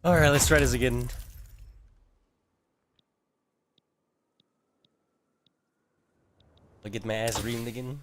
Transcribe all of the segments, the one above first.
Alright, let's try this again. I'll get my ass reamed again.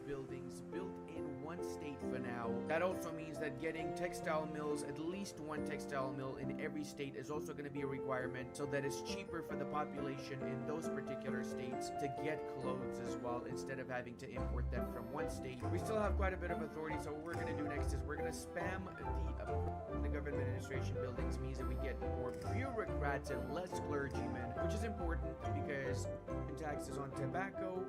Buildings built in one state for now. That also means that getting textile mills, at least one textile mill in every state, is also going to be a requirement, so that it's cheaper for the population in those particular states to get clothes as well, instead of having to import them from one state. We still have quite a bit of authority, so what we're going to do next is we're going to spam the government administration buildings. Means that we get more bureaucrats and less clergymen, which is important because taxes on tobacco.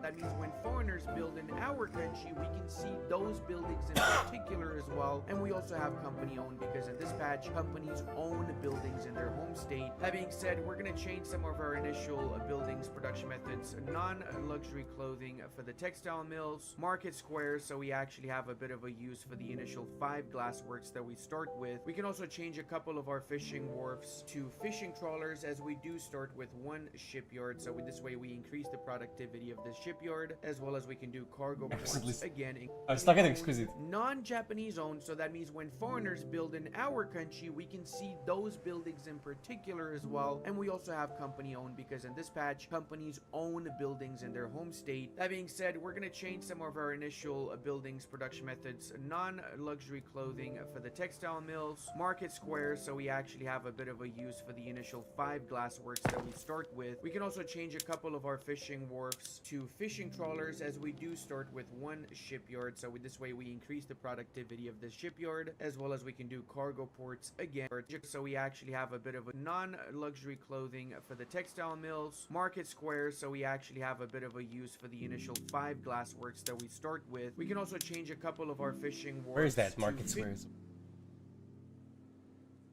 That means when foreigners build in our country, we can see those buildings in particular as well. And we also have company owned, because in this patch, companies own buildings in their home state. That being said, we're going to change some of our initial buildings production methods. Non-luxury clothing for the textile mills, market squares, so we actually have a bit of a use for the initial 5 glass works that we start with. We can also change a couple of our fishing wharfs to fishing trawlers, as we do start with one shipyard. So this way we increase the productivity of the shipyard, as well as we can do cargo ports again again, It's not exquisite. non-Japanese owned, so that means when foreigners build in our country, we can see those buildings in particular as well. And we also have company owned, because in this patch, companies own buildings in their home state. That being said, we're going to change some of our initial buildings production methods. Non-luxury clothing for the textile mills, market squares, so we actually have a bit of a use for the initial 5 glass works that we start with. We can also change a couple of our fishing wharfs to fishing trawlers, as we do start with 1 shipyard, so this way we increase the productivity of the shipyard, as well as we can do cargo ports again, so we actually have a bit of a non-luxury clothing for the textile mills, market squares, so we actually have a bit of a use for the initial 5 glass works that we start with. We can also change a couple of our fishing wharfs. Where is that market squares?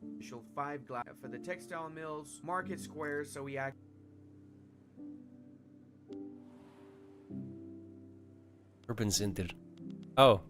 Initial 5 glass for the textile mills, market squares, so we Urban Center. Oh.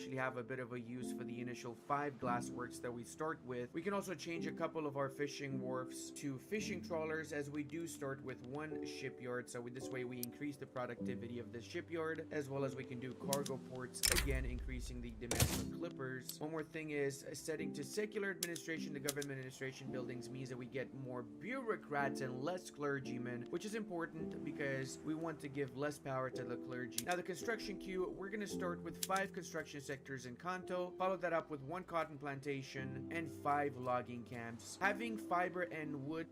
actually have a bit of a use for the initial 5 glass works that we start with. We can also change a couple of our fishing wharfs to fishing trawlers, as we do start with 1 shipyard, so this way we increase the productivity of the shipyard, as well as we can do cargo ports, again increasing the demand for clippers. One more thing is setting to secular administration. The government administration buildings means that we get more bureaucrats and less clergymen, which is important because we want to give less power to the clergy. Now the construction queue, we're going to start with 5 construction sectors in Kanto, follow that up with 1 cotton plantation and 5 logging camps. Having fiber and wood.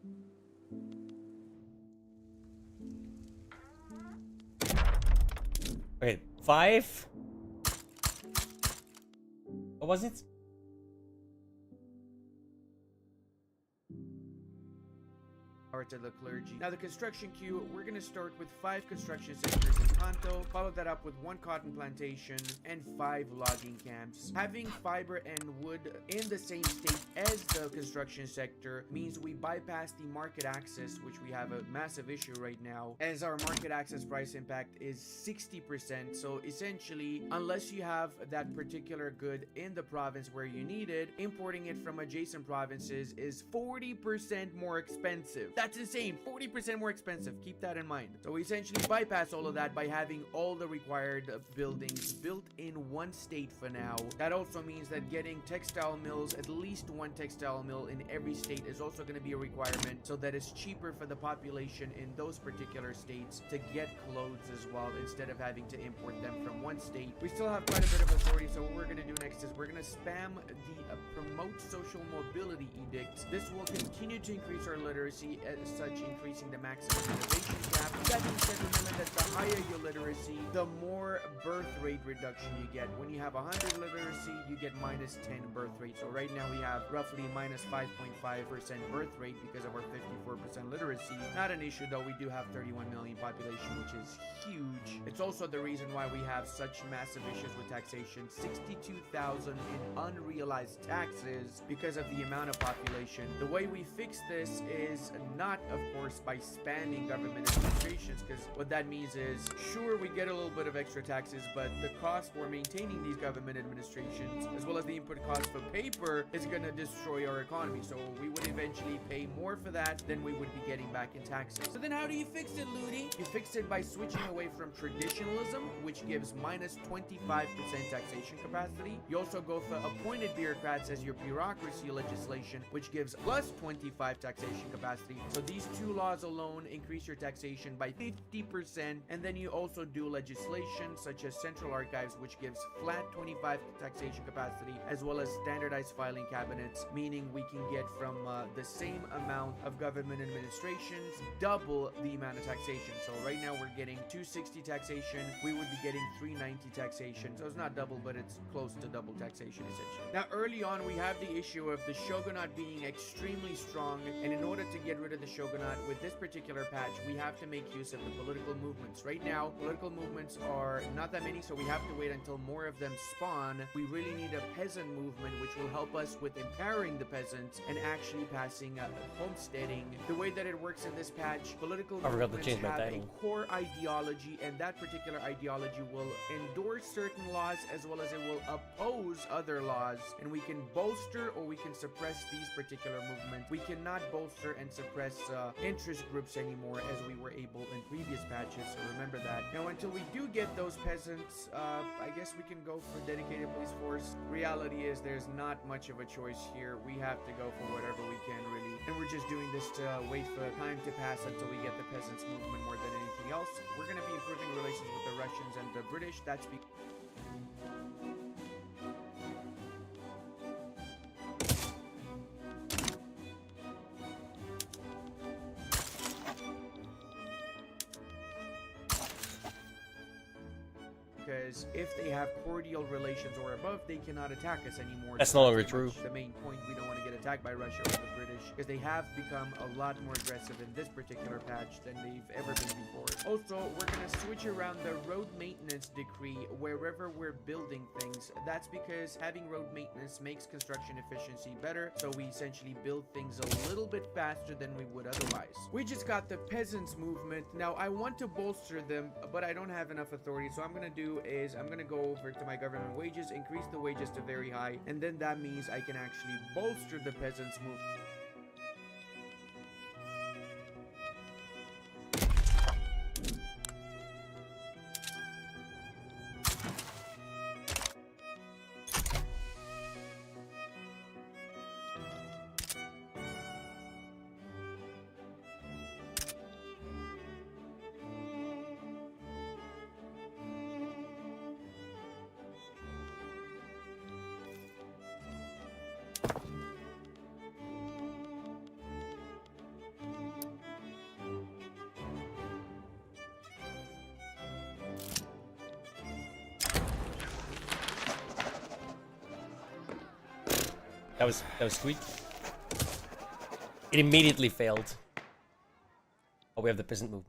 Wait, 5? What was it? To the clergy. Now the construction queue, we're going to start with 5 construction sectors in Kanto, follow that up with 1 cotton plantation and 5 logging camps. Having fiber and wood in the same state as the construction sector means we bypass the market access, which we have a massive issue right now, as our market access price impact is 60%. So essentially, unless you have that particular good in the province where you need it, importing it from adjacent provinces is 40% more expensive. That's insane. 40% more expensive. Keep that in mind. So we essentially bypass all of that by having all the required buildings built in 1 state for now. That also means that getting textile mills, at least 1 textile mill in every state, is also going to be a requirement, so that it's cheaper for the population in those particular states to get clothes as well, instead of having to import them from 1 state. We still have quite a bit of authority, so what we're going to do next is we're going to spam the promote social mobility edict. This will continue to increase our literacy, as such increasing the maximum innovation cap. That being said, remember that the higher your literacy, the more birth rate reduction you get. When you have 100 literacy, you get minus 10 birth rate. So right now we have roughly minus 5.5% birth rate because of our 54% literacy. Not an issue though, we do have 31 million population, which is huge. It's also the reason why we have such massive issues with taxation. 62,000 in unrealized taxes because of the amount of population. The way we fix this is not, of course, by spamming government administrations, because what that means is, sure, we get a little bit of extra taxes, but the cost for maintaining these government administrations, as well as the input cost for paper, is going to destroy our economy. So we would eventually pay more for that than we would be getting back in taxes. So then how do you fix it, Ludi? You fix it by switching away from traditionalism, which gives minus 25% taxation capacity. You also go for appointed bureaucrats as your bureaucracy legislation, which gives plus 25 taxation capacity. So these 2 laws alone increase your taxation by 50%, and then you also do legislation such as central archives, which gives flat 25 taxation capacity, as well as standardized filing cabinets, meaning we can get from the same amount of government administrations double the amount of taxation. So right now we're getting 260 taxation, we would be getting 390 taxation. So it's not double, but it's close to double taxation essentially. Now early on we have the issue of the shogunate being extremely strong, and in order to get rid of the shogunate with this particular patch, we have to make use of the political movements. Right now, political movements are not that many, so we have to wait until more of them spawn. We really need a peasant movement, which will help us with empowering the peasants and actually passing homesteading. The way that it works in this patch, political I forgot to movements change my have title. a core ideology, and that particular ideology will endorse certain laws as well as it will oppose other laws, and we can bolster or we can suppress these particular movements. We cannot bolster and suppress interest groups anymore as we were able in previous patches, so remember that. Now, until we do get those peasants, I guess we can go for dedicated police force. Reality is there's not much of a choice here. We have to go for whatever we can, really, and we're just doing this to wait for time to pass until we get the peasants movement more than anything else. We're going to be improving relations with the Russians and the British. That's because if they have cordial relations or above, they cannot attack us anymore. That's no longer pretty true. much the main point. We don't want to get attacked by Russia or the British because they have become a lot more aggressive in this particular patch than they've ever been before. Also, we're going to switch around the road maintenance decree wherever we're building things. That's because having road maintenance makes construction efficiency better, so we essentially build things a little bit faster than we would otherwise. We just got the peasants movement. Now, I want to bolster them, but I don't have enough authority, so I'm going to do is I'm going to go over to my government wages, increase the wages to very high, and then that means I can actually bolster the peasants movement. That was sweet. It immediately failed. Oh, we have the peasant move.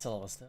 That's a lot of stuff.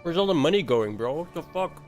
Where's all the money going, bro? What the fuck?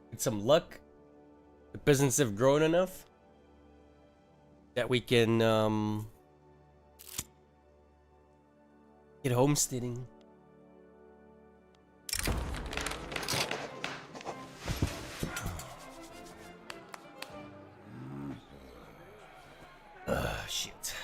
With some luck, the business have grown enough that we can get homesteading. Shit.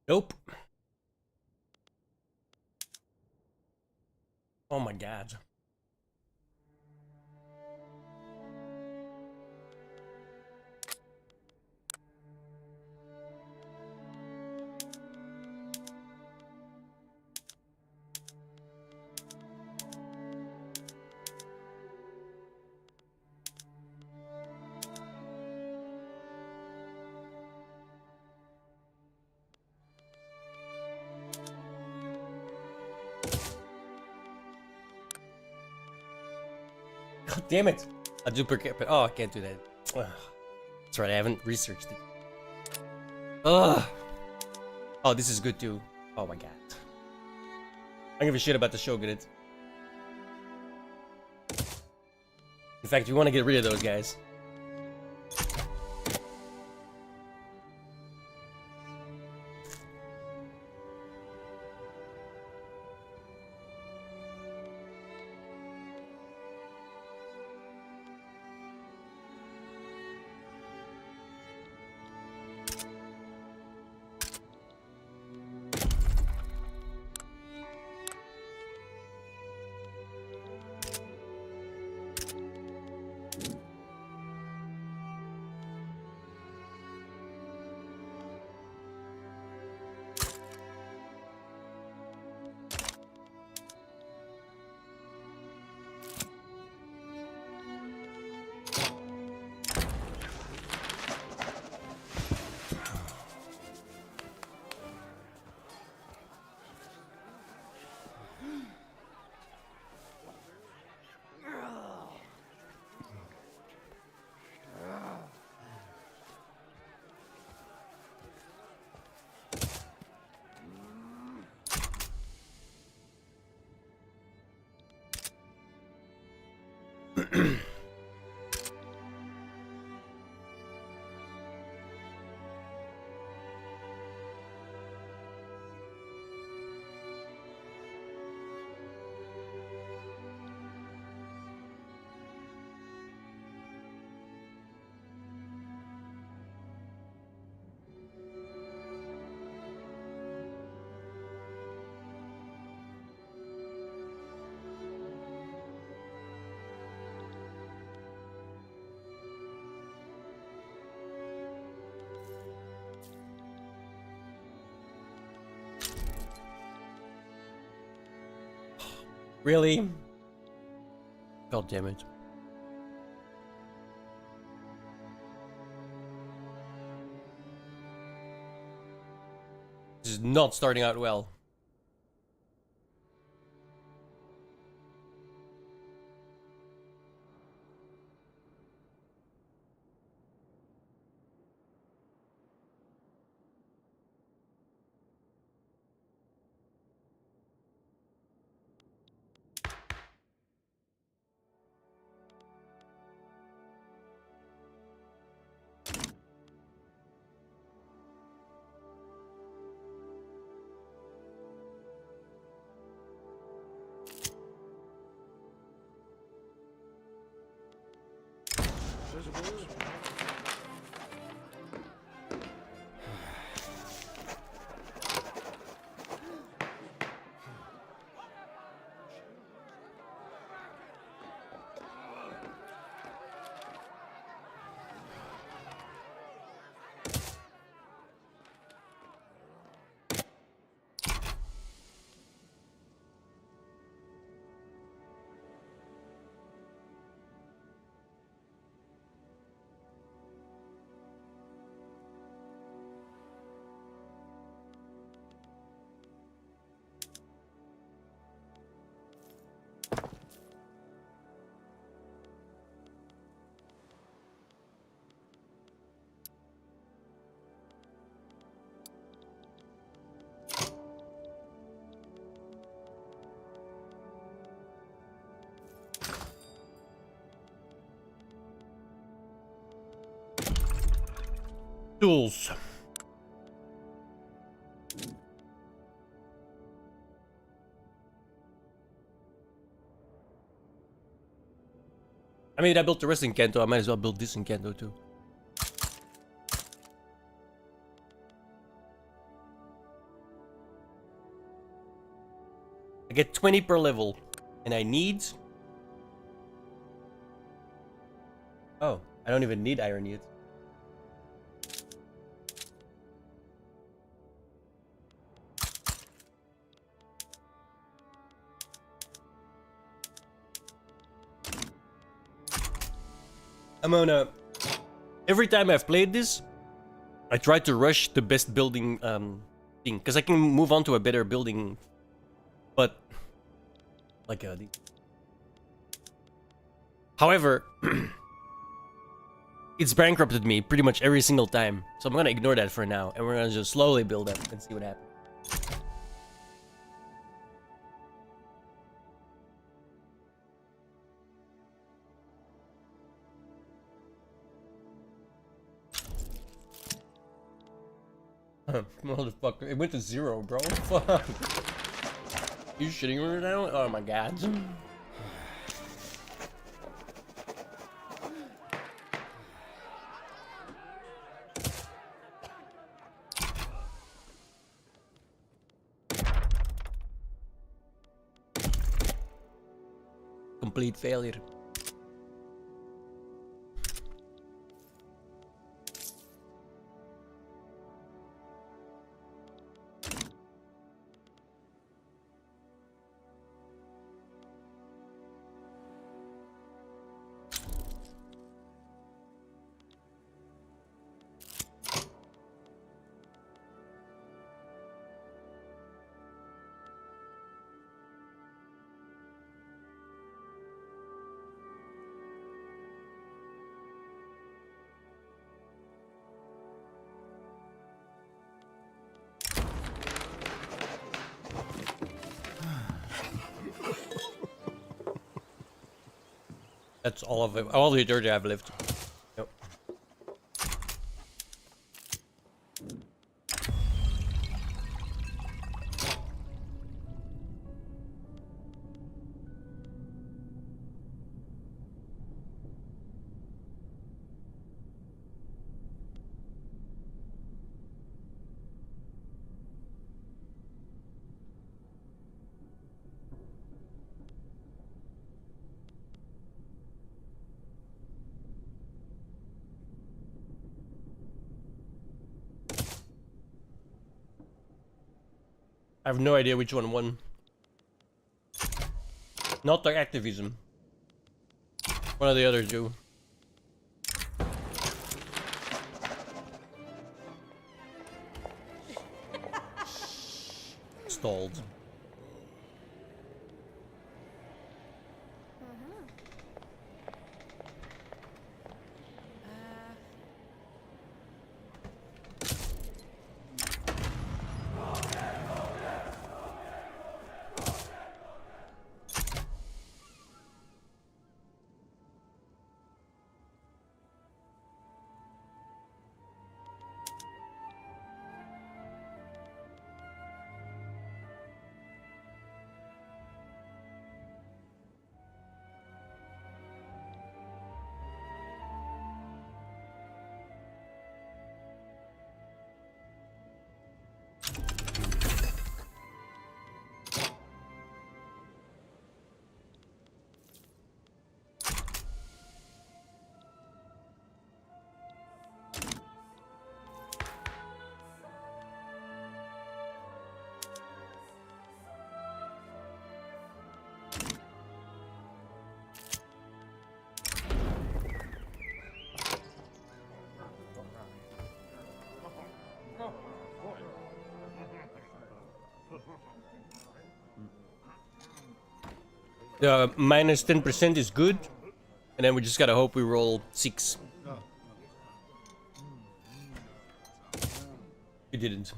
Nope. god. God damn it! A duplicate, but oh, I can't do that. Ugh. That's right, I haven't researched it. Ugh. Oh, this is good too. Oh my god. I don't give a shit about the Shogunate. In fact, we want to get rid of those guys. Really? God damn it. This is not starting out well. Tools. I mean, I built the rest in Kanto, I might as well build this in Kanto too. I get 20 per level. And I need... Oh, I don't even need iron yet. I'm gonna... Every time I've played this, I try to rush the best building thing, because I can move on to a better building, but... Like, however, it's bankrupted me pretty much every single time, so I'm gonna ignore that for now, and we're gonna just slowly build up and see what happens. Motherfucker, it went to 0, bro. Fuck. You shitting me right now? Oh my god. Complete failure. That's all of it. All the dirt I've lived. Yep. I have no idea which one won. Not the activism. One of the others do. Stalled. The minus 10% is good, and then we just gotta hope we roll 6. We didn't.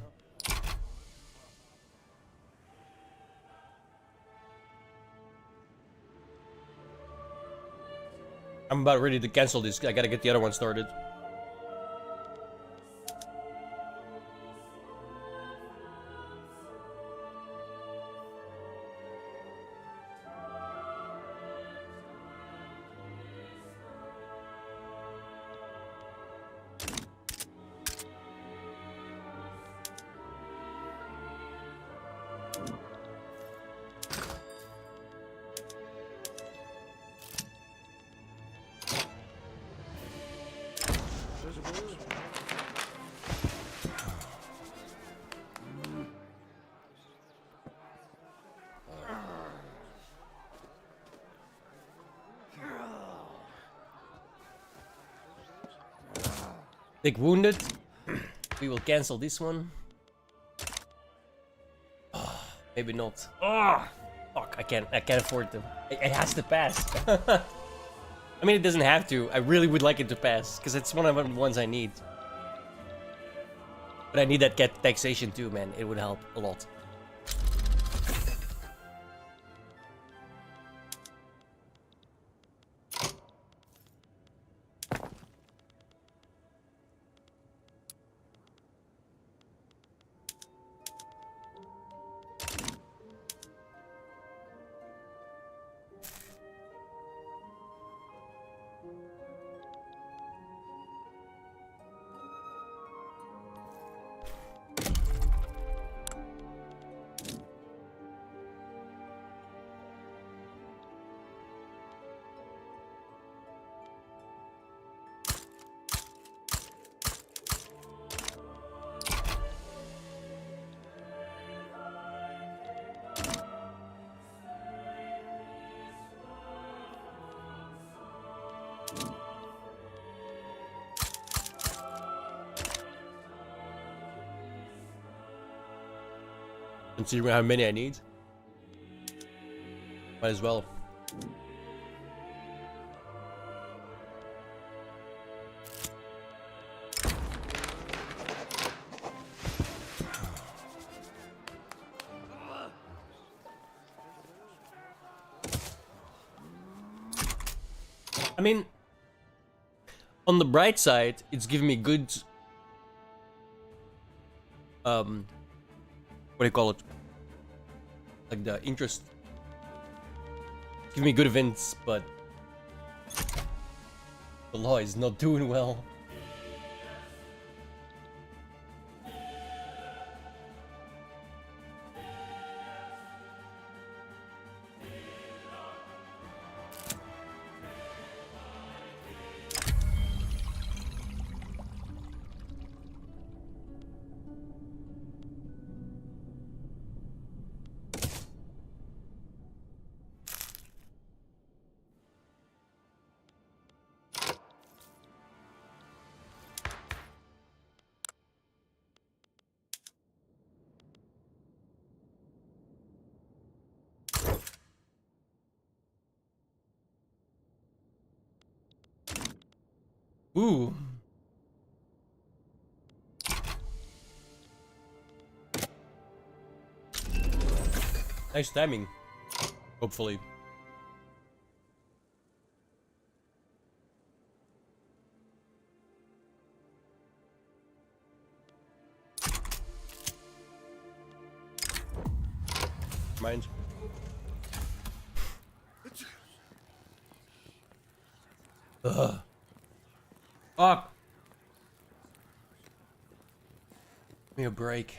I'm about ready to cancel this. I gotta get the other one started. Take wounded. We will cancel this one. Maybe not. Fuck! I can't afford to. It has to pass. I mean, it doesn't have to. I really would like it to pass because it's one of the ones I need. But I need that cat taxation too, man. It would help a lot. Considering how many I need, might as well. I mean, on the bright side, it's giving me good what do you call it? Like the interest. Give me good events, but the law is not doing well. Ooh. Nice timing. Hopefully. Mind. Ugh. Fuck. Give me a break.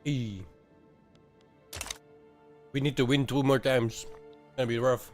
E. We need to win 2 more times. Gonna be rough.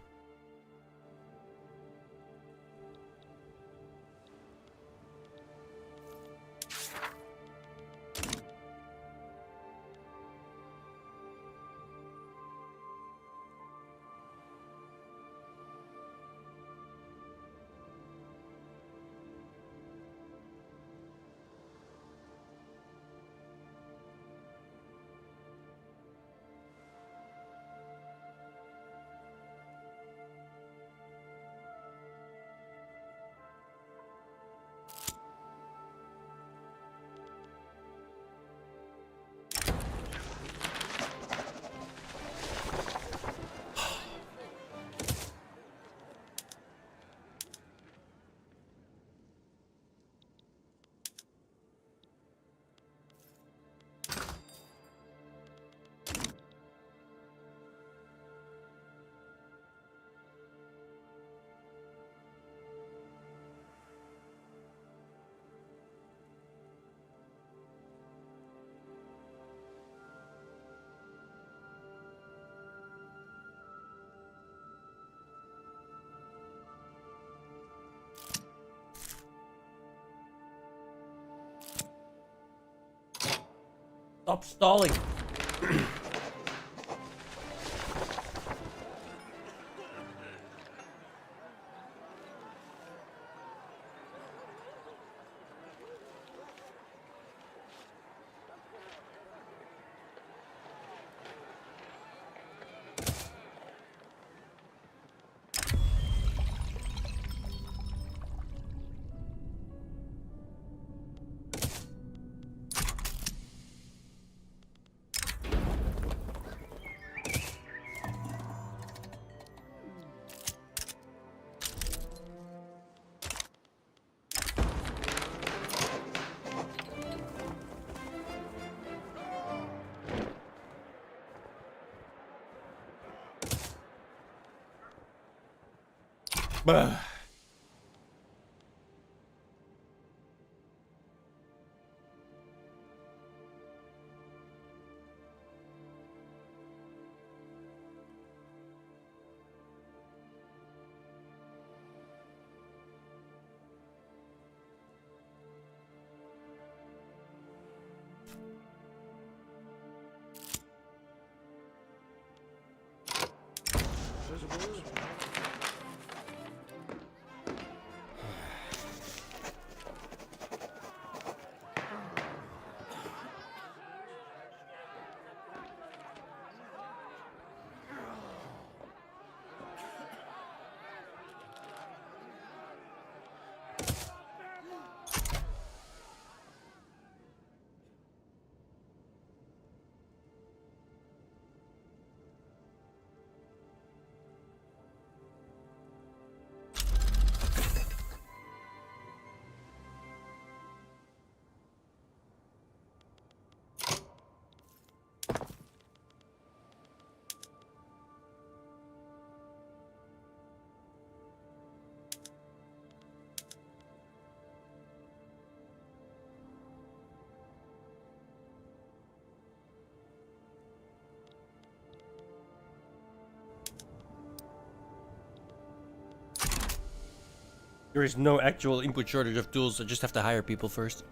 Stop stalling. Bah. There is no actual input shortage of tools, I just have to hire people first.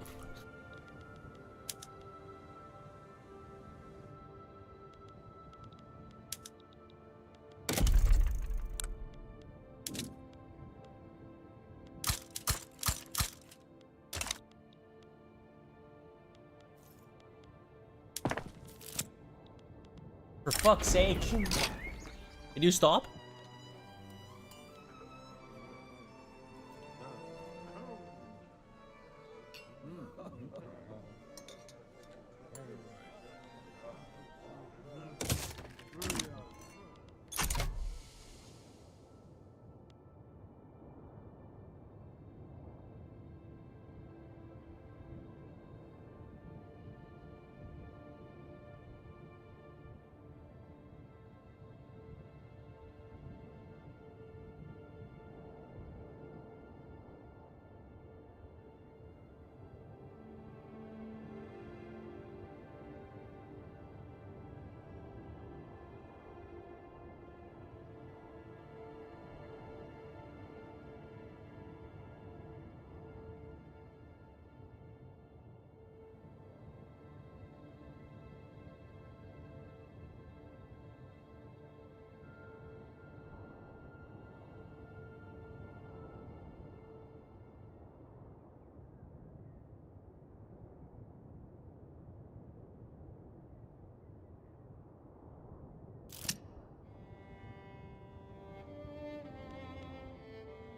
For fuck's sake. Can you stop?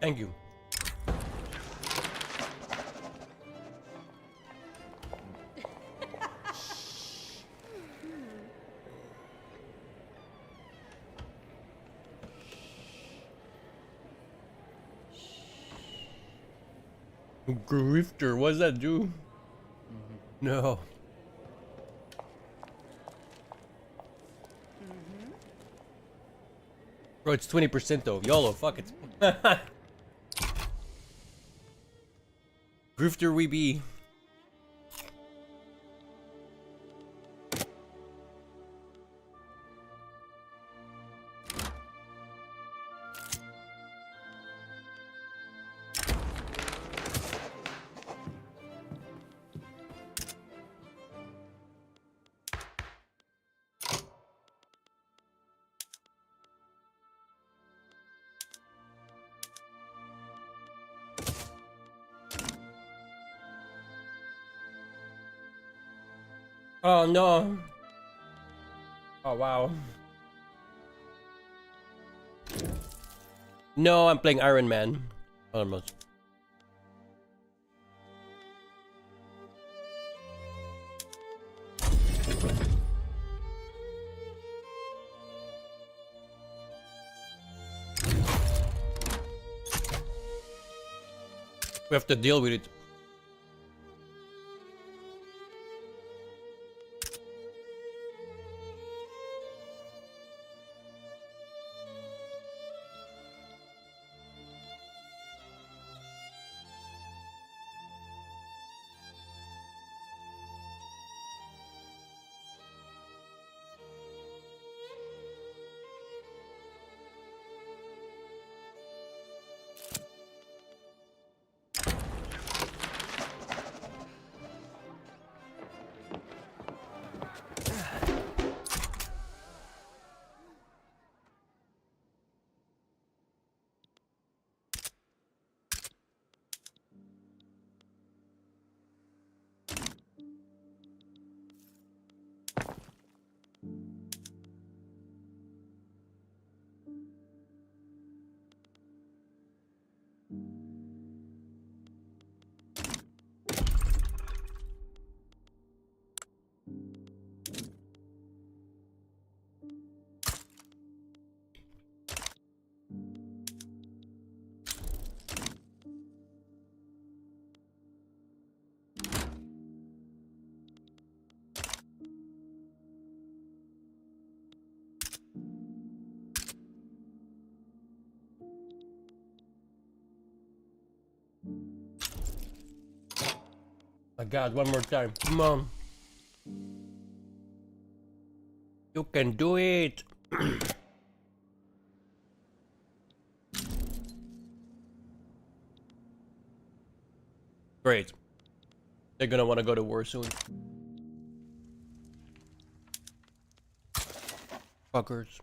Thank you. Grifter, what does that do? No. Bro, it's 20% though. YOLO, fuck it. Grifter we be. Oh no. Oh wow. No, I'm playing Iron Man. Almost. We have to deal with it. My god, one more time. Come on. You can do it. Great. They're gonna want to go to war soon. Fuckers.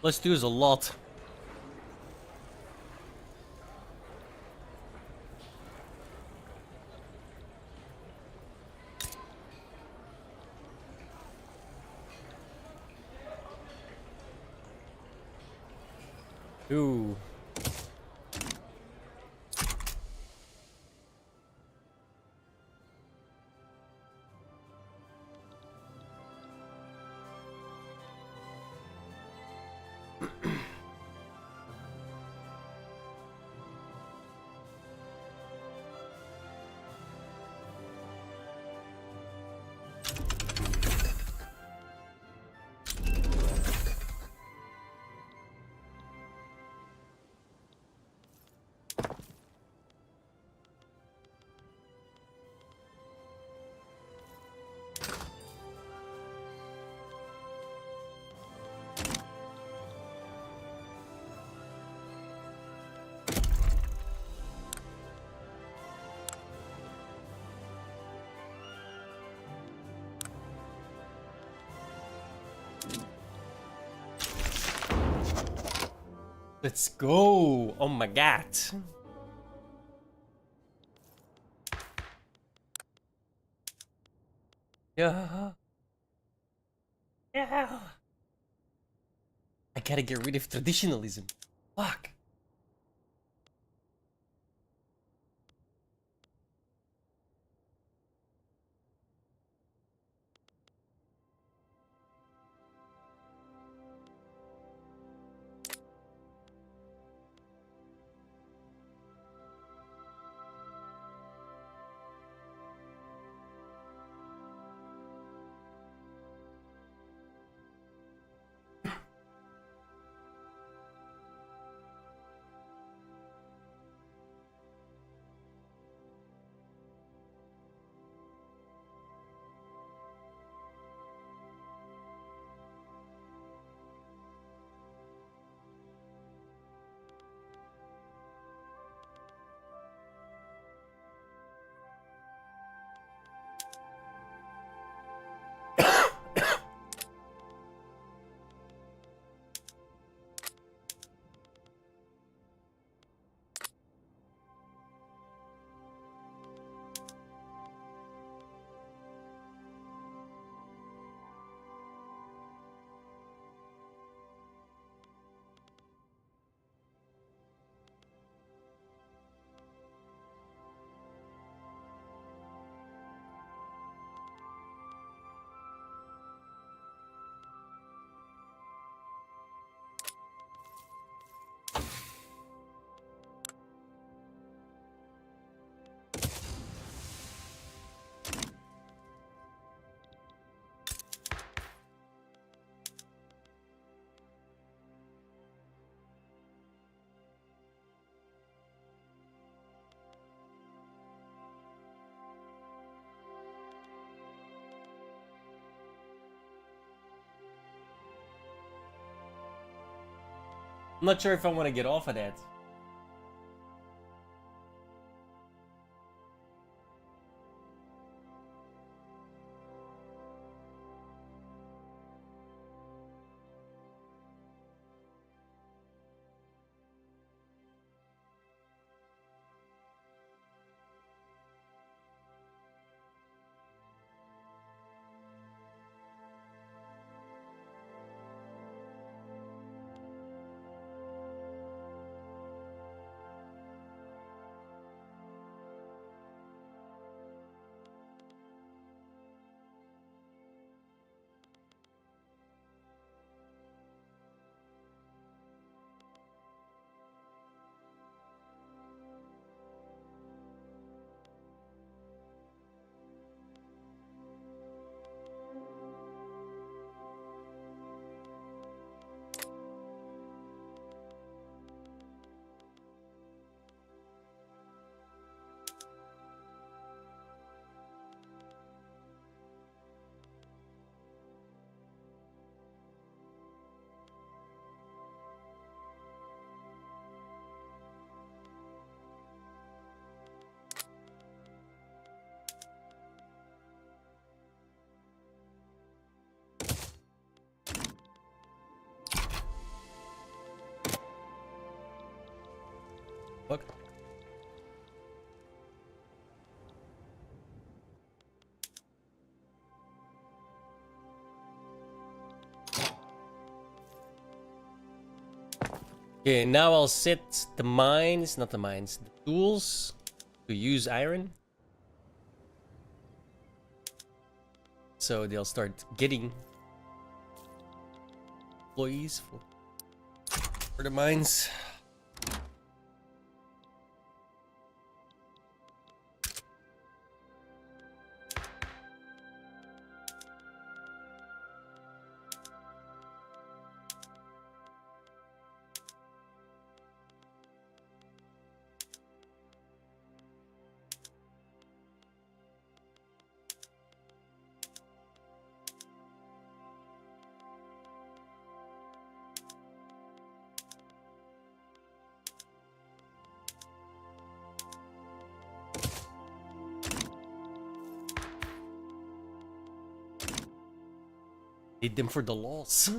Let's do is a lot. Ooh. Let's go! Oh my god! Yeah. Yeah. I gotta get rid of traditionalism. Fuck. I'm not sure if I want to get off of that. Fuck. Okay, now I'll set the mines, not the mines, the tools to use iron. So they'll start getting employees for the mines. Need them for the laws.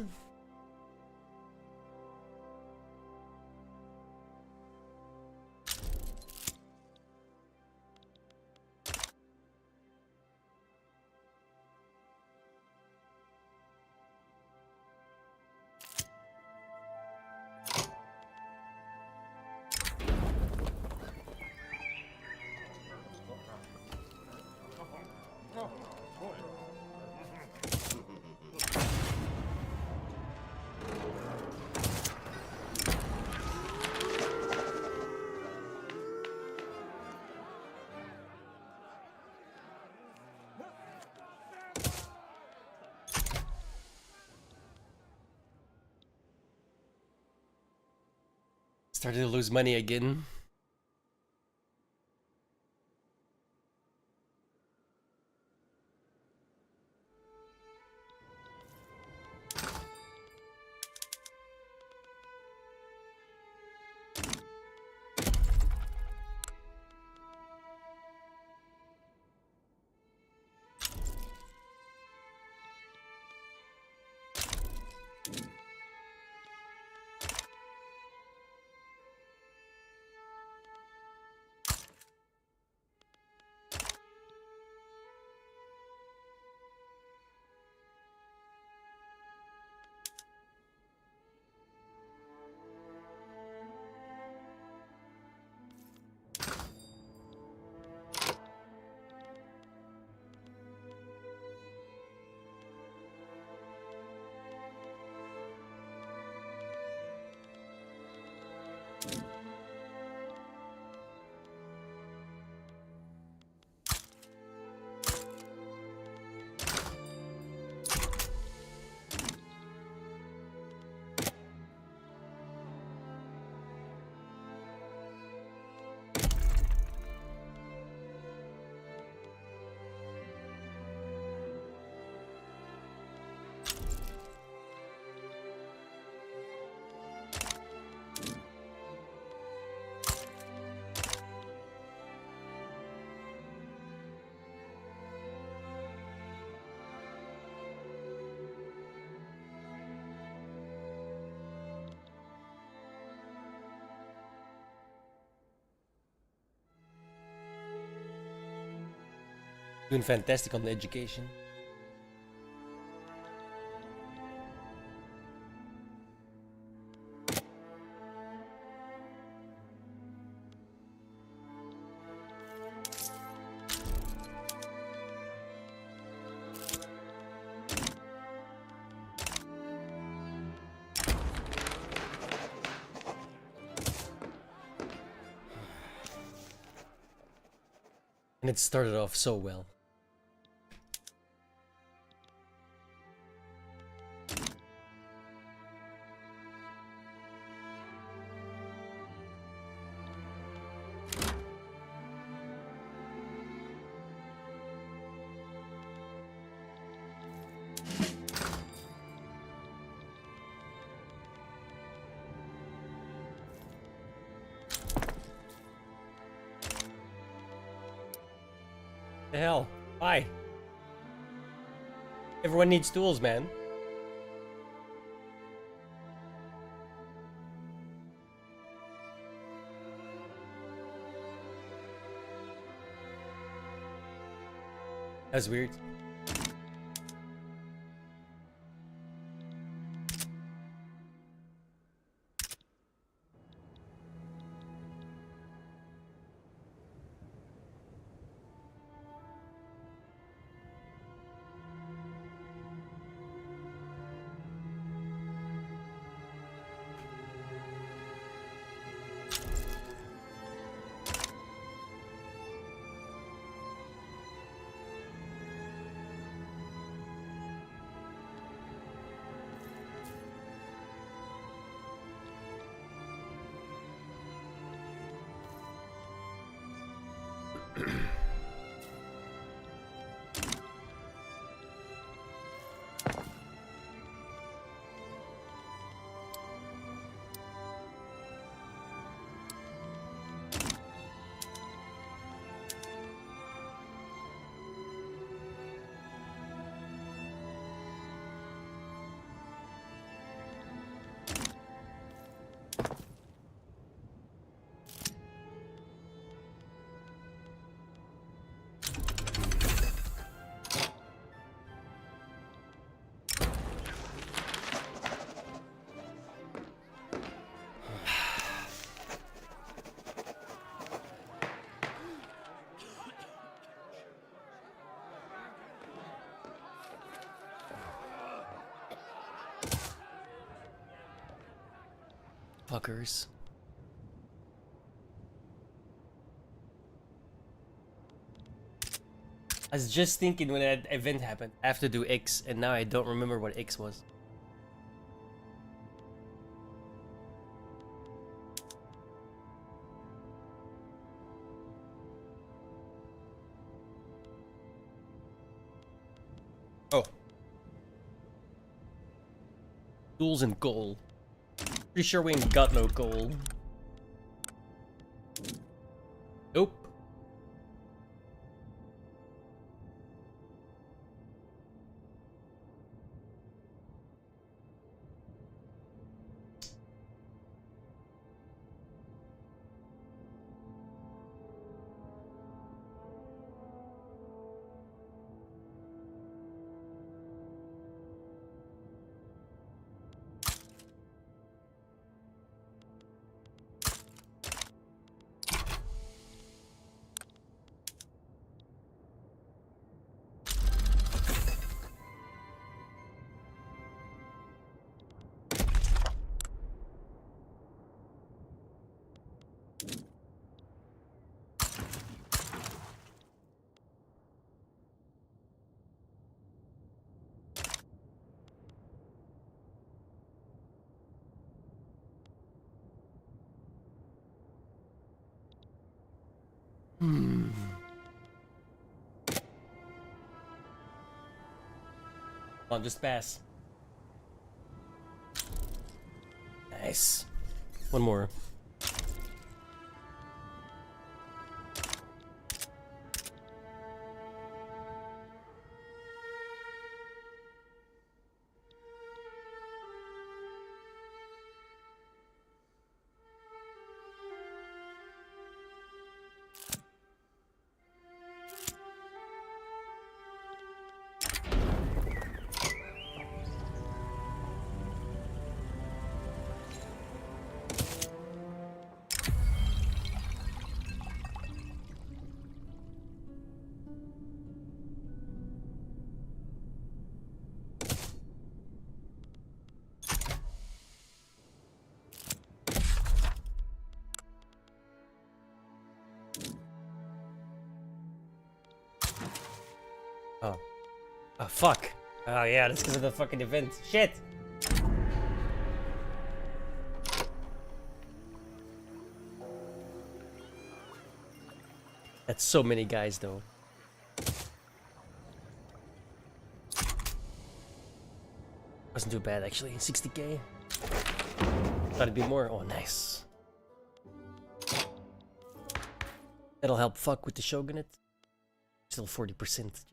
Starting to lose money again. Doing fantastic on the education. And it started off so well. The hell? Why? Everyone needs tools, man. That's weird. Fuckers. I was just thinking when that event happened, I have to do X, and now I don't remember what X was. Oh. Duels and goal. Pretty sure we ain't got no goal. Nope. Come on, just pass. Nice. One more. Oh. Oh, fuck. Oh, yeah, that's because of the fucking event. Shit! That's so many guys, though. Wasn't too bad, actually. 60k. Thought it'd be more. Oh, nice. That'll help fuck with the Shogunate. Still 40%.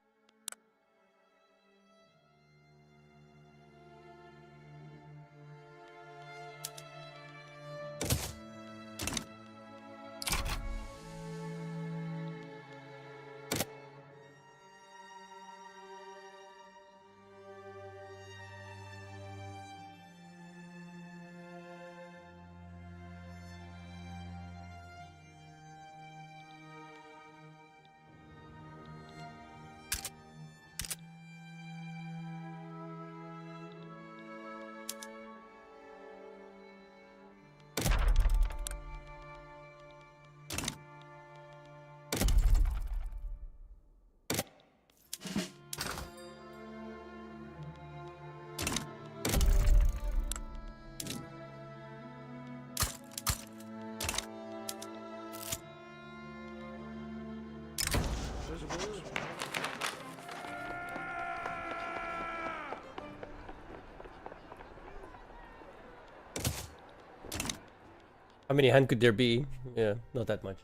How many Han could there be? Yeah, not that much.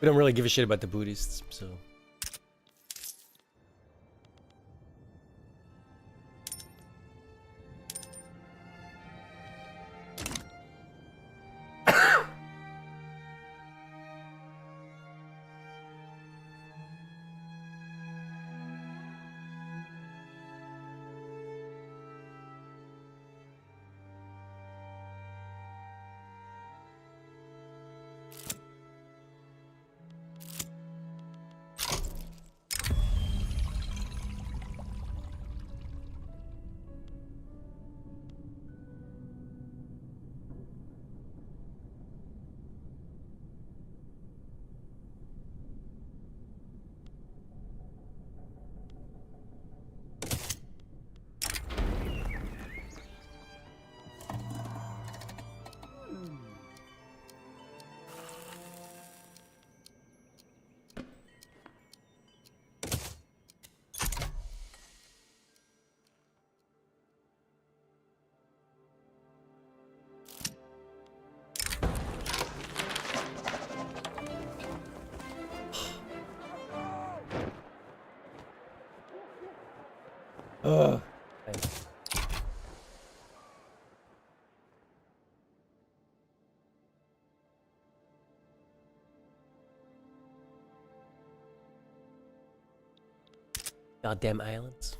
We don't really give a shit about the Buddhists, so. Ugh. Goddamn islands.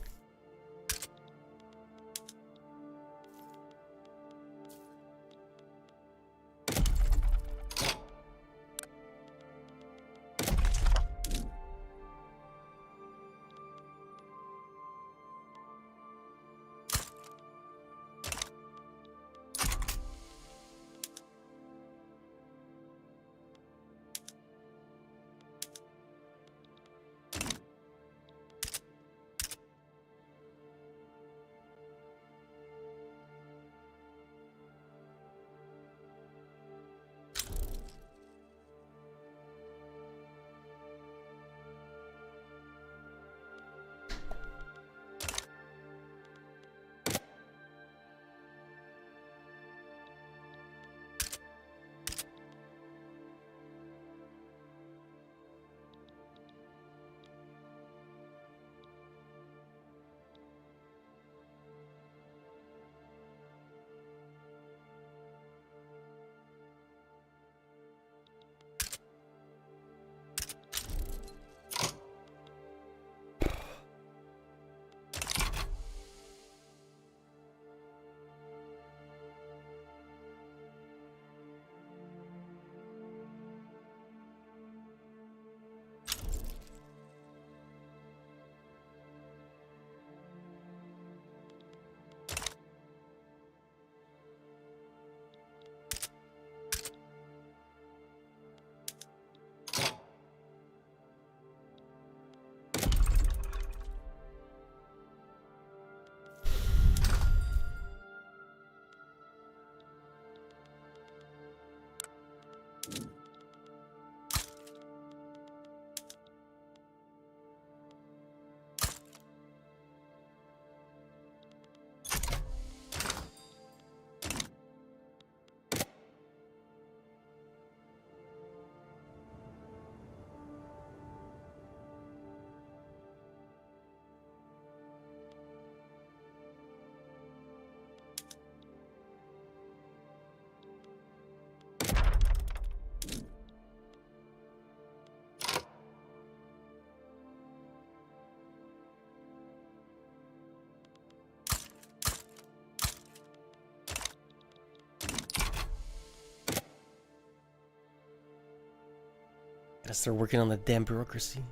Gotta start working on the damn bureaucracy.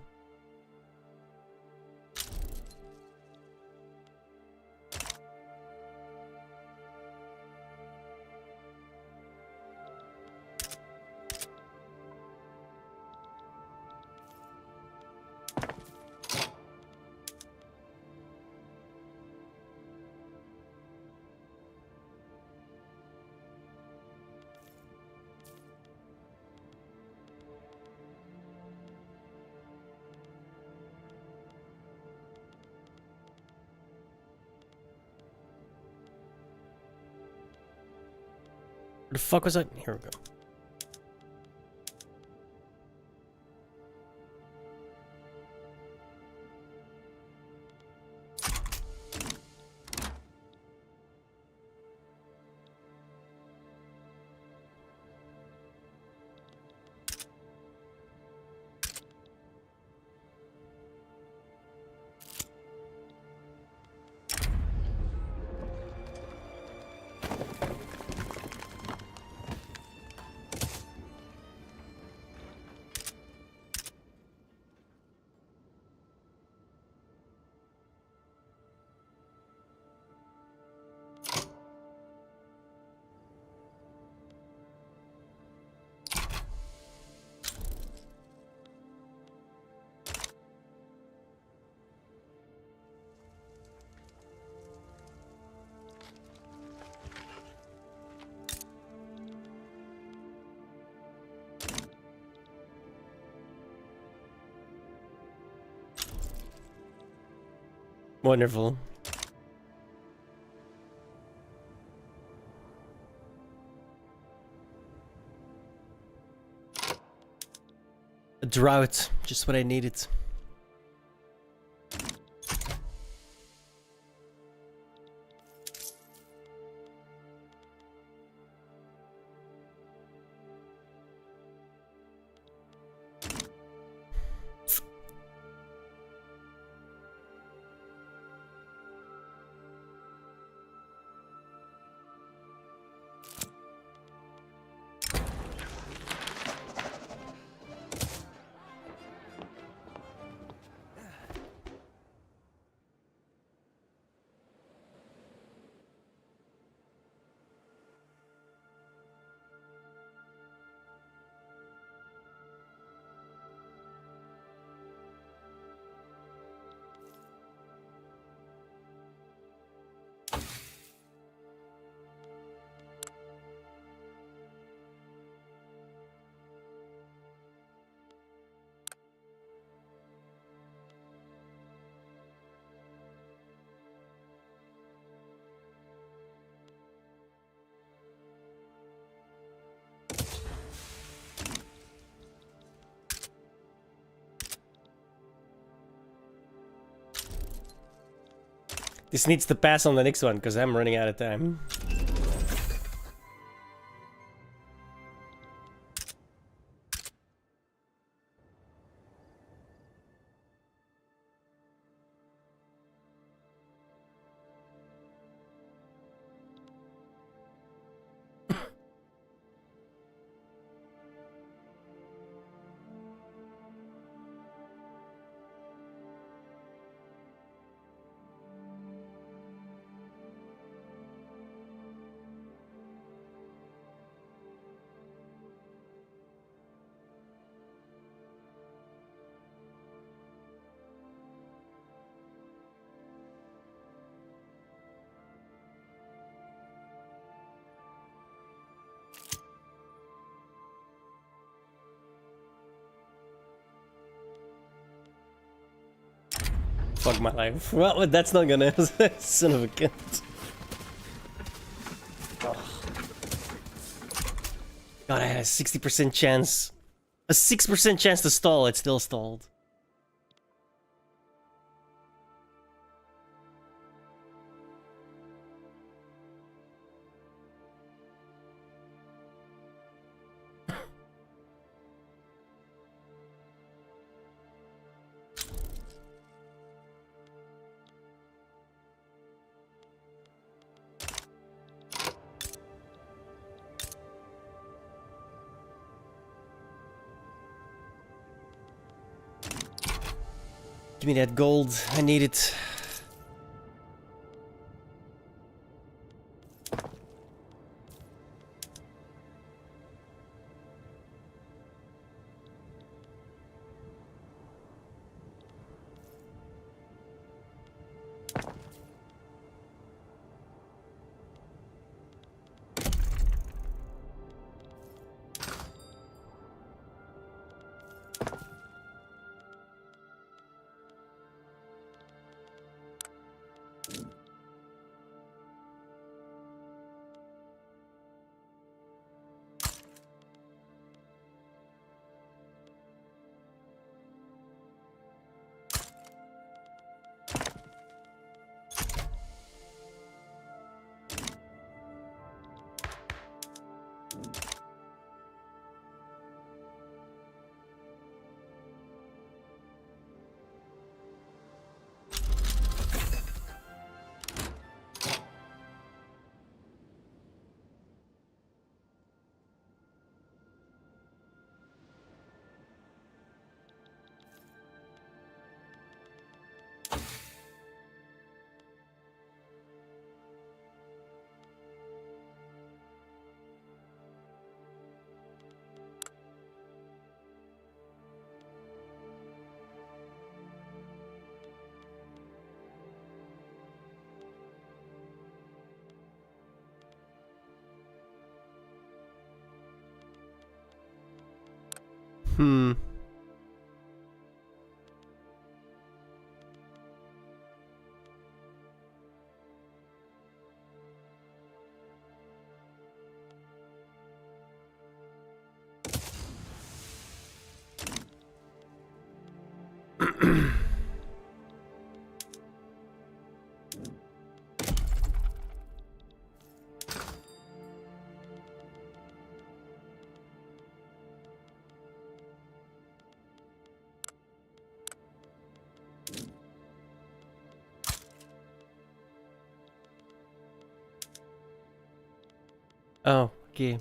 Where the fuck was I? Here we go. Wonderful. A drought, just what I needed. This needs to pass on the next one because I'm running out of time. Fuck my life. Well, that's not gonna. Son of a cunt. Oh. God, I had a 60% chance. A 6% chance to stall, it still stalled. Give me that gold. I need it. Hmm. Oh, okay.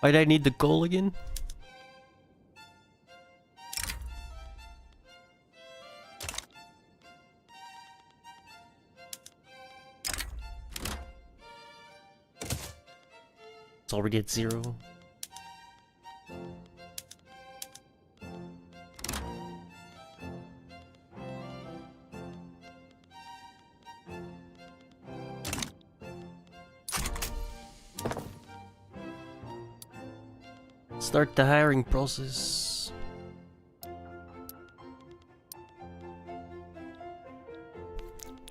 Why'd I need the coal again? It's already at 0. Start the hiring process.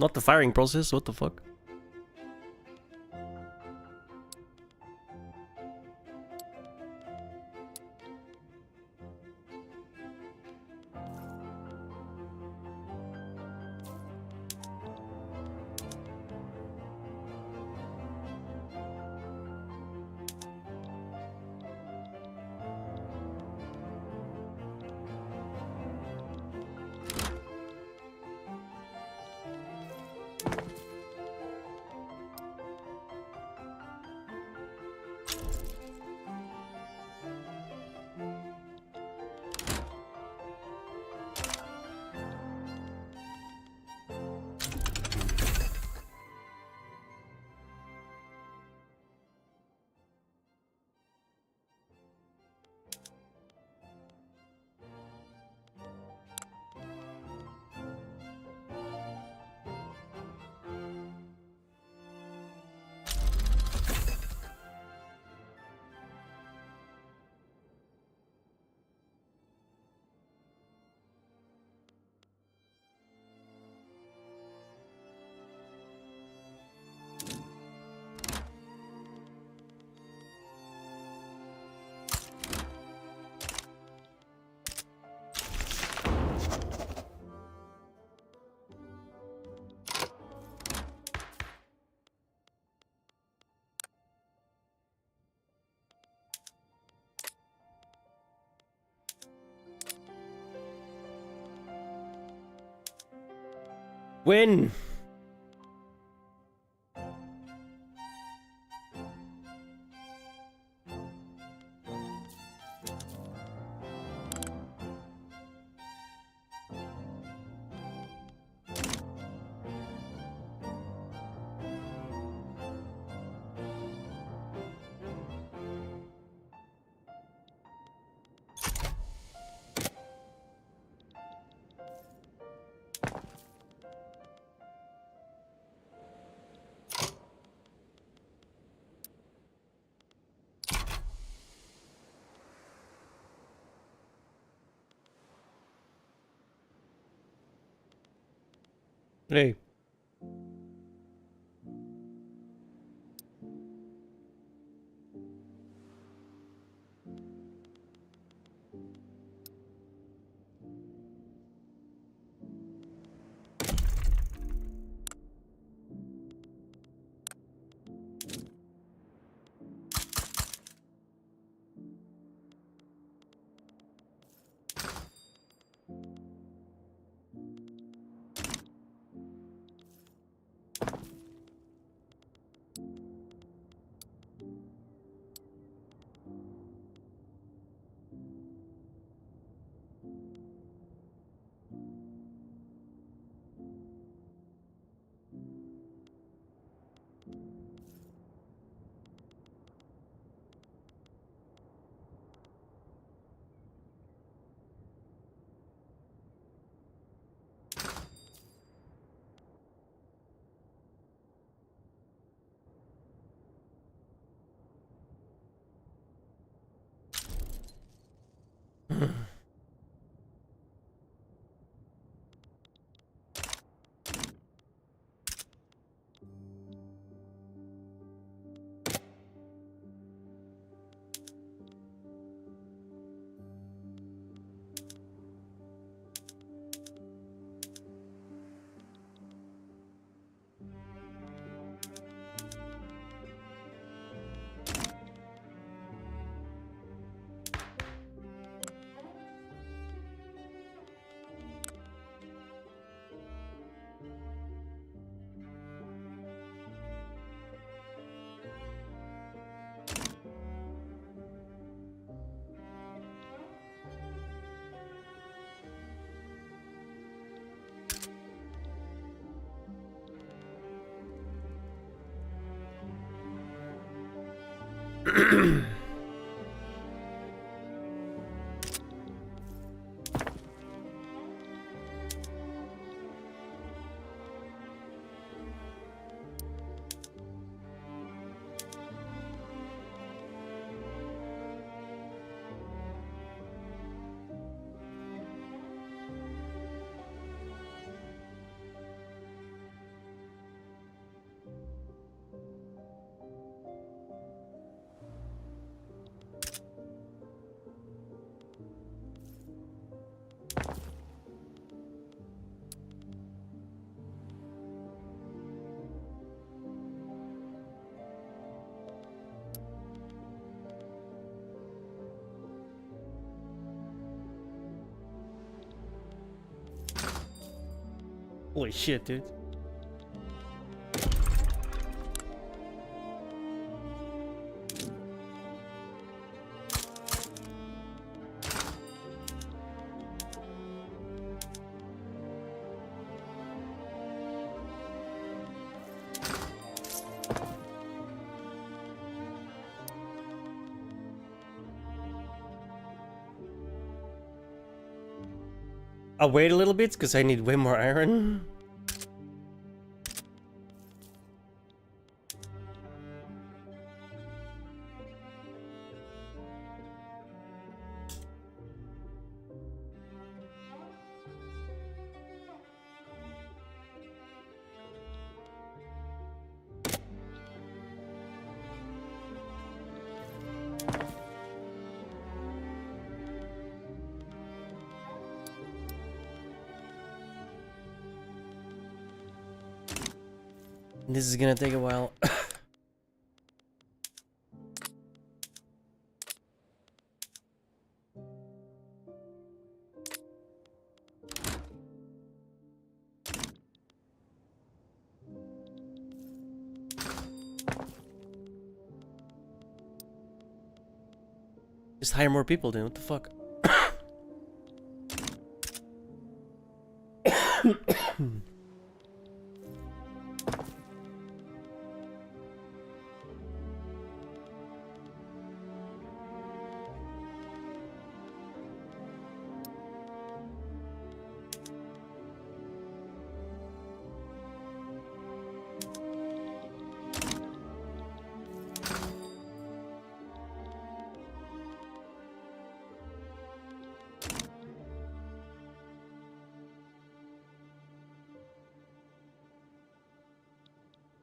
Not the firing process, what the fuck? Win! Hey. Holy shit, dude. I'll wait a little bit because I need way more iron. This is gonna take a while. Just hire more people, dude. What the fuck?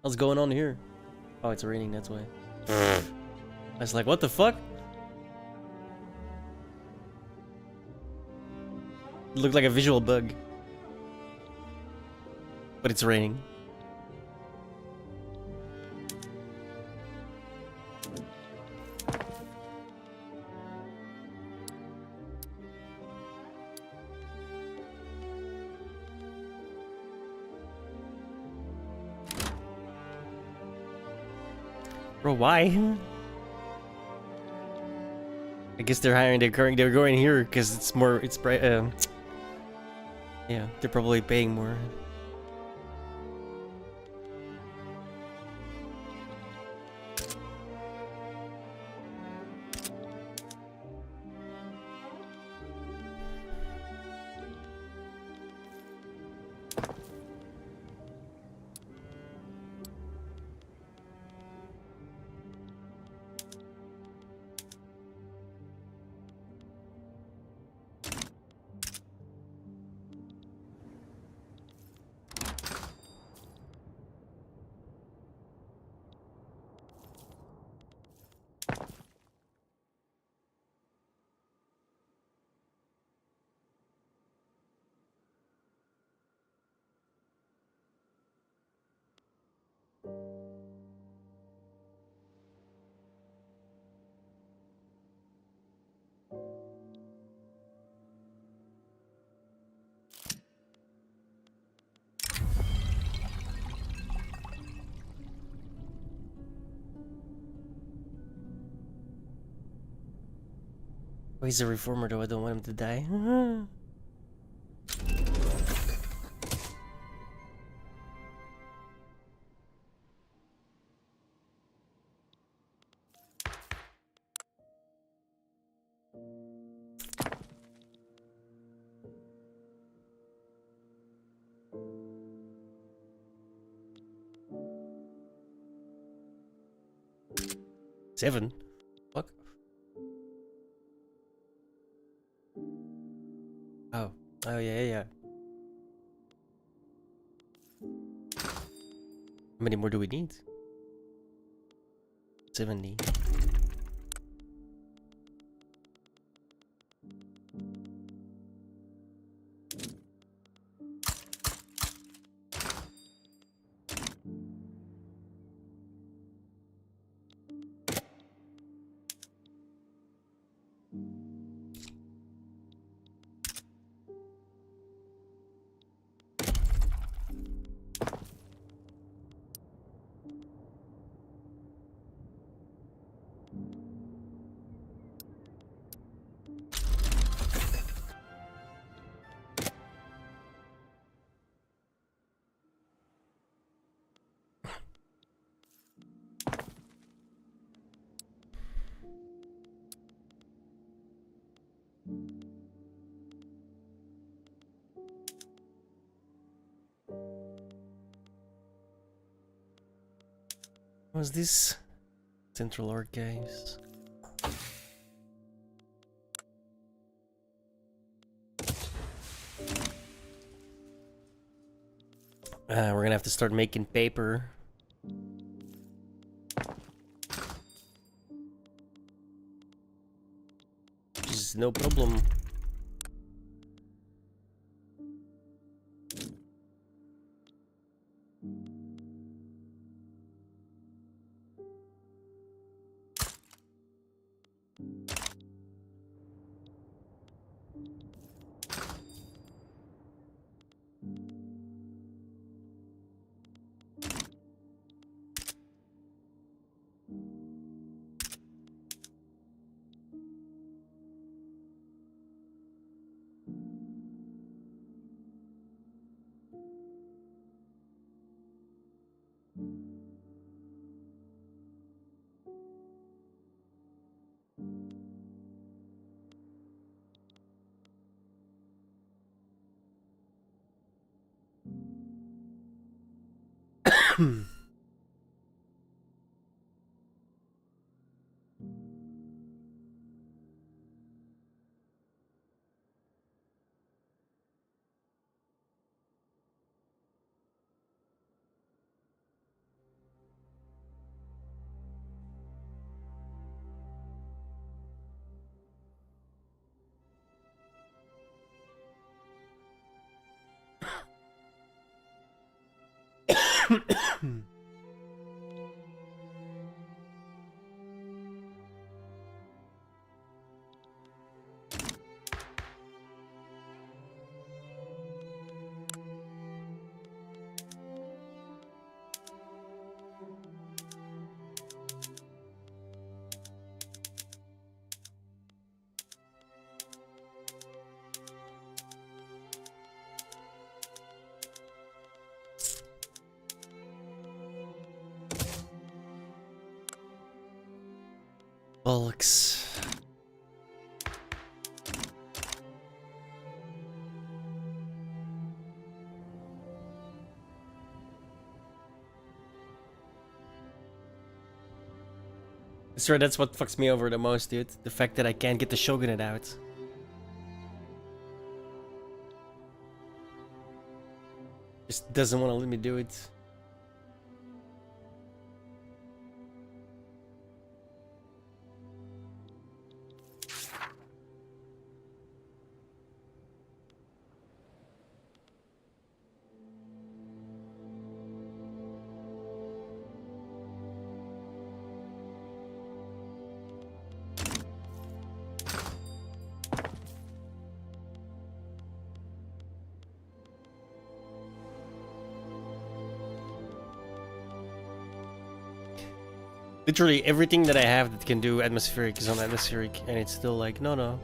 What's going on here? Oh, it's raining, that's why. I was like, what the fuck? It looked like a visual bug. But it's raining. Bro, why? I guess they're hiring. They're going here because it's more. It's bright. Yeah, they're probably paying more. Oh, he's a reformer though. I don't want him to die. 7? Fuck. Oh. Oh, yeah. How many more do we need? 70. What's this? Central Archives. We're gonna have to start making paper. Which is no problem. Bulks. Sure, that's what fucks me over the most, dude. The fact that I can't get the Shogunate out. Just doesn't want to let me do it. Literally everything that I have that can do atmospheric is on atmospheric, and it's still like, no, no.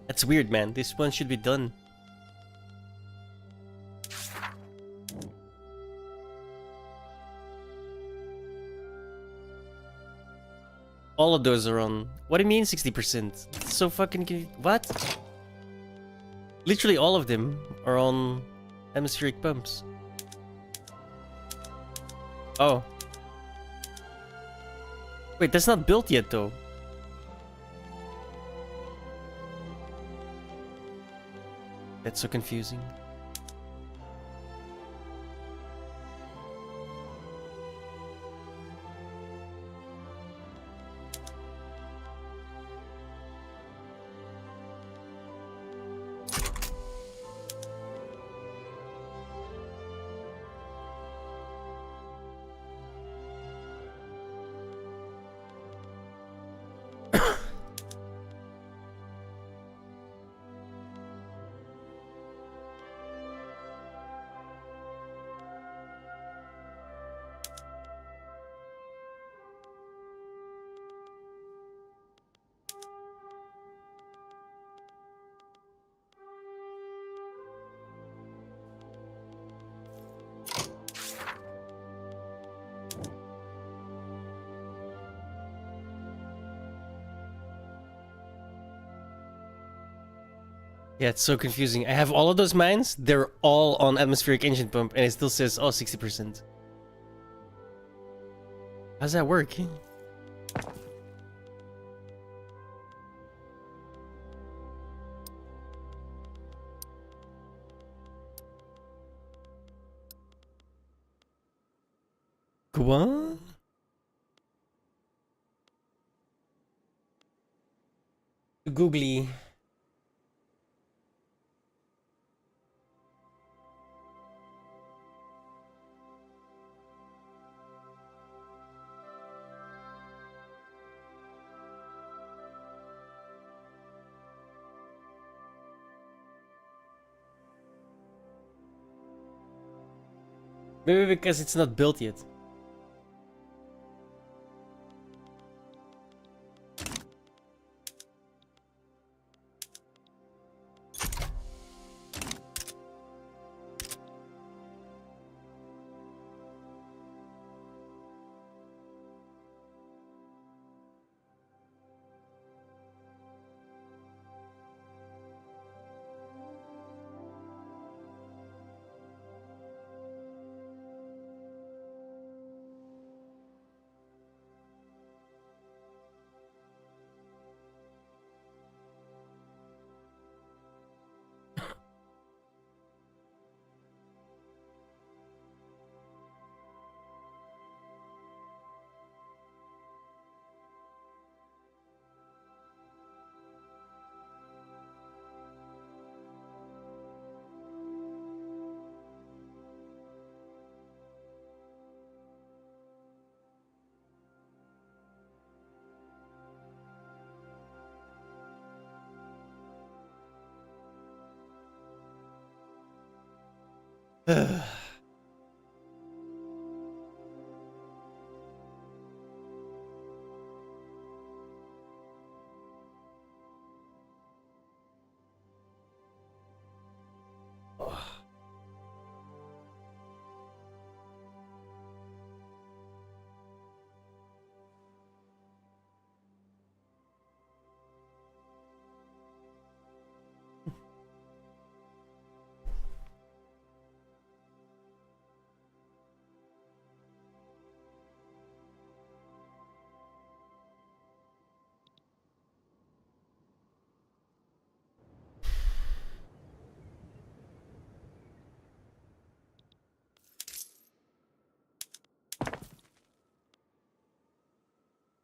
That's weird, man. This one should be done. All of those are on... What do you mean 60%? It's so fucking... What? Literally all of them are on atmospheric pumps. Oh. Wait, that's not built yet, though. That's so confusing. Yeah, it's so confusing. I have all of those mines. They're all on atmospheric engine pump, and it still says, oh, 60%. How's that work? What? Googly. Maybe because it's not built yet.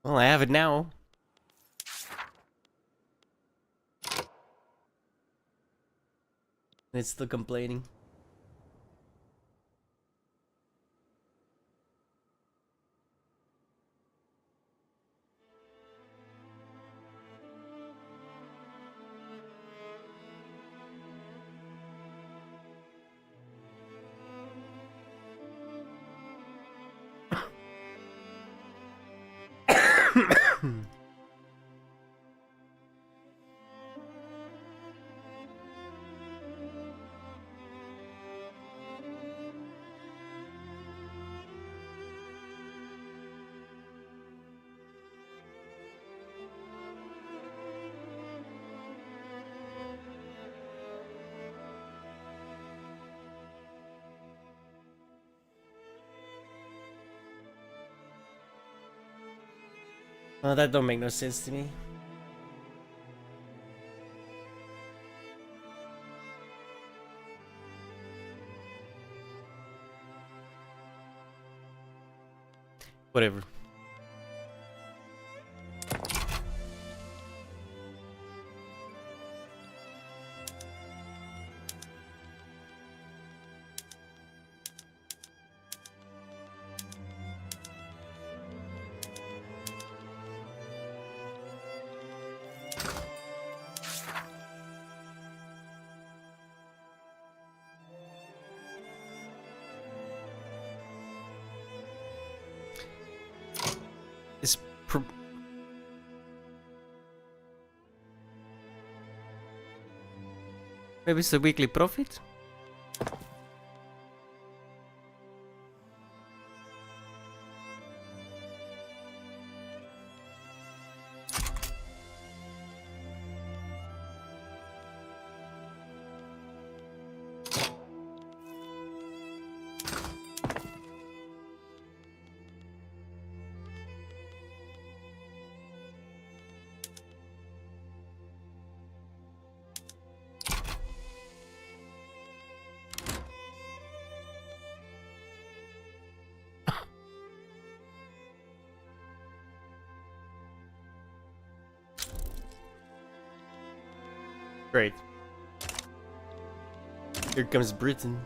Well, I have it now. It's still complaining. Well, that don't make no sense to me. Whatever. It's maybe it's a weekly profit? Great. Here comes Britain.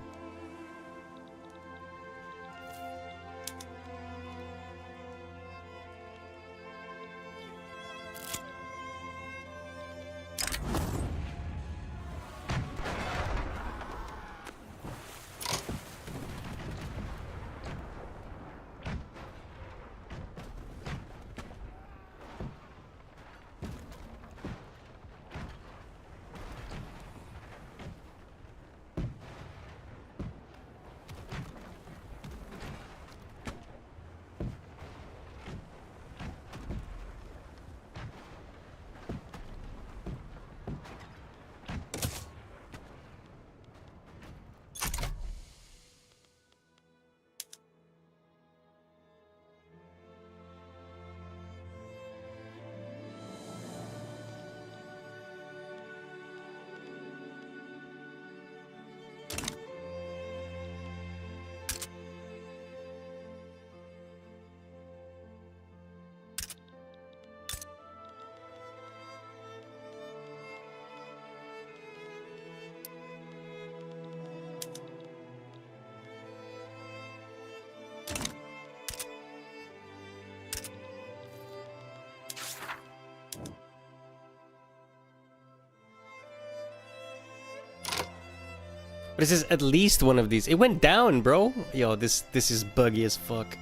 This is at least one of these. It went down, bro. Yo, this is buggy as fuck.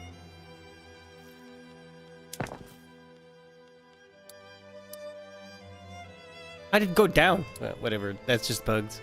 How did it go down? Whatever. That's just bugs.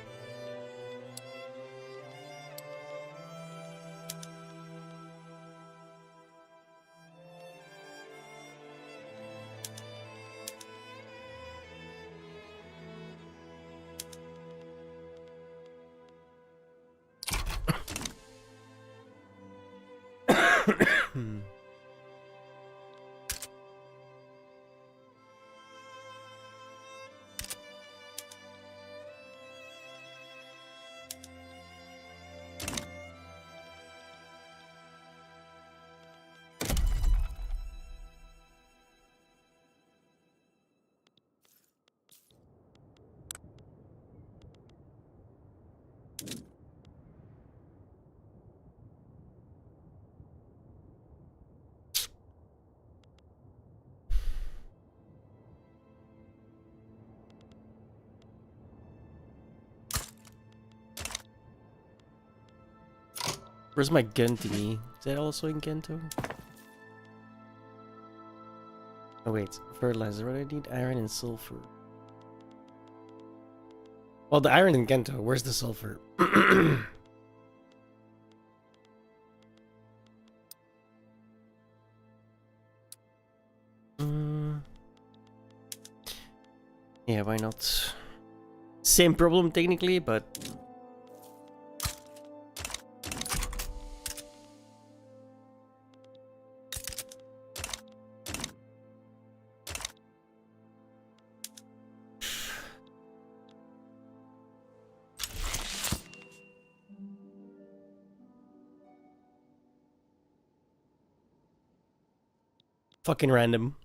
Where's my gun thingy? Is that also in Gento? Oh wait, fertilizer. What do I need? Iron and sulfur. Well, the iron in Gento. Where's the sulfur? Yeah, why not? Same problem technically, but... fucking random.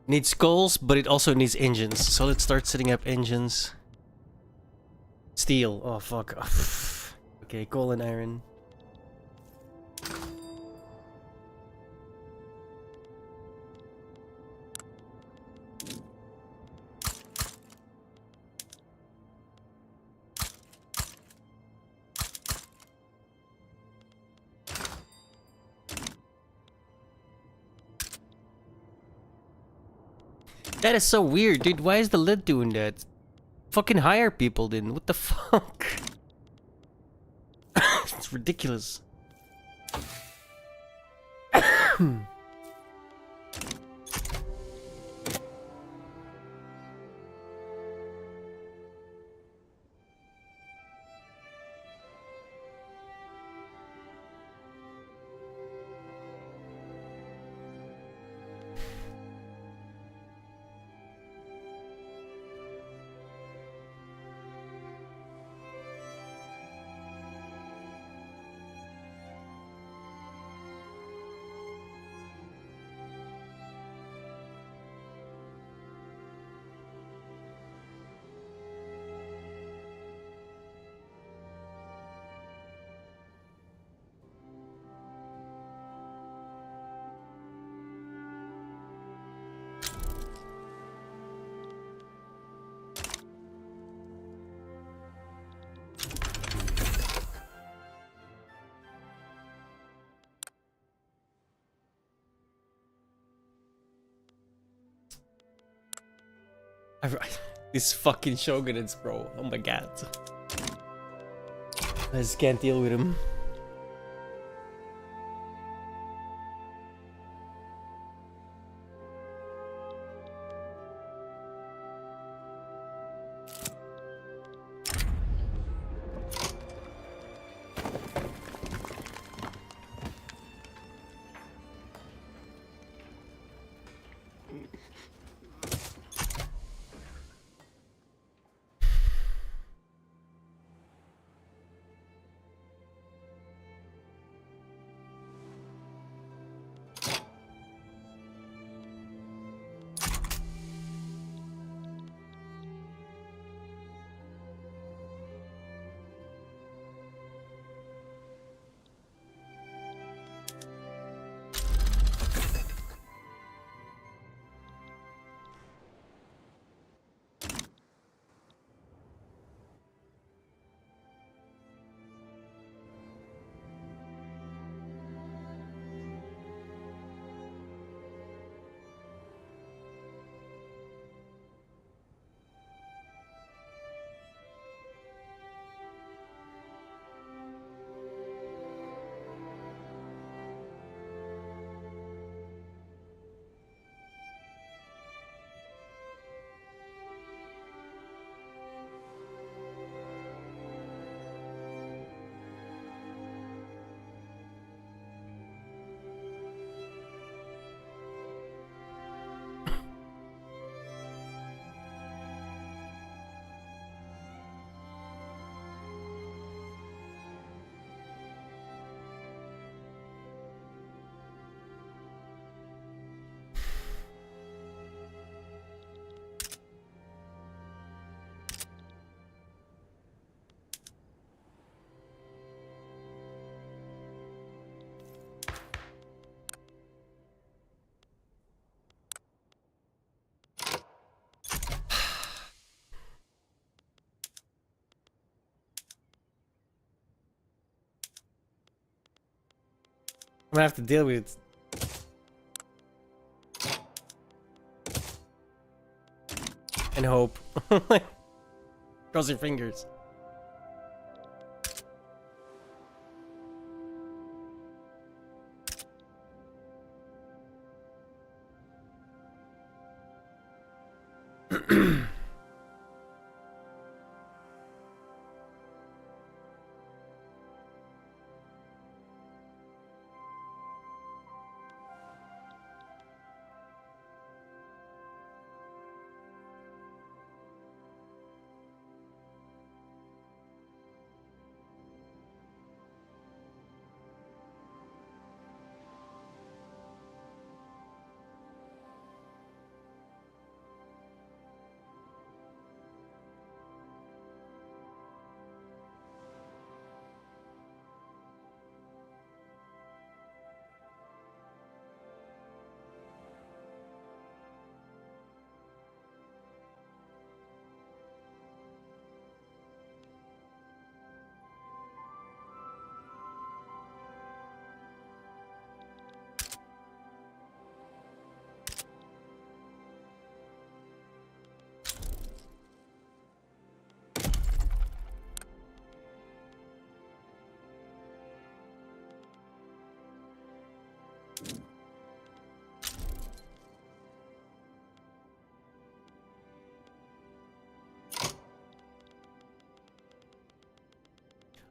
Needs skulls, but it also needs engines. So let's start setting up engines. Steel. Oh, fuck. Okay, coal and iron. That is so weird, dude. Why is the lid doing that? Fucking hire people then. What the fuck? It's ridiculous. These fucking shogunates, bro. Oh my god. I just can't deal with him. I'm gonna have to deal with and hope. Cross your fingers.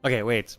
Okay, wait.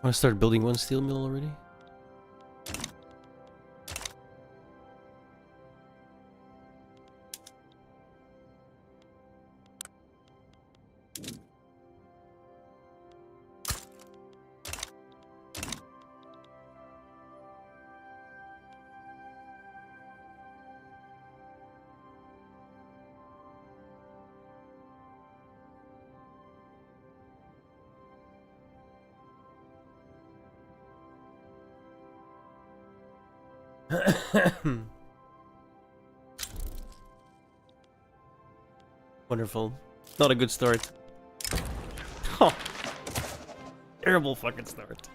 I want to start building one steel mill already. Wonderful. Not a good start. Oh, terrible fucking start.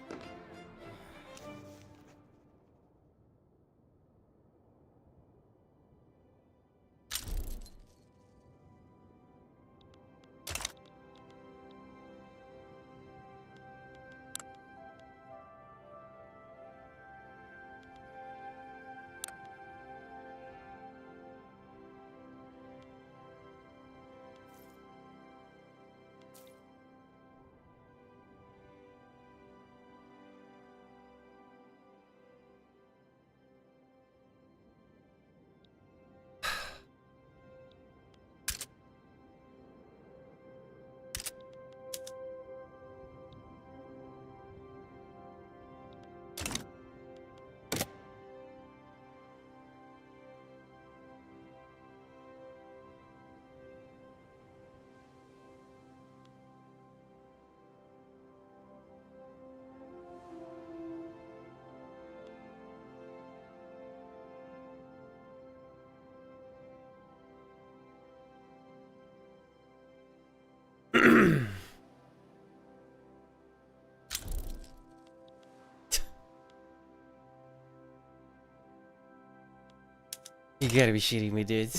You gotta be shitting me, dude.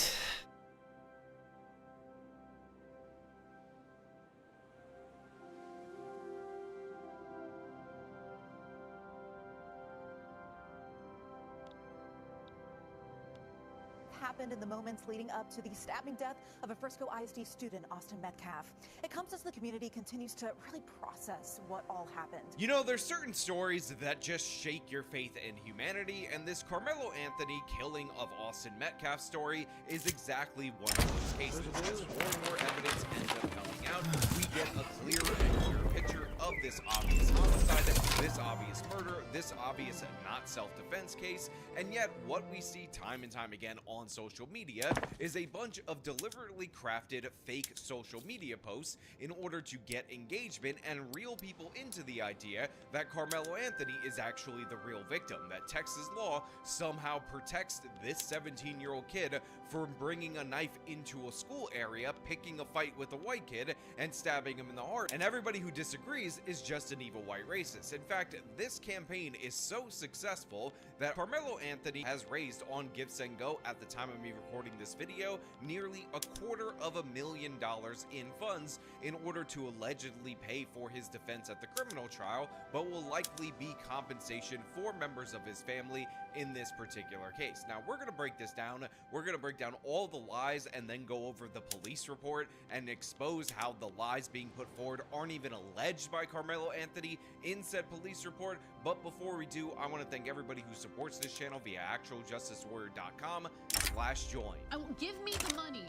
Happened in the moments leading up to the stabbing death of a Frisco ISD student, Austin Metcalf. It comes as the community continues to really process what all happened. You know, there's certain stories that just shake your faith in humanity, and this Carmelo Anthony killing of Austin Metcalf story is exactly one of those cases. As more and more evidence ends up coming out, we get a clearer and clearer picture of this obvious homicide, this obvious murder, this obvious not self-defense case, and yet what we see time and time again on social media is a bunch of deliberately crafted fake social media posts in order to get engagement and reel people into the idea that Carmelo Anthony is actually the real victim, that Texas law somehow protects this 17-year-old kid from bringing a knife into a school area, picking a fight with a white kid, and stabbing him in the heart. And everybody who disagrees is just an evil white racist. In fact, this campaign is so successful that Carmelo Anthony has raised on GiveSendGo at the time of me recording this video nearly $250,000 in funds in order to allegedly pay for his defense at the criminal trial, but will likely be compensation for members of his family in this particular case. Now, we're going to break this down. We're going to break down all the lies and then go over the police report and expose how the lies being put forward aren't even alleged by Carmelo Anthony in said police report. But before we do, I want to thank everybody who supports this channel via actualjusticewarrior.com/join. Give me the money.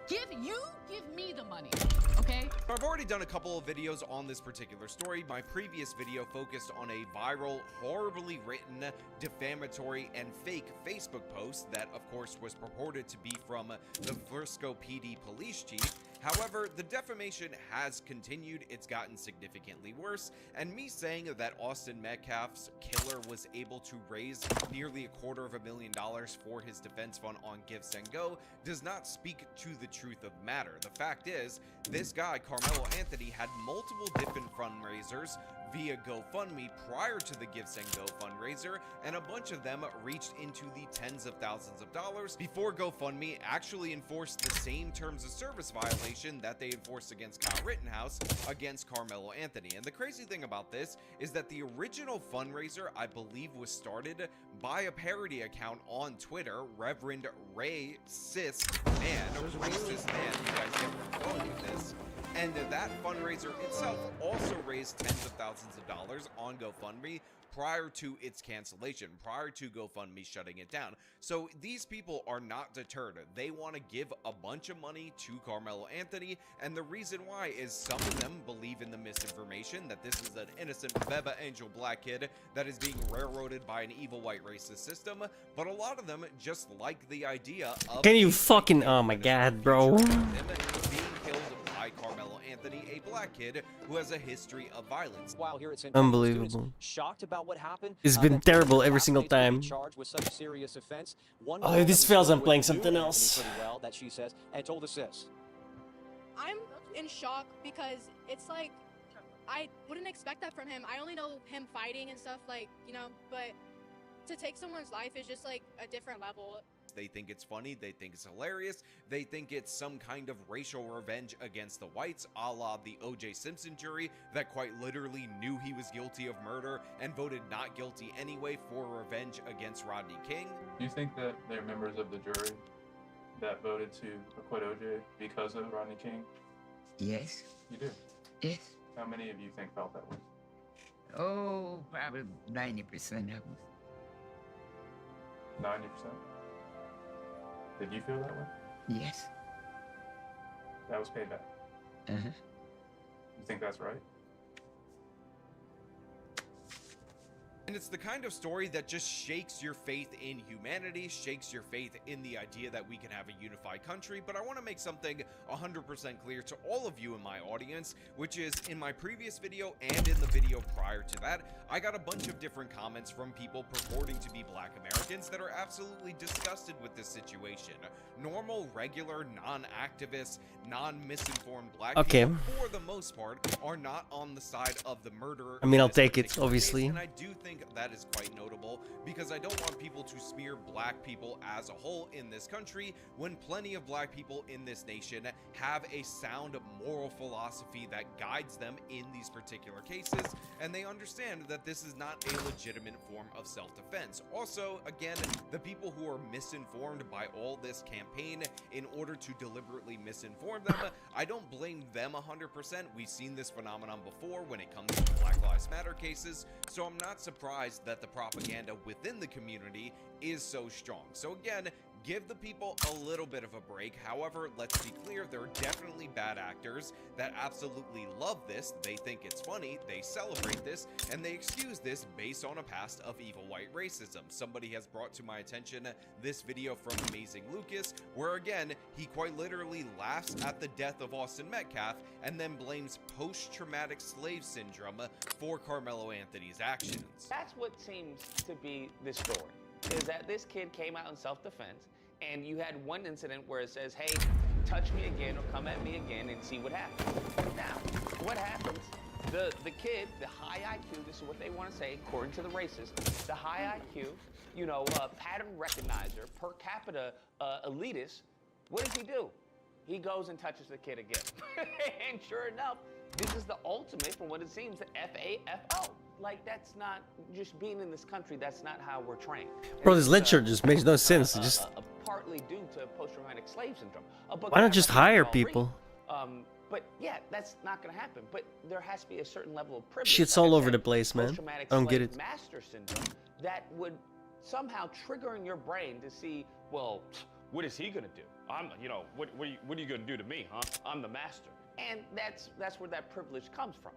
Give me the money, okay? I've already done a couple of videos on this particular story. My previous video focused on a viral, horribly written, defamatory, and fake Facebook post that, of course, was purported to be from the Frisco PD police chief. However, the defamation has continued. It's gotten significantly worse, and me saying that Austin Metcalf's killer was able to raise nearly $250,000 for his defense fund on GiveSendGo does not speak to the truth of the matter. The fact is, this guy, Carmelo Anthony, had multiple different fundraisers via GoFundMe prior to the GiveSendGo fundraiser, and a bunch of them reached into the tens of thousands of dollars before GoFundMe actually enforced the same terms of service violation that they enforced against Kyle Rittenhouse against Carmelo Anthony. And the crazy thing about this is that the original fundraiser, I believe, was started by a parody account on Twitter, Reverend Ray Cis Man, racist man, you guys get where I'm going with this. And that fundraiser itself also raised tens of thousands of dollars on GoFundMe prior to its cancellation, prior to GoFundMe shutting it down. So these people are not deterred. They want to give a bunch of money to Carmelo Anthony, and the reason why is some of them believe in the misinformation that this is an innocent Beba Angel black kid that is being railroaded by an evil white racist system, but a lot of them just like the idea of... Can you fucking... Oh my god, bro. Being killed by Carmelo Anthony, a black black kid who has a history of violence. While here at St. Patrick's, Unbelievable. students shocked about what happened. It's been That terrible every single classmates would be time. charged with such a serious offense. One Oh, girl if this that we fails, spoke I'm with playing knew something Anthony else. pretty well, that she says, and told us this. I'm in shock because it's like I wouldn't expect that from him. I only know him fighting and stuff, like, you know, but to take someone's life is just like a different level. They think it's funny, they think it's hilarious, they think it's some kind of racial revenge against the whites, a la the O.J. Simpson jury that quite literally knew he was guilty of murder and voted not guilty anyway for revenge against Rodney King. Do you think that they're members of the jury that voted to acquit O.J. because of Rodney King? Yes. You do? Yes. How many of you think felt that way? Oh, probably 90% of them. 90%? Did you feel that way? Yes. That was payback. Uh-huh. You think that's right? And it's the kind of story that just shakes your faith in humanity, shakes your faith in the idea that we can have a unified country. But I want to make something 100% clear to all of you in my audience, which is in my previous video and in the video prior to that, I got a bunch of different comments from people purporting to be black Americans that are absolutely disgusted with this situation. Normal, regular, non-activist, non-misinformed black people, for the most part, are not on the side of the murderer. I mean, I'll in this take it, particular obviously. case, and I do think that is quite notable because I don't want people to smear black people as a whole in this country when plenty of black people in this nation have a sound moral philosophy that guides them in these particular cases, and they understand that this is not a legitimate form of self-defense. Also, again, the people who are misinformed by all this campaign in order to deliberately misinform them, I don't blame them 100%. We've seen this phenomenon before when it comes to Black Lives Matter cases, so I'm not surprised that the propaganda within the community is so strong. So again, give the people a little bit of a break. However, let's be clear, there are definitely bad actors that absolutely love this. They think it's funny, they celebrate this, and they excuse this based on a past of evil white racism. Somebody has brought to my attention this video from Amazing Lucas, where again, he quite literally laughs at the death of Austin Metcalf and then blames post-traumatic slave syndrome for Carmelo Anthony's actions. That's what seems to be the story, is that this kid came out in self-defense, and you had one incident where it says, hey, touch me again or come at me again and see what happens. Now, what happens, the kid, the high IQ, this is what they want to say, according to the racists, the high IQ, you know, pattern recognizer, per capita elitist, what does he do? He goes and touches the kid again. And sure enough, this is the ultimate, from what it seems, the FAFO. Like, that's not, just being in this country, that's not how we're trained. Bro, this lecture just makes no sense. It just partly due to post-traumatic slave syndrome. why not just hire people? But yeah, that's not going to happen. But there has to be a certain level of privilege. Shit's like all I over said, the place, man. post-traumatic I don't get slave it. Master syndrome that would somehow trigger in your brain to see, well, what is he going to do? You know, what are you going to do to me, huh? I'm the master. And that's where that privilege comes from.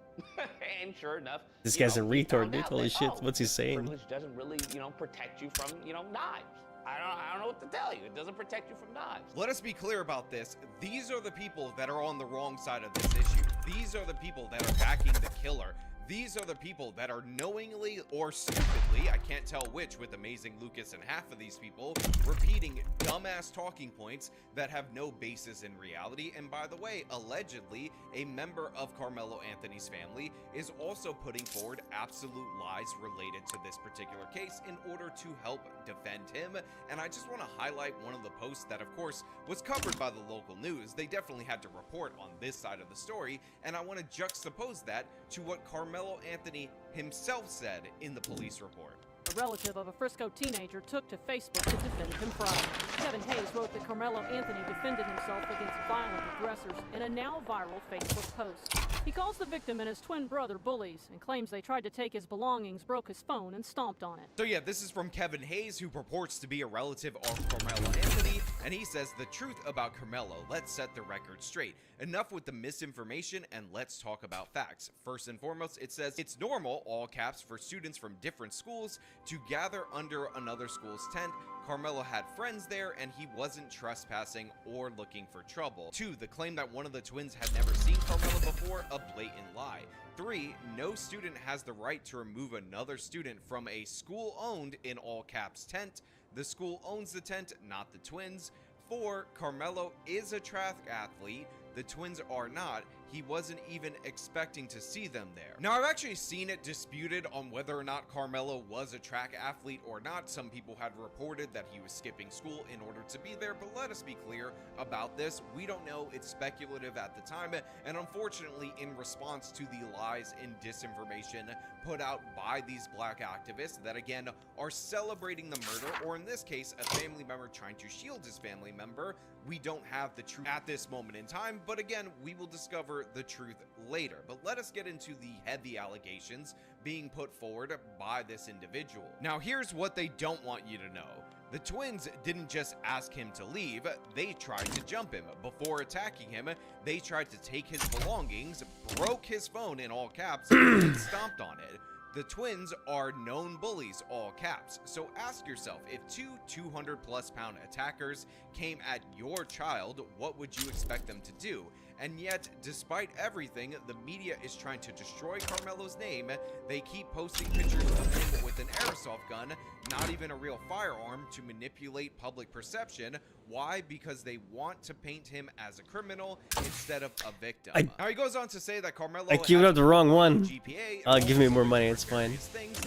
And sure enough, This guy's a we retard, found dude. out Holy that, shit, oh, what's he saying? Privilege doesn't really, you know, protect you from, you know, knives. I don't know what to tell you. It doesn't protect you from knives. Let us be clear about this. These are the people that are on the wrong side of this issue. These are the people that are backing the killer. These are the people that are knowingly or stupidly, I can't tell which with Amazing Lucas and half of these people, repeating dumbass talking points that have no basis in reality. And by the way, allegedly, a member of Carmelo Anthony's family is also putting forward absolute lies related to this particular case in order to help defend him. And I just want to highlight one of the posts that, of course, was covered by the local news. They definitely had to report on this side of the story, and I want to juxtapose that to what Carmelo Anthony himself said in the police report. A relative of a Frisco teenager took to Facebook to defend him Friday. Kevin Hayes wrote that Carmelo Anthony defended himself against violent aggressors in a now viral Facebook post. He calls the victim and his twin brother bullies and claims they tried to take his belongings, broke his phone, and stomped on it. So yeah, this is from Kevin Hayes, who purports to be a relative of Carmelo Anthony, and he says the truth about Carmelo. Let's set the record straight. Enough with the misinformation and let's talk about facts. First and foremost, it says it's normal, all caps, for students from different schools to gather under another school's tent. Carmelo had friends there and he wasn't trespassing or looking for trouble. 2. The claim that one of the twins had never seen Carmelo before, a blatant lie. 3. No student has the right to remove another student from a school-owned, in all caps, tent. The school owns the tent, not the twins. 4. Carmelo is a track athlete. The twins are not. He wasn't even expecting to see them there. Now, I've actually seen it disputed on whether or not Carmelo was a track athlete or not. Some people had reported that he was skipping school in order to be there, but let us be clear about this. We don't know. It's speculative at the time, and unfortunately, in response to the lies and disinformation put out by these black activists that, again, are celebrating the murder, or in this case, a family member trying to shield his family member, we don't have the truth at this moment in time, but again, we will discover the truth later. But let us get into the heavy allegations being put forward by this individual. Now, here's what they don't want you to know. The twins didn't just ask him to leave, they tried to jump him. Before attacking him, they tried to take his belongings, broke his phone in all caps, and stomped on it. The twins are known bullies, all caps. So ask yourself, if two 200-plus-pound attackers came at your child, what would you expect them to do? And yet, despite everything, the media is trying to destroy Carmelo's name. They keep posting pictures of him with an airsoft gun, not even a real firearm, to manipulate public perception. Why? Because they want to paint him as a criminal instead of a victim. Now, he goes on to say that Carmelo I queued up the wrong one. GPA, Give me more money, it's fine. things,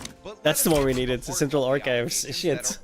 That's the one we needed, the Central Archives. Shit.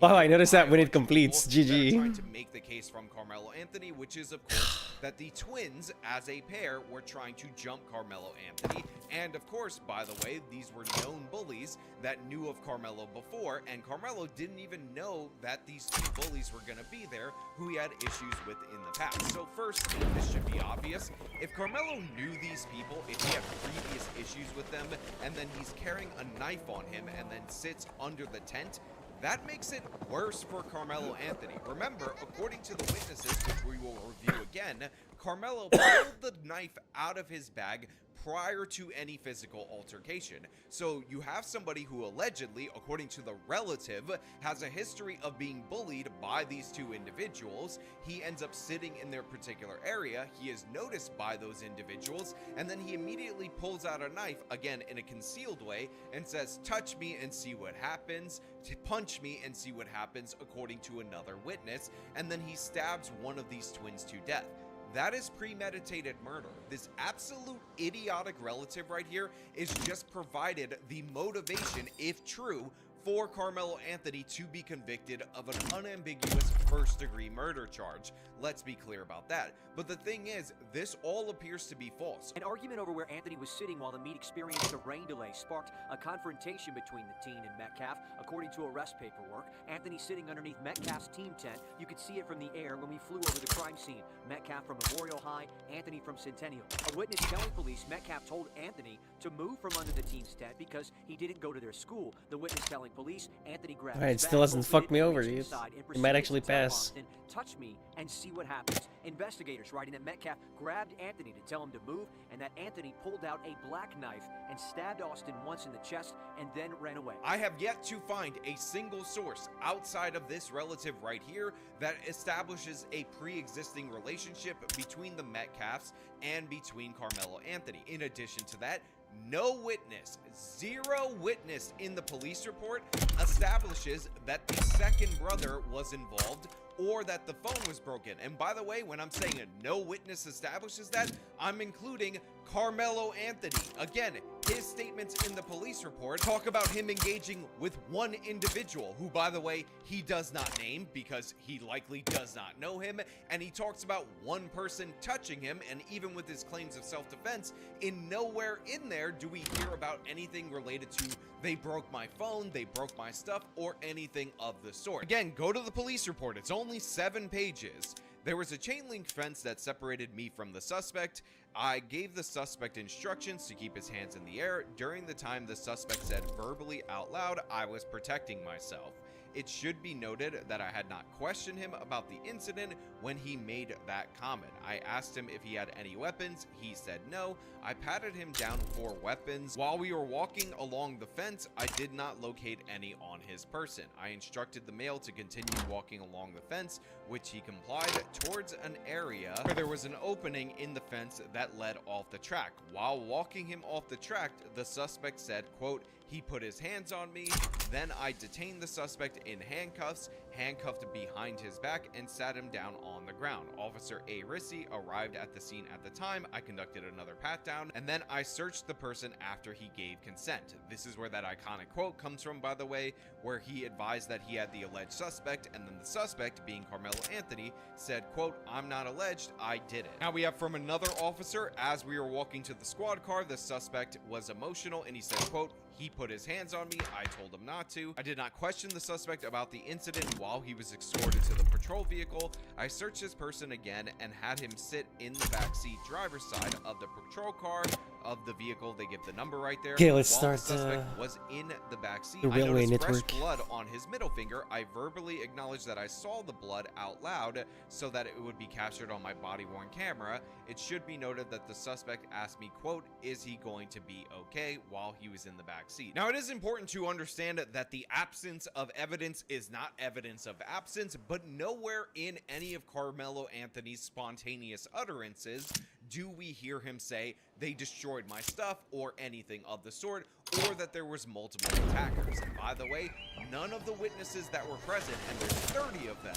Wow, I noticed that when it completes. GG. Trying to make the case from Carmelo Anthony, which is, of course, that the twins, as a pair, were trying to jump Carmelo Anthony. And, of course, by the way, these were known bullies that knew of Carmelo before, and Carmelo didn't even know that these two bullies were going to be there, who he had issues with in the past. So first, this should be obvious. If Carmelo knew these people, if he had previous issues with them, and then he's carrying a knife on him and then sits under the tent, that makes it worse for Carmelo Anthony. Remember, according to the witnesses, which we will review again, Carmelo pulled the knife out of his bag prior to any physical altercation. So you have somebody who allegedly, according to the relative, has a history of being bullied by these two individuals. He ends up sitting in their particular area. He is noticed by those individuals, and then he immediately pulls out a knife, again in a concealed way, and says, "Touch me and see what happens. Punch me and see what happens," according to another witness, and then he stabs one of these twins to death. That is premeditated murder. This absolute idiotic relative right here is just provided the motivation, if true, for Carmelo Anthony to be convicted of an unambiguous first-degree murder charge. Let's be clear about that. But the thing is, this all appears to be false. An argument over where Anthony was sitting while the meet experienced a rain delay sparked a confrontation between the teen and Metcalf. According to arrest paperwork, Anthony sitting underneath Metcalf's team tent. You could see it from the air when we flew over the crime scene. Metcalf from Memorial High, Anthony from Centennial. A witness telling police Metcalf told Anthony to move from under the team's tent because he didn't go to their school. The witness telling police Anthony grabbed Alright, his still bag, doesn't opened fuck it, me and over, reached dude. inside and It might proceeded actually to tell pass. Austin, "Touch me and see what happens." Investigators writing that Metcalf grabbed Anthony to tell him to move, and that Anthony pulled out a black knife and stabbed Austin once in the chest and then ran away. I have yet to find a single source outside of this relative right here that establishes a pre-existing relationship between the Metcalfs and between Carmelo Anthony. In addition to that, no witness, zero witness in the police report establishes that the second brother was involved or that the phone was broken. And by the way, when I'm saying no witness establishes that, I'm including Carmelo Anthony. Again, his statements in the police report talk about him engaging with one individual, who, by the way, he does not name because he likely does not know him, and he talks about one person touching him, and even with his claims of self-defense, in nowhere in there do we hear about anything related to they broke my phone, they broke my stuff, or anything of the sort. Again, go to the police report. It's only 7 pages. There was a chain link fence that separated me from the suspect. I gave the suspect instructions to keep his hands in the air. During the time the suspect said verbally out loud, I was protecting myself. It should be noted that I had not questioned him about the incident when he made that comment. I asked him if he had any weapons. He said no. I patted him down for weapons. While we were walking along the fence, I did not locate any on his person. I instructed the male to continue walking along the fence, which he complied, towards an area where there was an opening in the fence that led off the track. While walking him off the track, the suspect said, quote, "He put his hands on me." Then I detained the suspect in handcuffs, handcuffed behind his back, and sat him down on the ground. Officer A. Rissi arrived at the scene at the time. I conducted another pat down, and then I searched the person after he gave consent. This is where that iconic quote comes from, by the way, where he advised that he had the alleged suspect, and then the suspect, being Carmelo Anthony, said, quote, "I'm not alleged, I did it." Now we have from another officer, as we were walking to the squad car, the suspect was emotional, and he said, quote, "He put his hands on me. I told him not to." I did not question the suspect about the incident while he was escorted to the patrol vehicle. I searched this person again and had him sit in the backseat driver's side of the patrol car of the vehicle. They give the number right there. Okay, let's While start the suspect was in the backseat, the I railway noticed network. fresh blood on his middle finger. I verbally acknowledged that I saw the blood out loud so that it would be captured on my body-worn camera. It should be noted that the suspect asked me, quote, "Is he going to be okay?" while he was in the back seat. Now, it is important to understand that the absence of evidence is not evidence of absence, but nowhere in any of Carmelo Anthony's spontaneous utterances do we hear him say they destroyed my stuff or anything of the sort, or that there was multiple attackers. And by the way, none of the witnesses that were present, and there's 30 of them,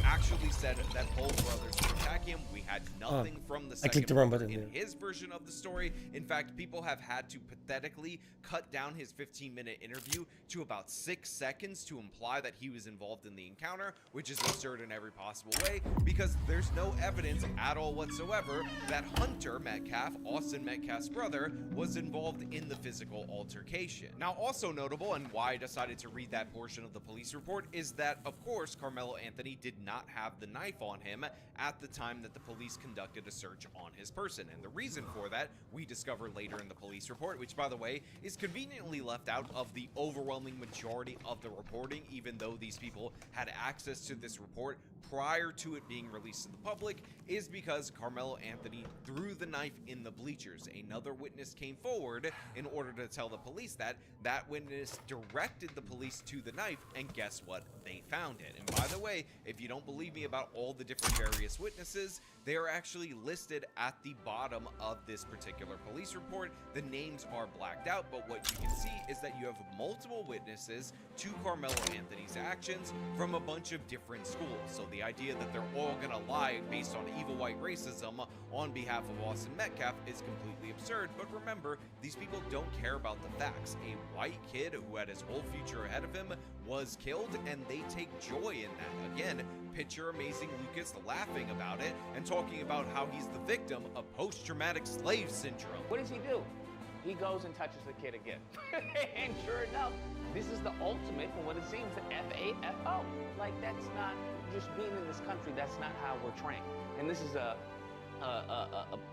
actually said that both brothers were attacking him. We had nothing from the I clicked the second wrong brother button in there. his version of the story. In fact, people have had to pathetically cut down his 15-minute interview to about 6 seconds to imply that he was involved in the encounter, which is absurd in every possible way, because there's no evidence at all whatsoever that Hunter Metcalf, Austin Metcalf's brother, was involved in the physical altercation. Now, also notable, and why I decided to read that portion of the police report, is that, of course, Carmelo Anthony did not have the knife on him at the time that the police conducted a search on his person. And the reason for that, we discover later in the police report, which, by the way, is conveniently left out of the overwhelming majority of the reporting, even though these people had access to this report prior to it being released to the public, is because Carmelo Anthony threw the knife in the bleachers. Another witness came forward in order to tell the police that. That witness directed the police to the knife, and guess what? They found it. And by the way, if you don't believe me about all the different various witnesses, they are actually listed at the bottom of this particular police report. The names are blacked out, but what you can see is that you have multiple witnesses to Carmelo Anthony's actions from a bunch of different schools. So the idea that they're all gonna lie based on evil white racism on behalf of Austin Metcalf is completely absurd. But remember, these people don't care about the facts. A white kid who had his whole future ahead of him was killed, and they take joy in that. Again, picture Amazing Lucas laughing about it and talking about how he's the victim of post-traumatic slave syndrome. What does he do? He goes and touches the kid again. And sure enough, this is the ultimate, from what it seems, the FAFO. Like, that's not just being in this country, that's not how we're trained. And this is a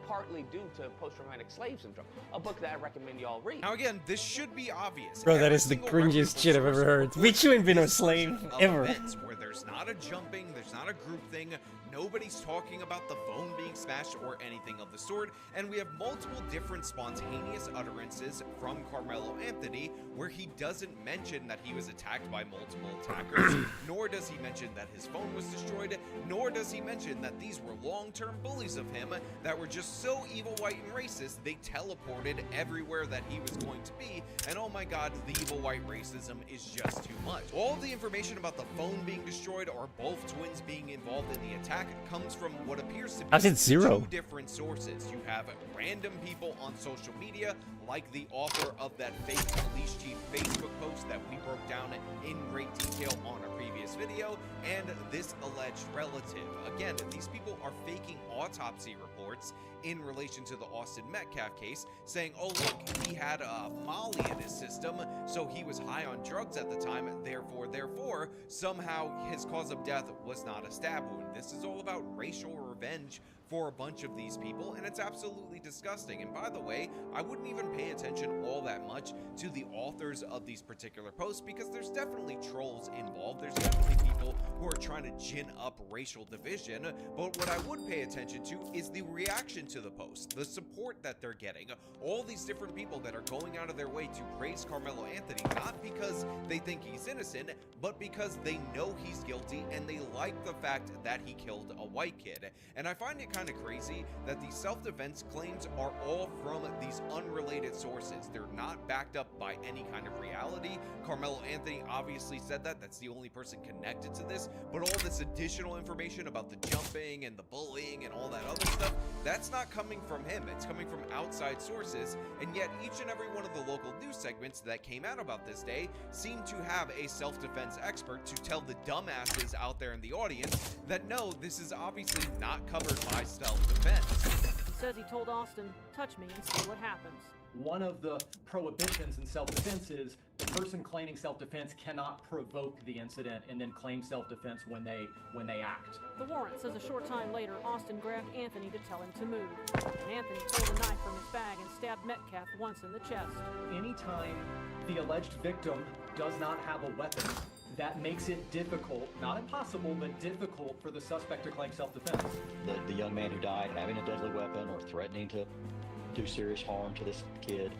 partly due to post-traumatic slave syndrome, a book that I recommend y'all read. Now again, this should be obvious. Bro, that Every is the single cringiest reputable shit I've source ever heard. reports We shouldn't be no this slave, version of ever. events where there's not a jumping, there's not a group thing, nobody's talking about the phone being smashed or anything of the sort, and we have multiple different spontaneous utterances from Carmelo Anthony where he doesn't mention that he was attacked by multiple attackers, nor does he mention that his phone was destroyed, nor does he mention that these were long-term bullies of him that were just so evil, white, and racist, they teleported everywhere that he was going to be, and oh my god, the evil white racism is just too much. All of the information about the phone being destroyed or both twins being involved in the attack comes from what appears to be How's it zero? two different sources. You have random people on social media, like the author of that fake police chief Facebook post that we broke down in great detail on a previous video, and this alleged relative. Again, these people are faking autopsy reports in relation to the Austin Metcalf case, saying, oh look, he had Molly in his system, so he was high on drugs at the time, therefore, somehow his cause of death was not a stab wound. This is all about racial revenge for a bunch of these people, and it's absolutely disgusting. And by the way, I wouldn't even pay attention all that much to the authors of these particular posts, because there's definitely trolls involved. There's definitely people who are trying to gin up racial division, but what I would pay attention to is the reaction to the post, the support that they're getting, all these different people that are going out of their way to praise Carmelo Anthony, not because they think he's innocent, but because they know he's guilty and they like the fact that he killed a white kid. And I find it kind of crazy that these self-defense claims are all from these unrelated sources. They're not backed up by any kind of reality. Carmelo Anthony obviously said that. That's the only person connected to this. But all this additional information about the jumping and the bullying and all that other stuff, that's not coming from him. It's coming from outside sources. And yet each and every one of the local news segments that came out about this day seem to have a self-defense expert to tell the dumbasses out there in the audience that no, this is obviously not covered by self-defense. He says he told Austin, touch me and see what happens. One of the prohibitions in self-defense is the person claiming self-defense cannot provoke the incident and then claim self-defense when they act. The warrant says a short time later, Austin grabbed Anthony to tell him to move. And Anthony pulled a knife from his bag and stabbed Metcalf once in the chest. Anytime the alleged victim does not have a weapon, that makes it difficult, not impossible, but difficult for the suspect to claim self-defense. The young man who died having a deadly weapon or threatening to do serious harm to this kid,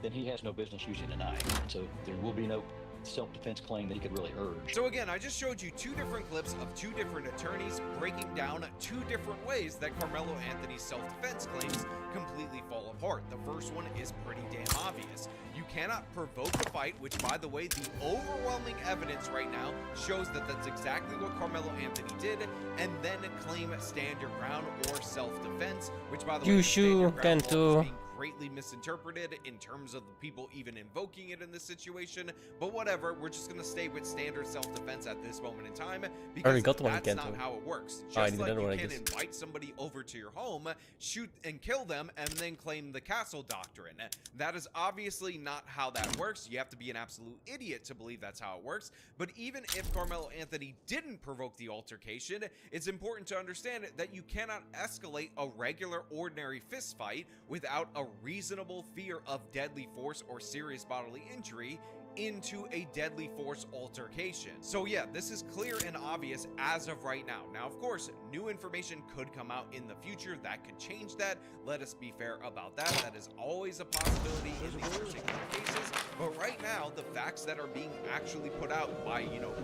then he has no business using a knife. So there will be no self-defense claim that he could really urge. So again, I just showed you two different clips of two different attorneys breaking down two different ways that Carmelo Anthony's self-defense claims completely fall apart. The first one is pretty damn obvious. You cannot provoke a fight, which by the way, the overwhelming evidence right now shows that that's exactly what Carmelo Anthony did, and then claim stand your ground or self-defense, which by the way, stand your ground law is being greatly misinterpreted in terms of the people even invoking it in this situation, but whatever, we're just going to stay with standard self-defense at this moment in time, because that's not how it works. Just like you can invite somebody over to your home, shoot and kill them, and then claim the castle doctrine. That is obviously not how that works. You have to be an absolute idiot to believe that's how it works, but even if Carmelo Anthony didn't provoke the altercation, it's important to understand that you cannot escalate a regular ordinary fist fight without a reasonable fear of deadly force or serious bodily injury into a deadly force altercation. So yeah, this is clear and obvious as of right now. Now, of course, new information could come out in the future that could change that. Let us be fair about that. That is always a possibility in these particular cases. But right now, the facts that are being actually put out by,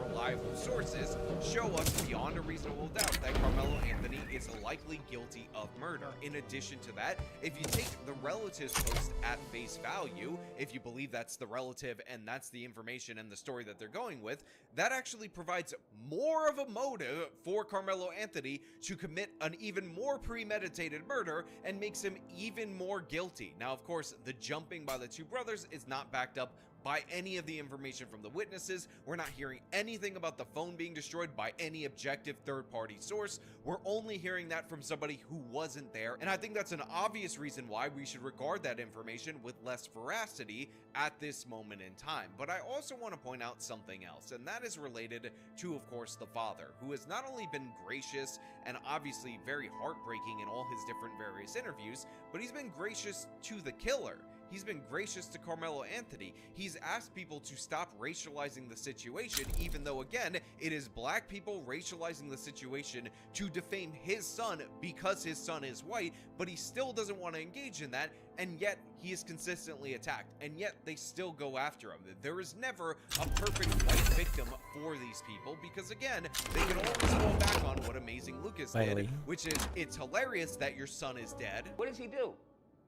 reliable sources show us beyond a reasonable doubt that Carmelo Anthony is likely guilty of murder. In addition to that, if you take the relative's post at face value, if you believe that's the relative and that's the information and the story that they're going with, that actually provides more of a motive for Carmelo Anthony to commit an even more premeditated murder and makes him even more guilty. Now, of course, the jumping by the two brothers is not backed up by any of the information from the witnesses. We're not hearing anything about the phone being destroyed by any objective third-party source. We're only hearing that from somebody who wasn't there, and I think that's an obvious reason why we should regard that information with less veracity at this moment in time. But I also want to point out something else, and that is related to, of course, the father, who has not only been gracious and obviously very heartbreaking in all his different various interviews, but he's been gracious to the killer. He's been gracious to Carmelo Anthony. He's asked people to stop racializing the situation, even though, again, it is black people racializing the situation to defame his son because his son is white, but he still doesn't want to engage in that, and yet he is consistently attacked, and yet they still go after him. There is never a perfect white victim for these people, because again, they can always fall back on what Amazing Lucas did, which is, it's hilarious that your son is dead. What does he do?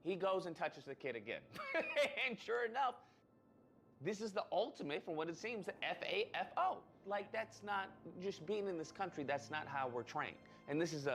He goes and touches the kid again. And sure enough, this is the ultimate, from what it seems, FAFO. Like, that's not, just being in this country, that's not how we're trained. And this is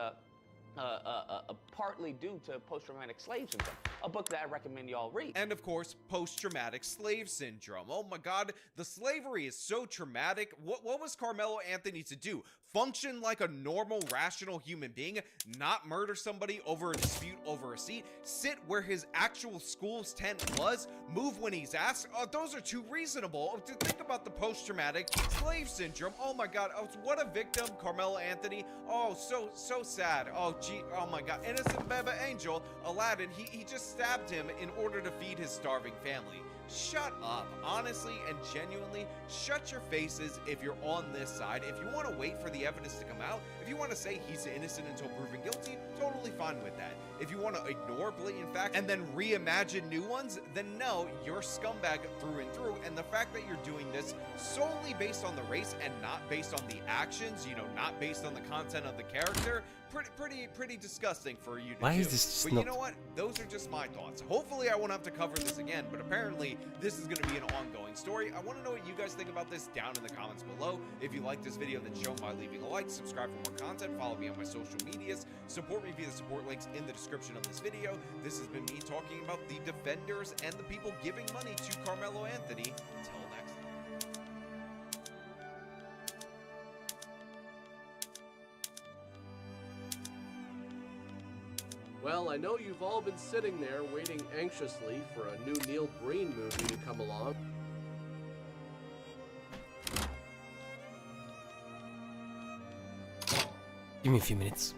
partly due to post-traumatic slave syndrome, a book that I recommend y'all read. And of course, post-traumatic slave syndrome. Oh my God, the slavery is so traumatic. What was Carmelo Anthony to do? function like a normal, rational human being, not murder somebody over a dispute over a seat, sit where his actual school's tent was, move when he's asked. Those are too reasonable. To think about the post-traumatic slave syndrome. Oh my god, what a victim, Carmelo Anthony. Oh, so sad. Oh gee, oh my god, innocent Beba Angel, Aladdin, he just stabbed him in order to feed his starving family. Shut up. Honestly and genuinely, shut your faces if you're on this side. If you want to wait for the evidence to come out, if you want to say he's innocent until proven guilty, totally fine with that. If you want to ignore blatant facts and then reimagine new ones, then no, you're scumbag through and through. And the fact that you're doing this solely based on the race and not based on the actions, you know, not based on the content of the character, pretty disgusting for you to Why do. is this just But not... you know what? Those are just my thoughts. Hopefully I won't have to cover this again, but apparently this is going to be an ongoing story. I want to know what you guys think about this down in the comments below. If you like this video, then show by leaving a like, subscribe for more content, follow me on my social medias, support me via the support links in the description of this video. This has been me talking about the defenders and the people giving money to Carmelo Anthony. Until next time. Well, I know you've all been sitting there waiting anxiously for a new Neil Breen movie to come along. Give me a few minutes.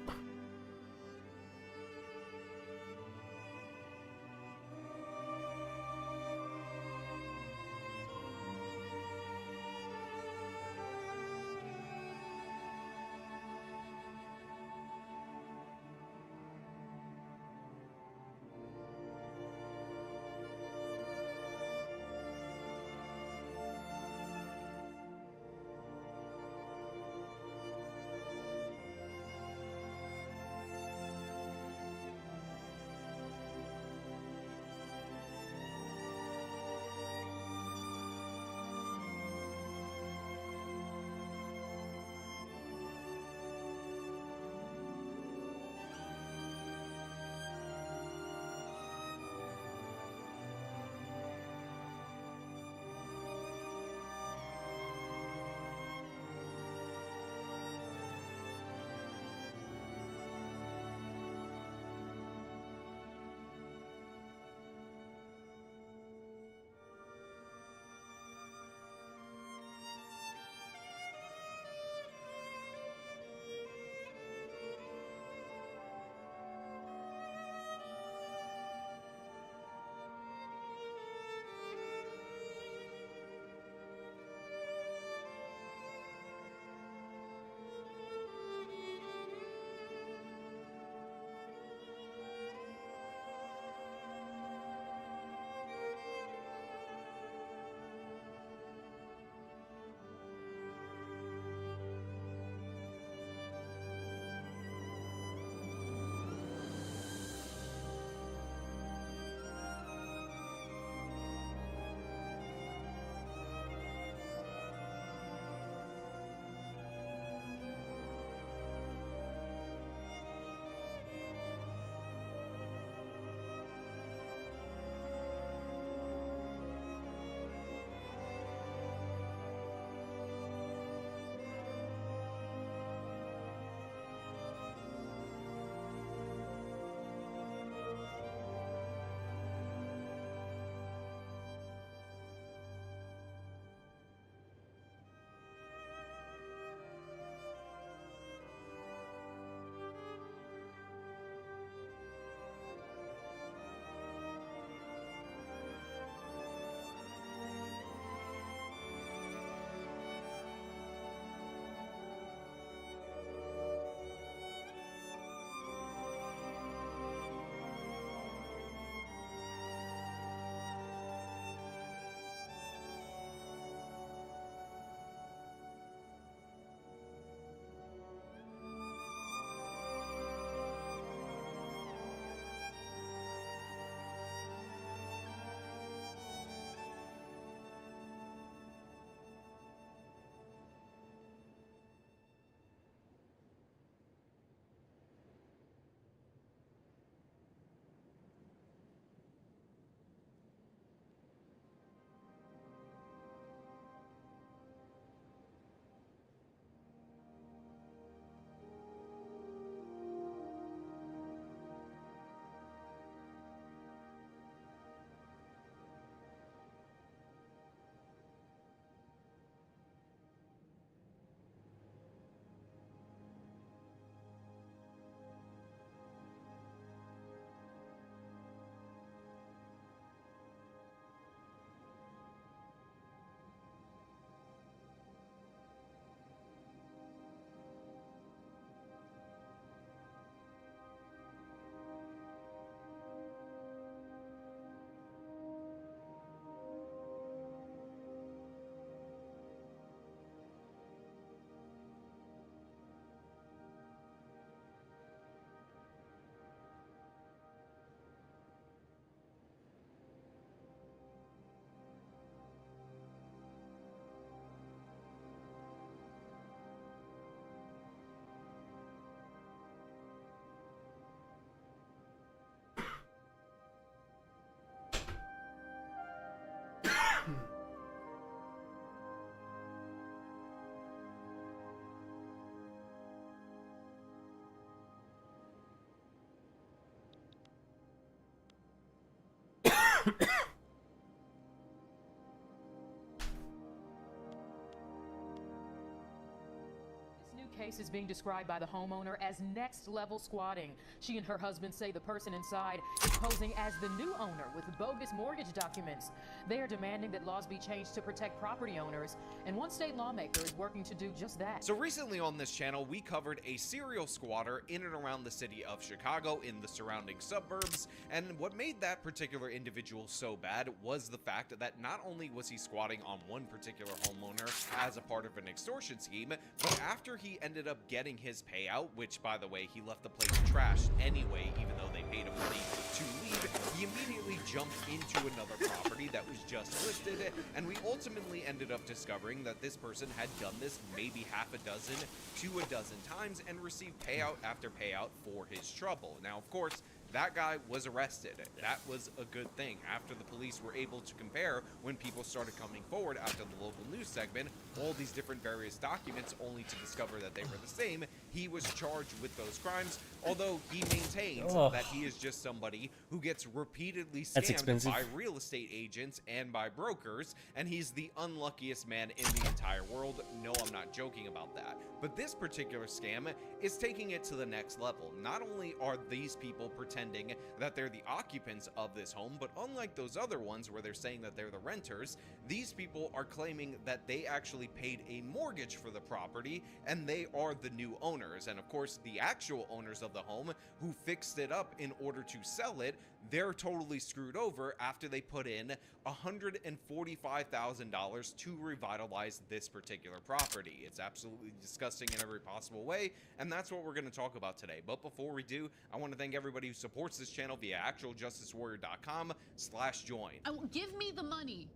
case is being described by the homeowner as next-level squatting. She and her husband say the person inside is posing as the new owner with bogus mortgage documents. They are demanding that laws be changed to protect property owners, and one state lawmaker is working to do just that. So recently on this channel, we covered a serial squatter in and around the city of Chicago in the surrounding suburbs, and what made that particular individual so bad was the fact that not only was he squatting on one particular homeowner as a part of an extortion scheme, but after he ended up getting his payout, which by the way, he left the place trashed anyway, even though they paid him money to leave, he immediately jumped into another property that was just listed, and we ultimately ended up discovering that this person had done this maybe half a dozen to a dozen times and received payout after payout for his trouble. Now, of course, that guy was arrested. That was a good thing. After the police were able to compare, when people started coming forward after the local news segment, all these different various documents, only to discover that they were the same, he was charged with those crimes, although he maintains that he is just somebody who gets repeatedly scammed by real estate agents and by brokers, and he's the unluckiest man in the entire world. No, I'm not joking about that. But this particular scam is taking it to the next level. Not only are these people pretending that they're the occupants of this home, but unlike those other ones where they're saying that they're the renters, these people are claiming that they actually paid a mortgage for the property and they are the new owners. And of course, the actual owners of the home who fixed it up in order to sell it, they're totally screwed over after they put in $145,000 to revitalize this particular property. It's absolutely disgusting in every possible way, and that's what we're going to talk about today. But before we do, I want to thank everybody who supports this channel via actualjusticewarrior.com/join. Give me the money.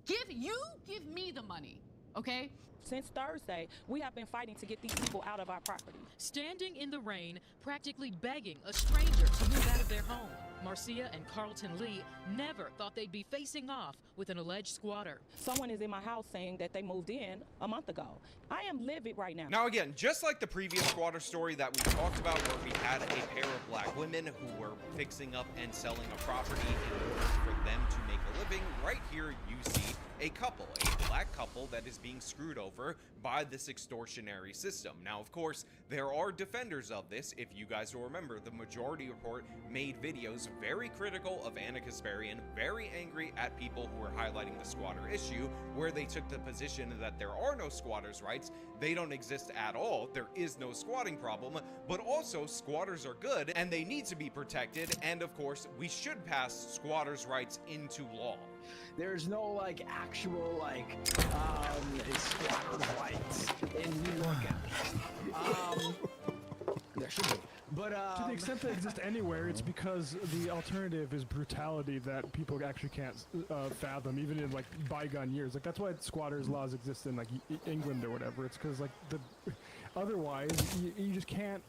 Give me the money, okay? Since Thursday, we have been fighting to get these people out of our property. Standing in the rain, practically begging a stranger to move out of their home. Marcia and Carlton Lee never thought they'd be facing off with an alleged squatter. Someone is in my house saying that they moved in a month ago. I am livid right now. Now again, just like the previous squatter story that we talked about where we had a pair of black women who were fixing up and selling a property in order for them to make a living, right here you see a couple, a black couple that is being screwed over by this extortionary system. Now, of course, there are defenders of this. If you guys will remember, the Majority Report made videos very critical of Anna Kasparian, very angry at people who were highlighting the squatter issue, where they took the position that there are no squatters' rights, they don't exist at all, there is no squatting problem, but also squatters are good and they need to be protected, and of course, we should pass squatters' rights into law. There's no like actual like squatter rights in New York. There should be. But to the extent they exist anywhere, it's because the alternative is brutality that people actually can't fathom, even in like bygone years. Like that's why squatters' laws exist in like England or whatever. It's because like otherwise you just can't.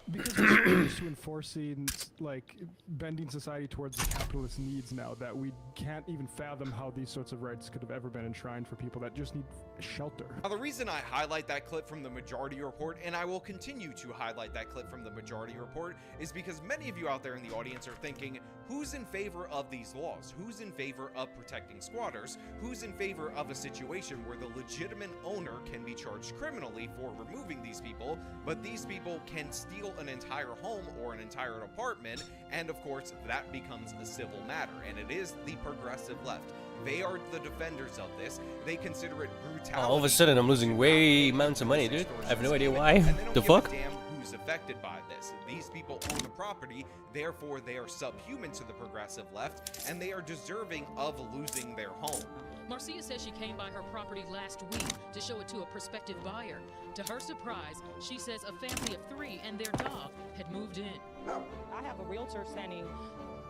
Because we're so used to enforcing, like, bending society towards the capitalist needs now that we can't even fathom how these sorts of rights could have ever been enshrined for people that just need shelter. Now, the reason I highlight that clip from the Majority Report, and I will continue to highlight that clip from the Majority Report, is because many of you out there in the audience are thinking, who's in favor of these laws? Who's in favor of protecting squatters? Who's in favor of a situation where the legitimate owner can be charged criminally for removing these people, but these people can steal an entire home or an entire apartment, and of course that becomes a civil matter, and it is the progressive left. They are the defenders of this. They consider it brutality. All of a sudden I'm losing way amounts of money, dude. I have no idea why. The fuck? Damn who's affected by this. These people own the property, therefore they are subhuman to the progressive left, and they are deserving of losing their home. Marcia says she came by her property last week to show it to a prospective buyer. To her surprise, she says a family of 3 and their dog had moved in. I have a realtor standing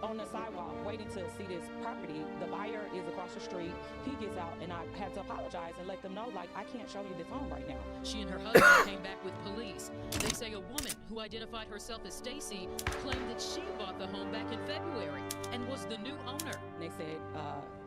on the sidewalk waiting to see this property. The buyer is across the street. He gets out and I had to apologize and let them know, like, I can't show you this home right now. She and her husband came back with police. They say a woman who identified herself as Stacy claimed that she bought the home back in February and was the new owner. They said,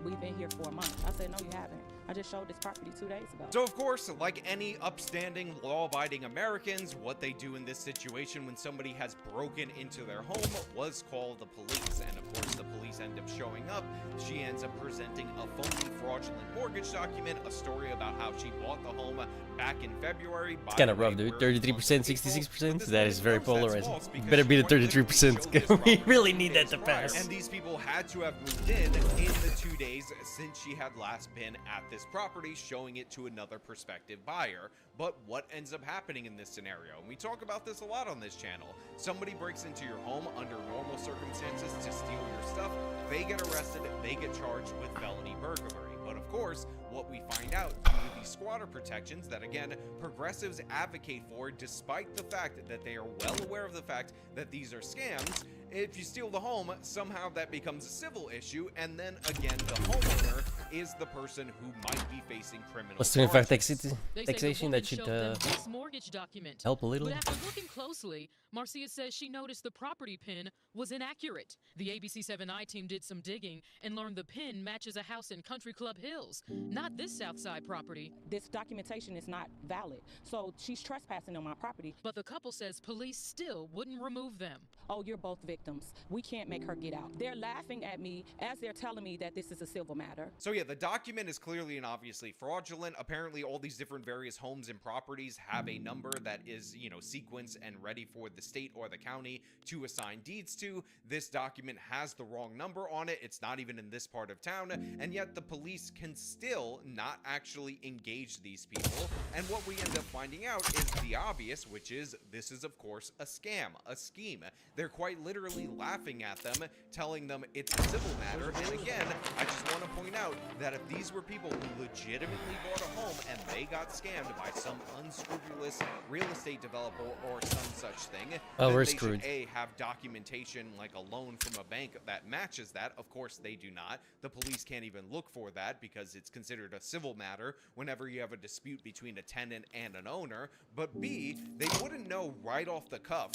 we've been here for a month. I said, no, you haven't. I just showed this property 2 days ago. So of course, like any upstanding, law-abiding Americans, what they do in this situation when somebody has broken into their home was call the police. And of course, the police end up showing up. She ends up presenting a phony, fraudulent mortgage document, a story about how she bought the home back in February. It's kind of rough, dude. 33%, 66%. That is very polarizing. Better be the 33%. We really need that to pass. And these people had to have moved in the 2 days since she had last been at this property, showing it to another prospective buyer. But what ends up happening in this scenario? And we talk about this a lot on this channel. Somebody breaks into your home under normal circumstances to steal your stuff. They get arrested. They get charged with felony burglary. But of course, what we find out through these squatter protections that, again, progressives advocate for, despite the fact that they are well aware of the fact that these are scams, if you steal the home, somehow that becomes a civil issue, and then again, the homeowner is the person who might be facing criminal Let's do in fact charges. taxation that should this mortgage document. help a little. But after looking closely, Marcia says she noticed the property pin was inaccurate. The ABC7i team did some digging and learned the pin matches a house in Country Club Hills, not this Southside property. This documentation is not valid, so she's trespassing on my property. But the couple says police still wouldn't remove them. Oh, you're both victims. We can't make her get out. They're laughing at me as they're telling me that this is a civil matter. So yeah, the document is clearly and obviously fraudulent. Apparently all these different various homes and properties have a number that is, you know, sequenced and ready for the state or the county to assign deeds to. This document has the wrong number on it. It's not even in this part of town, and yet the police can still not actually engage these people. And what we end up finding out is the obvious, which is this is of course a scam, a scheme. They're quite literally laughing at them, telling them it's a civil matter. And again, I just want to point out that if these were people who legitimately bought a home and they got scammed by some unscrupulous real estate developer or some such thing, well, then we're they screwed. should have documentation like a loan from a bank that matches that. Of course they do not. The police can't even look for that because it's considered a civil matter whenever you have a dispute between a tenant and an owner. But B, they wouldn't know right off the cuff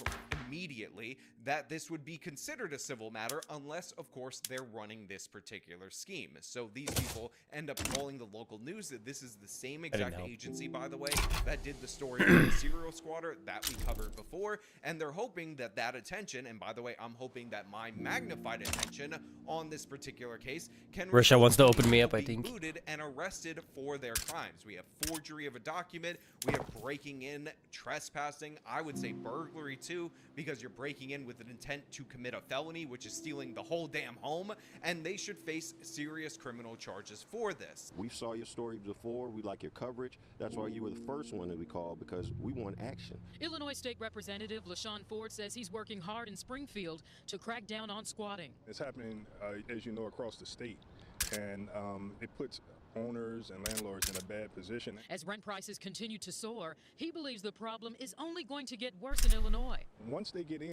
immediately that this would be considered a civil matter unless, of course, they're running this particular scheme. So these people end up calling the local news. This is the same exact agency, by the way, that did the story of the serial squatter that we covered before, and they're hoping that that attention, and by the way, I'm hoping that my magnified attention on this particular case can Russia wants to open me up, I be think. booted and arrested for their crimes. We have forgery of a document, we have breaking in, trespassing, I would say burglary too, because you're breaking in with an intent to commit a felony, which is stealing the whole damn home, and they should face serious criminal charges for this. We saw your story before, we like your coverage, that's why you were the first one that we called, because we want action. Illinois State Representative LaShawn Ford says he's working hard in Springfield to crack down on squatting. It's happening, as you know, across the state, and it puts owners and landlords in a bad position. As rent prices continue to soar, he believes the problem is only going to get worse in Illinois. Once they get in,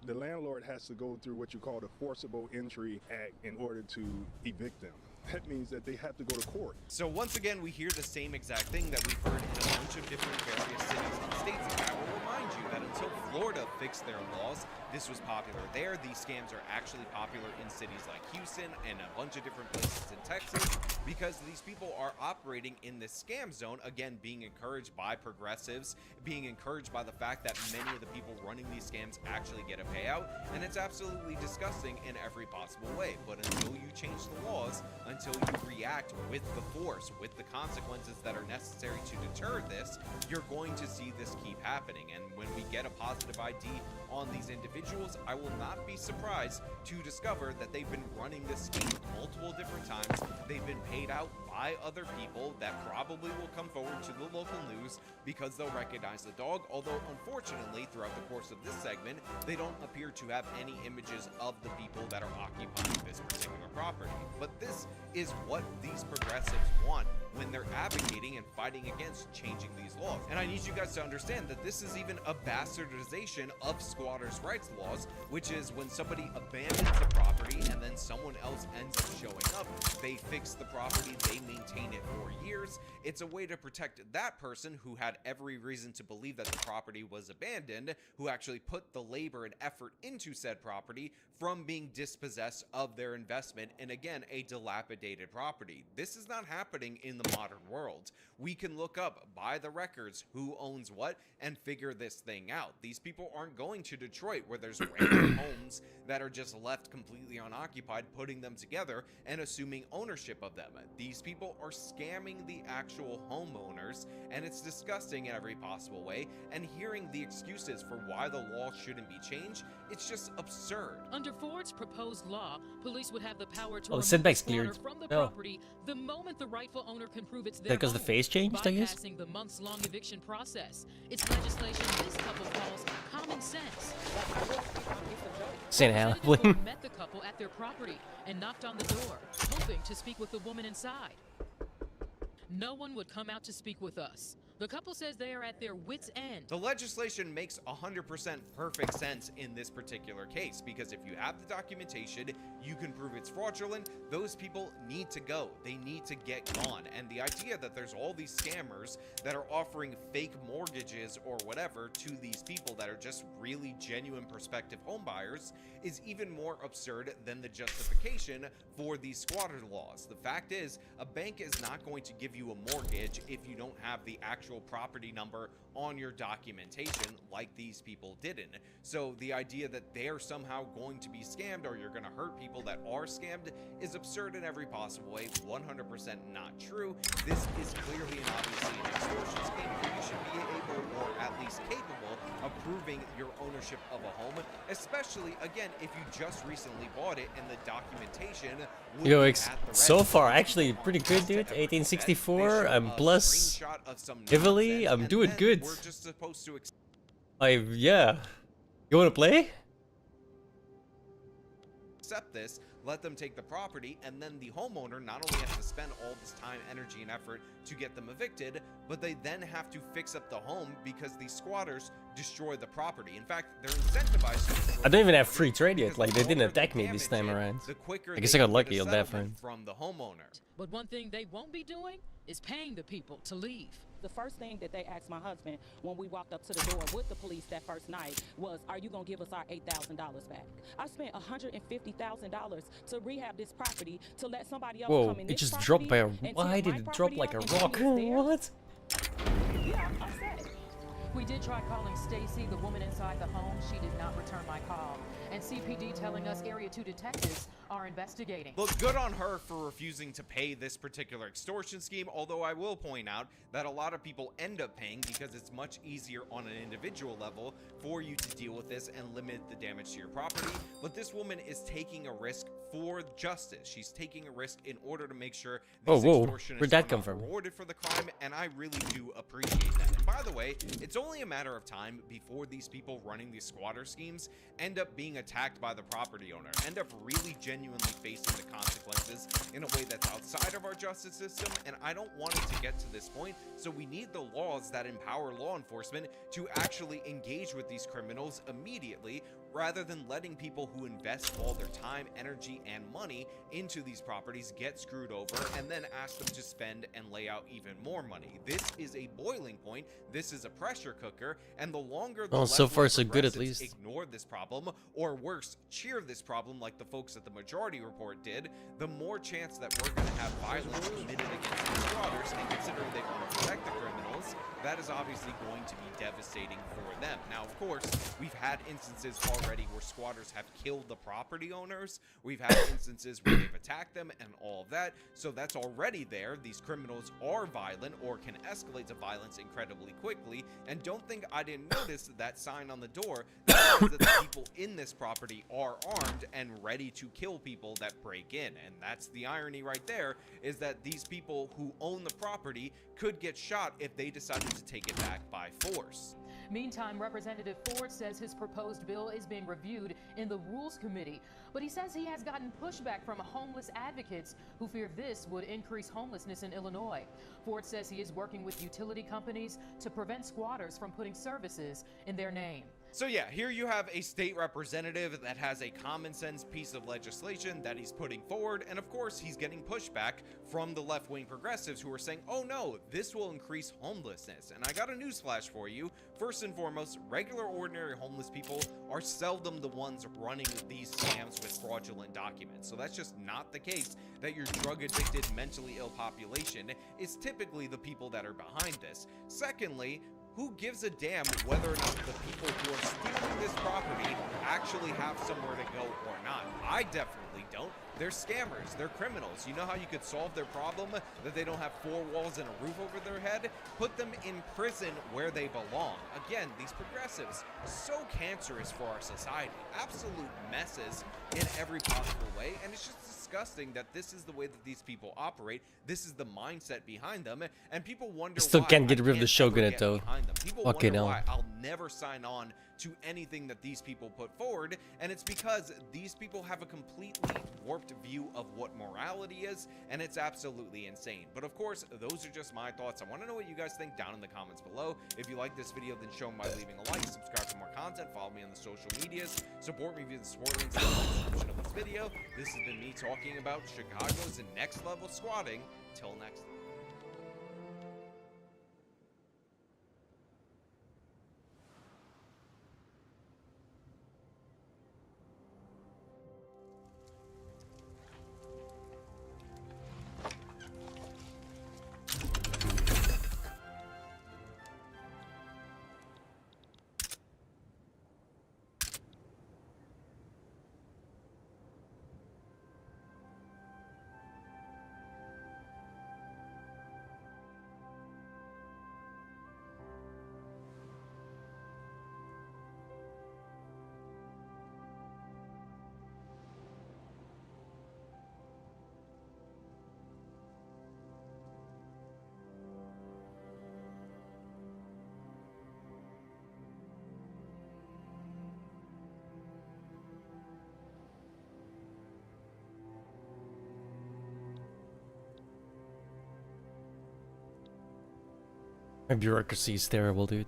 the landlord has to go through what you call the Forcible Entry Act in order to evict them. That means that they have to go to court. So once again, we hear the same exact thing that we've heard in a bunch of different various cities and states. And I will remind you that until Florida fixed their laws, this was popular there. These scams are actually popular in cities like Houston and a bunch of different places in Texas because these people are operating in this scam zone, again, being encouraged by progressives, being encouraged by the fact that many of the people running these scams actually get a payout, and it's absolutely disgusting in every possible way. But until you change the laws, until you react with the force, with the consequences that are necessary to deter this, you're going to see this keep happening. And when we get a positive ID on these individuals, I will not be surprised to discover that they've been running this scheme multiple different times. They've been paid out by other people that probably will come forward to the local news because they'll recognize the dog, although unfortunately throughout the course of this segment they don't appear to have any images of the people that are occupying this particular property. But this is what these progressives want when they're advocating and fighting against changing these laws. And I need you guys to understand that this is even a bastardization of squatters' rights laws, which is when somebody abandons the property and then someone else ends up showing up, they fix the property, they maintain it for years. It's a way to protect that person who had every reason to believe that the property was abandoned, who actually put the labor and effort into said property, from being dispossessed of their investment in, again, a dilapidated property. This is not happening in the modern world. We can look up by the records who owns what and figure this thing out. These people aren't going to Detroit where there's random homes that are just left completely unoccupied preoccupied putting them together and assuming ownership of them. These people are scamming the actual homeowners, and it's disgusting in every possible way, and hearing the excuses for why the law shouldn't be changed, it's just absurd. Under Ford's proposed law, police would have the power to Oh, remove setback's the squatter cleared. from the Oh. property the moment the rightful owner can prove it's their Because the home, face changed, I guess? bypassing the months-long eviction process. It's legislation this couple calls common sense. St. Representatives Halloween. met the couple at their property and knocked on the door, hoping to speak with the woman inside. No one would come out to speak with us. The couple says they are at their wits' end. The legislation makes 100% perfect sense in this particular case, because if you have the documentation, you can prove it's fraudulent, those people need to go. They need to get gone. And the idea that there's all these scammers that are offering fake mortgages or whatever to these people that are just really genuine prospective home buyers is even more absurd than the justification for these squatter laws. The fact is, a bank is not going to give you a mortgage if you don't have the actual property number on your documentation like these people didn't. So the idea that they're somehow going to be scammed or you're going to hurt people that are scammed is absurd in every possible way. 100% not true. This is clearly and obviously an extortion scheme, and you should be able, or at least capable, of proving your ownership of a home, especially again if you just recently bought it and the documentation would Yo, be at the so register. far actually pretty good, dude. 1864. I'm plus heavily. I'm doing good. We're just supposed to Yeah. You wanna play? accept this, let them take the property, and then the homeowner not only has to spend all this time, energy, and effort to get them evicted, but they then have to fix up the home because these squatters destroy the property. In fact, they're incentivized to destroy I don't even the have property free trade yet. because Like the they didn't longer attack they me this damage time it, around. the quicker I guess they I got can lucky get a on that settlement front. from the homeowner. But one thing they won't be doing is paying the people to leave. The first thing that they asked my husband when we walked up to the door with the police that first night was, "Are you gonna give us our $8,000 back?" I spent $150,000 to rehab this property to let somebody else Whoa, come in it this just dropped by a. property and Why tear did my it drop property like a up and rock? claim it's theirs? What? Yeah, I'm upset. We did try calling Stacy, the woman inside the home. She did not return my call. And CPD telling us Area 2 detectives are investigating. Look, good on her for refusing to pay this particular extortion scheme, although I will point out that a lot of people end up paying because it's much easier on an individual level for you to deal with this and limit the damage to your property. But this woman is taking a risk for justice. She's taking a risk in order to make sure these Whoa, extortionists where'd that are come not from? rewarded for the crime, and I really do appreciate that. And by the way, it's only a matter of time before these people running these squatter schemes end up being attacked by the property owner, end up really genuinely facing the consequences in a way that's outside of our justice system, and I don't want it to get to this point. So we need the laws that empower law enforcement to actually engage with these criminals immediately, rather than letting people who invest all their time, energy, and money into these properties get screwed over and then ask them to spend and lay out even more money. This is a boiling point. This is a pressure cooker, and the longer the Well, so left-wing far so good at progressives least. ignore this problem, or worse, cheer this problem like the folks at the Majority Report did, the more chance that we're going to have violence committed against these squatters, and considering they want to protect the criminals, that is obviously going to be devastating for them. Now, of course, we've had instances already where squatters have killed the property owners. We've had instances where they've attacked them and all of that. So that's already there. These criminals are violent or can escalate to violence incredibly quickly. And don't think I didn't notice that sign on the door that says that the people in this property are armed and ready to kill people that break in. And that's the irony right there, is that these people who own the property could get shot if they decided to take it back by force. Meantime, Representative Ford says his proposed bill is being reviewed in the Rules Committee, but he says he has gotten pushback from homeless advocates who fear this would increase homelessness in Illinois. Ford says he is working with utility companies to prevent squatters from putting services in their name. So yeah, here you have a state representative that has a common sense piece of legislation that he's putting forward, and of course he's getting pushback from the left-wing progressives who are saying, oh no, this will increase homelessness. And I got a newsflash for you. First and foremost, regular ordinary homeless people are seldom the ones running these scams with fraudulent documents. So that's just not the case, that your drug-addicted, mentally ill population is typically the people that are behind this. Secondly, who gives a damn whether or not the people who are stealing this property actually have somewhere to go or not? I definitely don't. They're scammers. They're criminals. You know how you could solve their problem, that they don't have 4 walls and a roof over their head? Put them in prison where they belong. Again, these progressives, so cancerous for our society. Absolute messes in every possible way, and it's just disgusting that this is the way that these people operate. This is the mindset behind them, and people wonder I still why can't get I rid of the can't ever shogunate get though. behind them. People Okay, wonder no. why I'll never sign on to anything that these people put forward, and it's because these people have a completely warped view of what morality is, and it's absolutely insane. But of course, those are just my thoughts. I want to know what you guys think down in the comments below. If you like this video, then show them by leaving a like, subscribe for more content, follow me on the social medias, support me via the support links in the description of this video. This has been me talking about Chicago's next level squatting. Till next time. My bureaucracy is terrible, dude.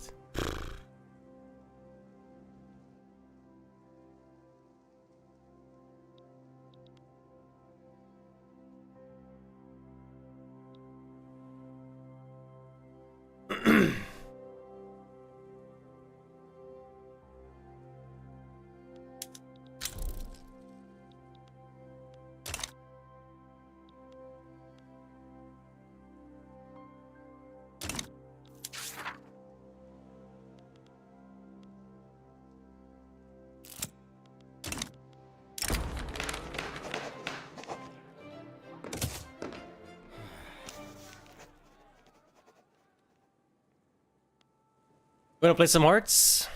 Wanna play some hearts?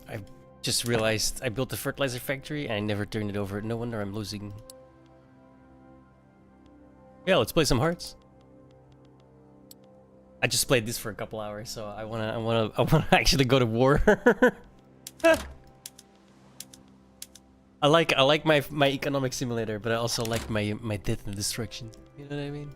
I just realized I built a fertilizer factory and I never turned it over. No wonder I'm losing. Yeah, let's play some hearts. I just played this for a couple hours, so I wanna actually go to war. I like my economic simulator, but I also like my death and destruction. You know what I mean?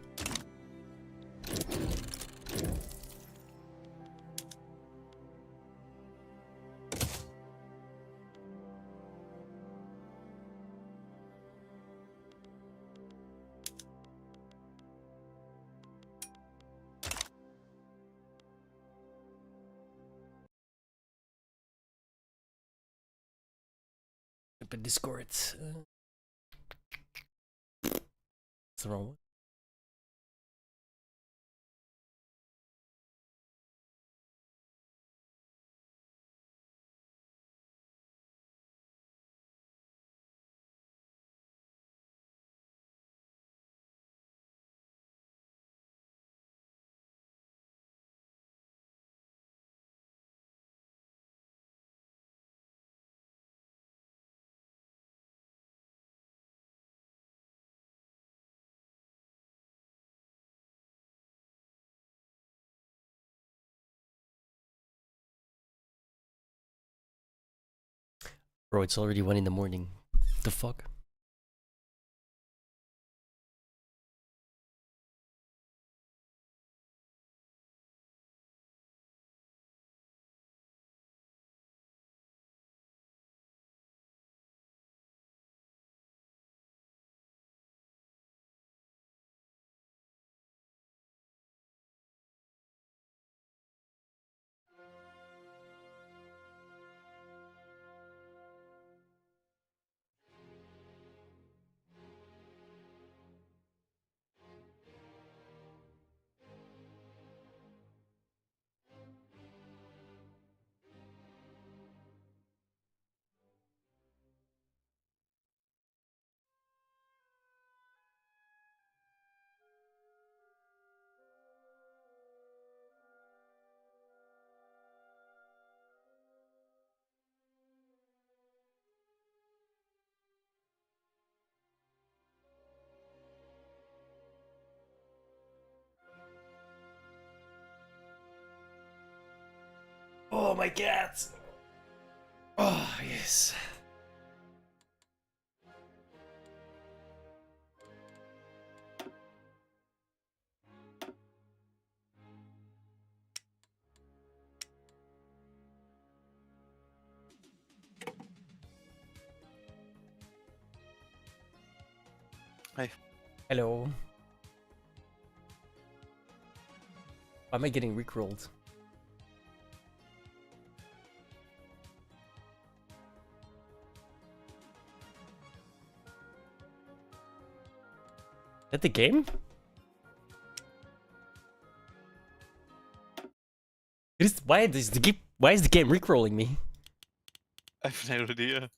But Discord. It's the wrong one. Bro, it's already 1 in the morning. The fuck? Oh my god! Oh, yes. Hey. Hello. Why am I getting rickrolled? Is that the game? Why is the game rickrolling me? I have no idea.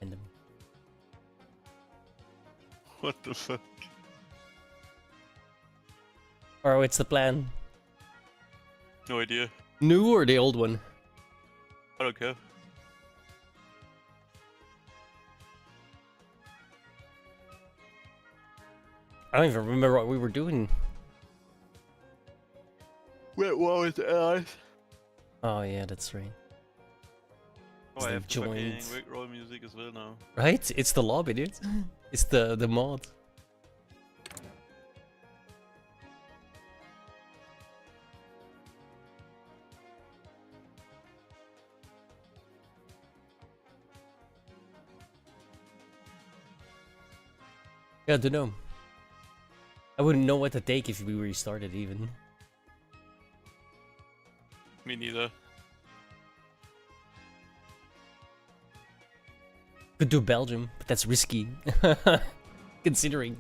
Random. What the fuck? Or what's the plan? No idea. New or the old one? I don't care. I don't even remember what we were doing. Wait, what was the allies? Oh yeah, that's right. Oh, I They've have the fucking joined. Rickroll music as well now. Right? It's the lobby, dude. It's the mod. Yeah, I don't know. I wouldn't know what to take if we restarted even. Me neither. Could do Belgium, but that's risky. Considering.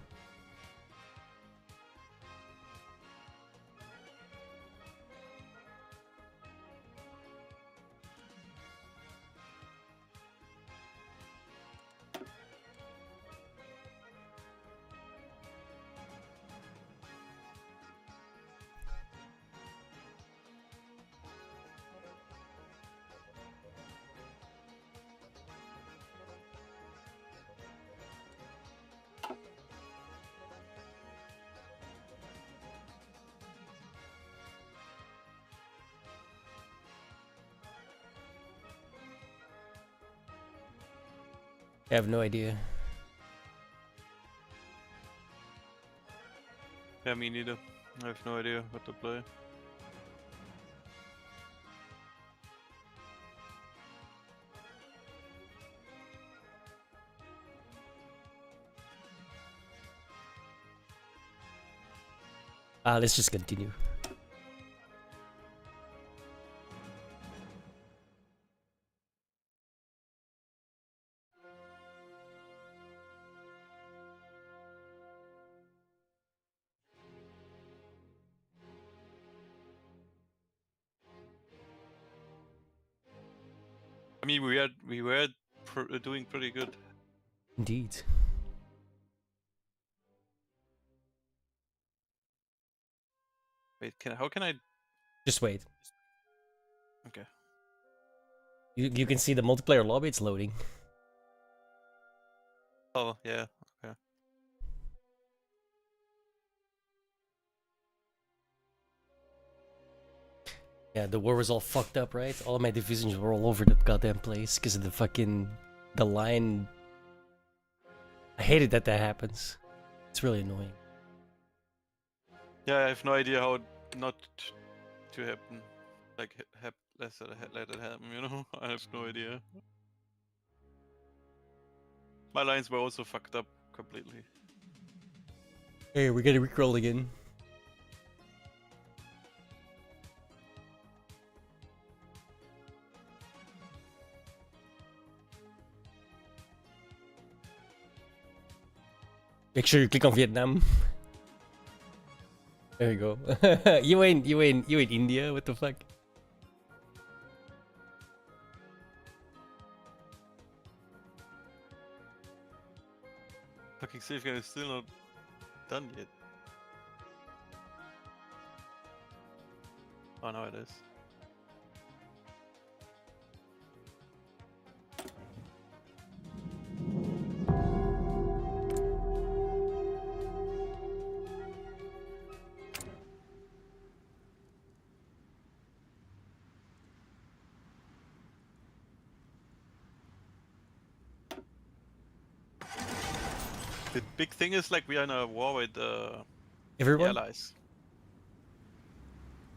I have no idea. Yeah, me neither. I have no idea what to play. Let's just continue. I mean, we were doing pretty good. Indeed. Wait, how can I? Just wait. Okay. You can see the multiplayer lobby, it's loading. Oh yeah. Okay. Yeah, the war was all fucked up, right? All of my divisions were all over the goddamn place because of the line. I hated that happens. It's really annoying. Yeah, I have no idea how not to happen. Like, let it happen, you know? I have no idea. My lines were also fucked up completely. Hey, we gotta rickroll again. Make sure you click on Vietnam. There you go. you in India? What the fuck? Fucking safeguard is still not done yet. Oh no, it is. The big thing is like we are in a war with the Everyone? allies.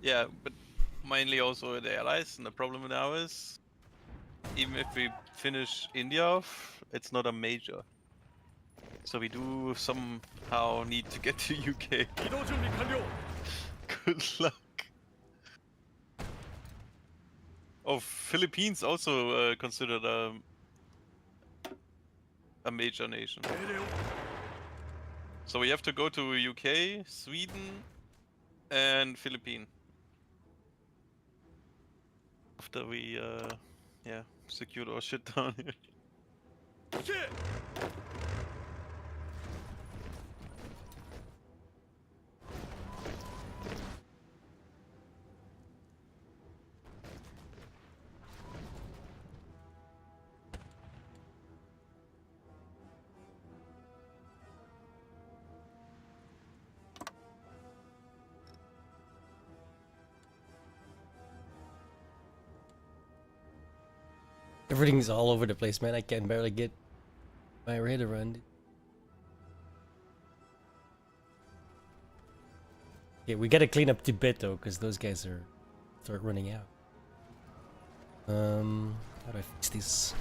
Yeah, but mainly also the allies, and the problem now is even if we finish India off, it's not a major. So we do somehow need to get to UK. Good luck. Oh, Philippines also considered a major nation. So we have to go to UK, Sweden, and Philippines. After we, yeah, secured our shit down here. Everything's all over the place, man. I can barely get my head around it. Yeah, we gotta clean up Tibet though, because those guys are start running out. How do I fix this?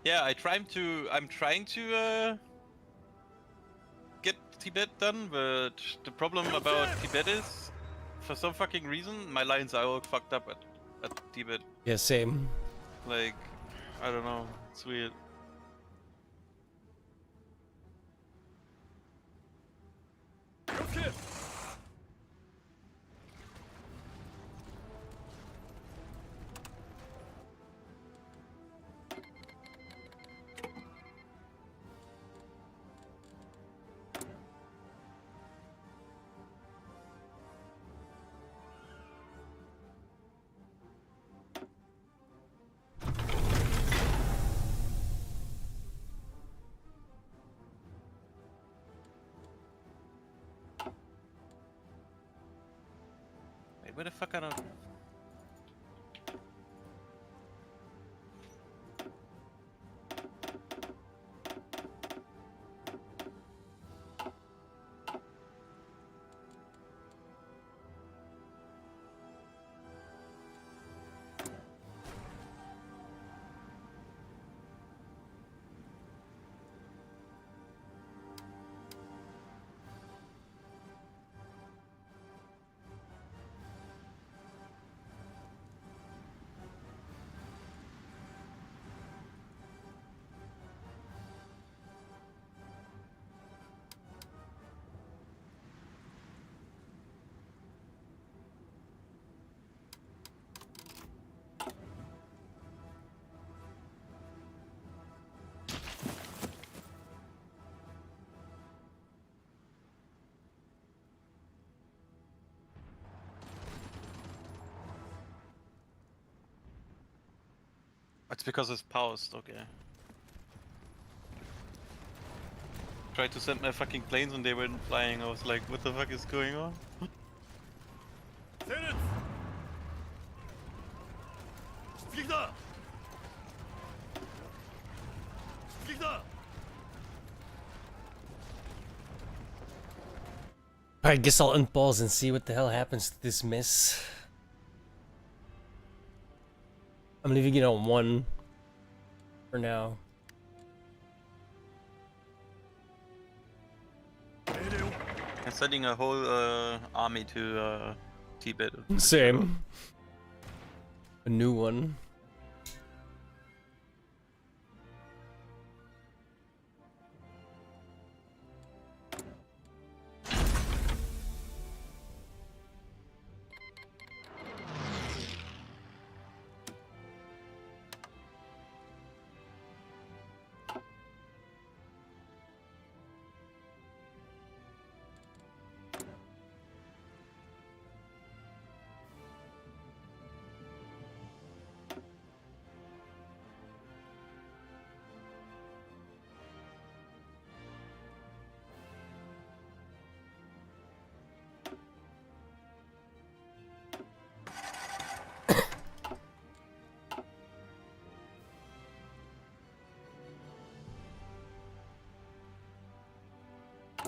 Yeah, I'm trying to get Tibet done, but the problem about Tibet is, for some fucking reason, my lines are all fucked up at Tibet. Yeah, same. Like, I don't know, it's weird. Wait, where the fuck are the... It's because it's paused, okay. Tried to send my fucking planes and they weren't flying. I was like, what the fuck is going on? I guess I'll unpause and see what the hell happens to this miss. I'm leaving it on 1 for now. I'm sending a whole army to Tibet. Same. A new one.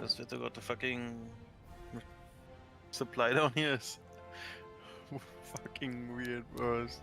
Das wird sogar the fucking supply down here is fucking weird, bros.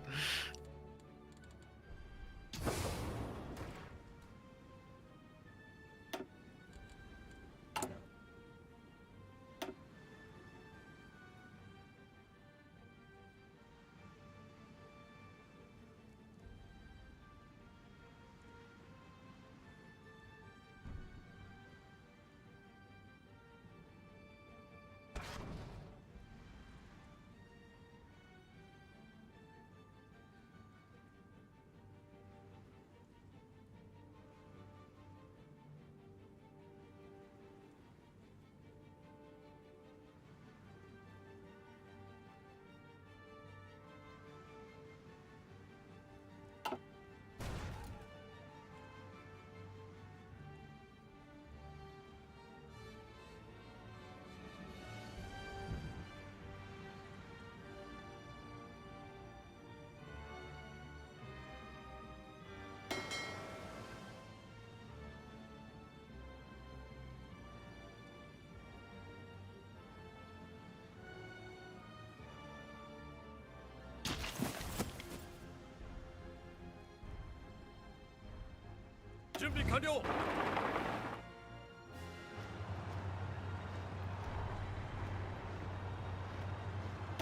준비 완료.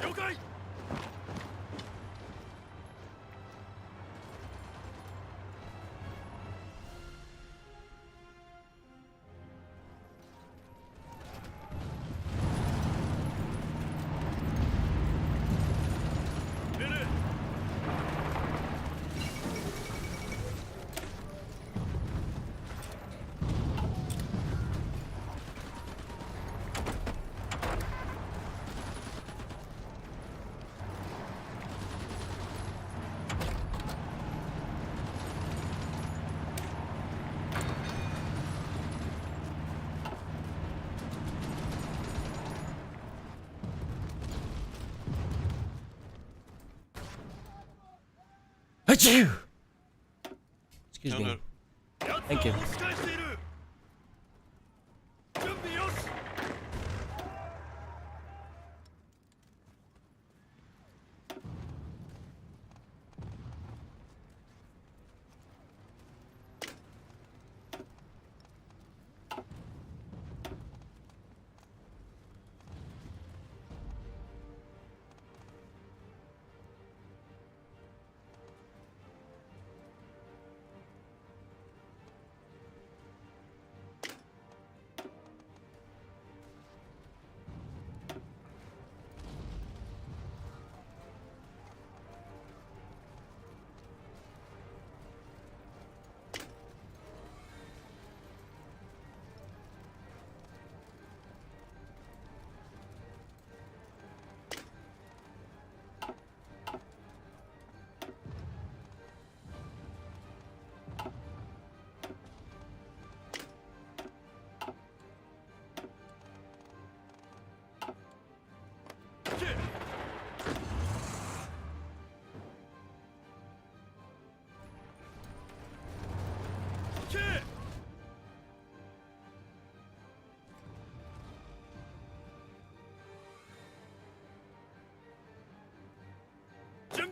了解. Achoo! Excuse No, me. no. Thank you.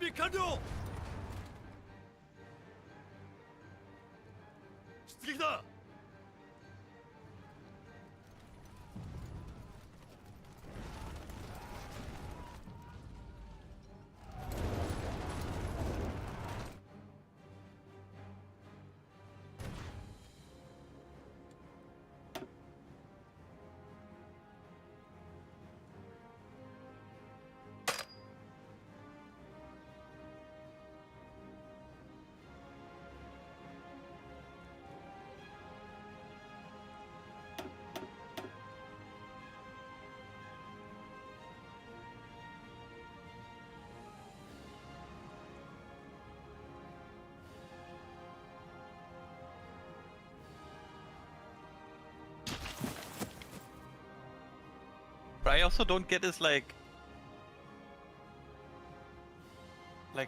준비 완료. 시작이다. But I also don't get is like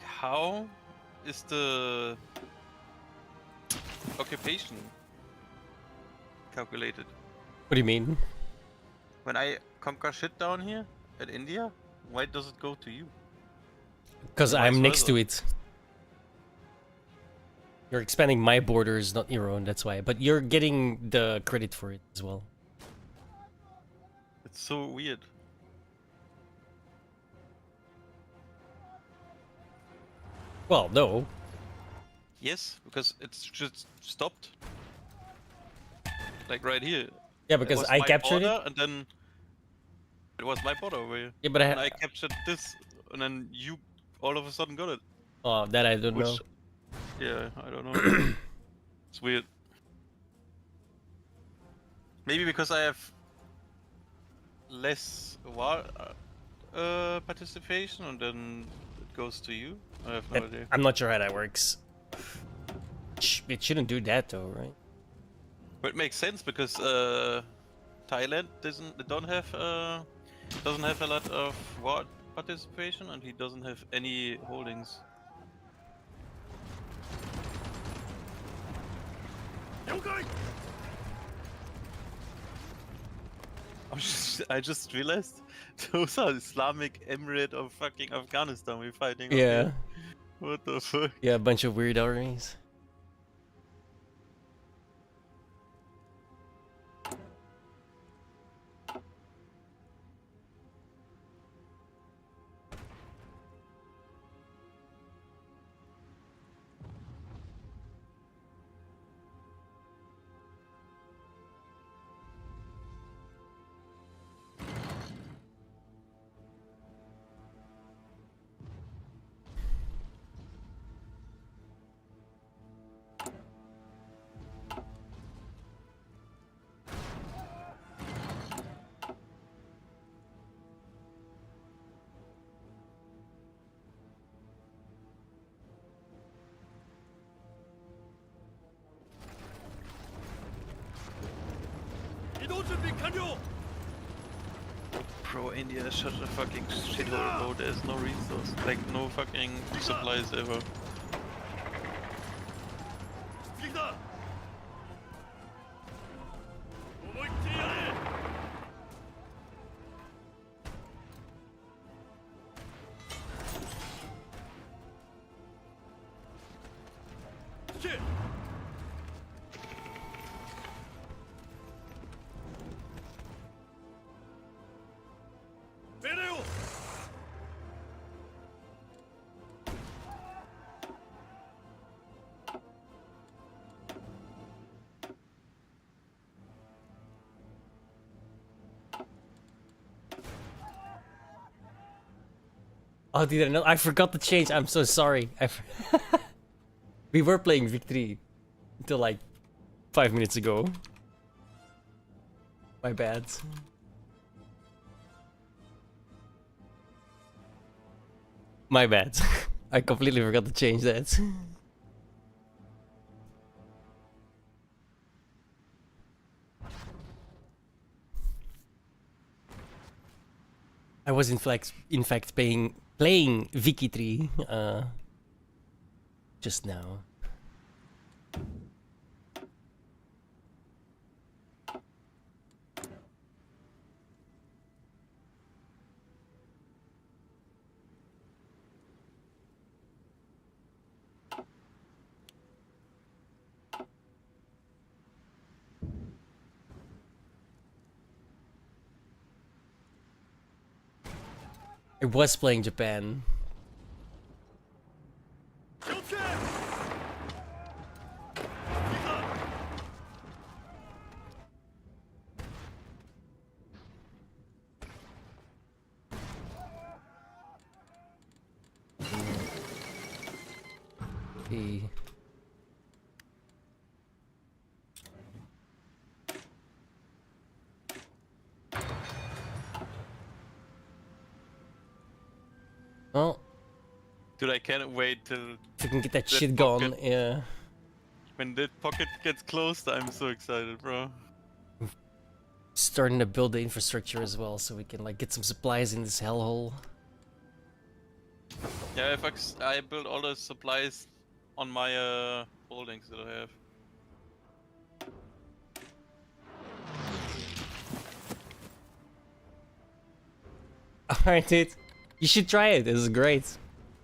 how is the occupation calculated? What do you mean? When I conquer shit down here at India, why does it go to you? Because And vice I'm next versa. to it. You're expanding my borders, not your own, that's why. But you're getting the credit for it as well. It's so weird. Well, no. Yes, because it's just stopped. Like right here. Yeah, It because was I my captured border, and then it was my border over here. Yeah, but and I captured this, and then you all of a sudden got it. Oh, that I don't know. Yeah, I don't know. It's weird. Maybe because I have less war participation, and then it goes to you. I have no idea. I'm not sure how that works. It shouldn't do that though, right? But it makes sense because Thailand doesn't have a lot of war participation, and he doesn't have any holdings. I just realized those are Islamic Emirate of fucking Afghanistan we're fighting. on Yeah. here. What the fuck? Yeah, a bunch of weird armies. 이동 준비 완료. Bro, India is such a fucking shithole, bro. There's no resource, like no fucking supplies ever. 시작이다.思いっきりやれ. 시작. 빼래요. Oh, did I know? I forgot to change. I'm so sorry. We were playing Victory until like 5 minutes ago. My bad. My bad. I completely forgot to change that. I was in fact playing Vicky 3 just now. I was playing Japan. Okay. Well, Dude, I can't wait till we can get that that shit going. pocket- Yeah. When that pocket gets closed, I'm so excited, bro. Starting to build the infrastructure as well, so we can like get some supplies in this hellhole. Yeah, if I build all the supplies on my holdings that I have. Alright, dude. You should try it. This is great.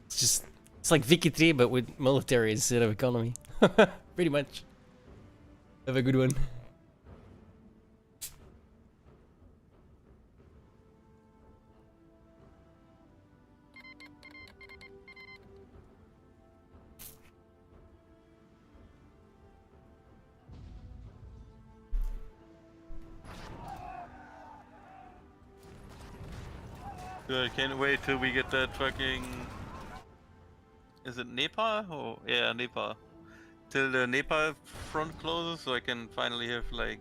It's like Vicky 3, but with military instead of economy. Pretty much. Have a good one. Dude, I can't wait till we get that fucking... Is it Nepal? Oh, yeah, Nepal. Till the Nepal front closes, so I can finally have, like,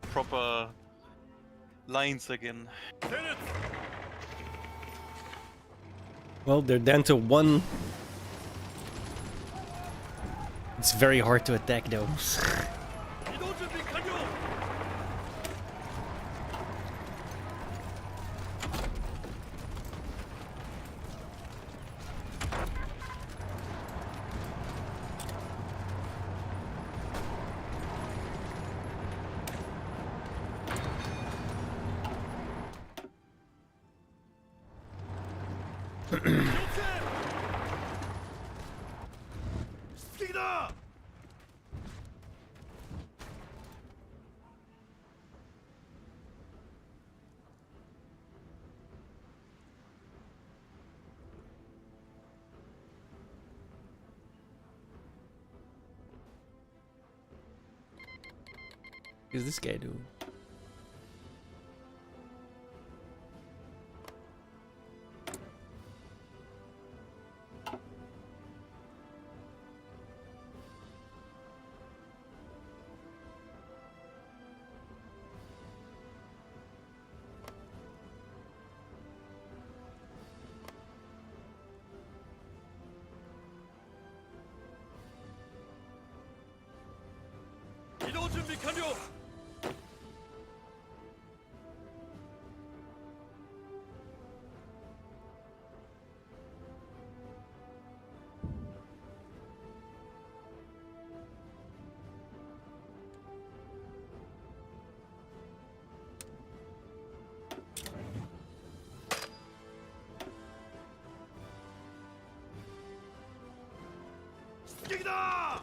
proper lines again. Well, they're down to 1. It's very hard to attack though. What does this guy do? 이동 준비 완료. 스틱이다!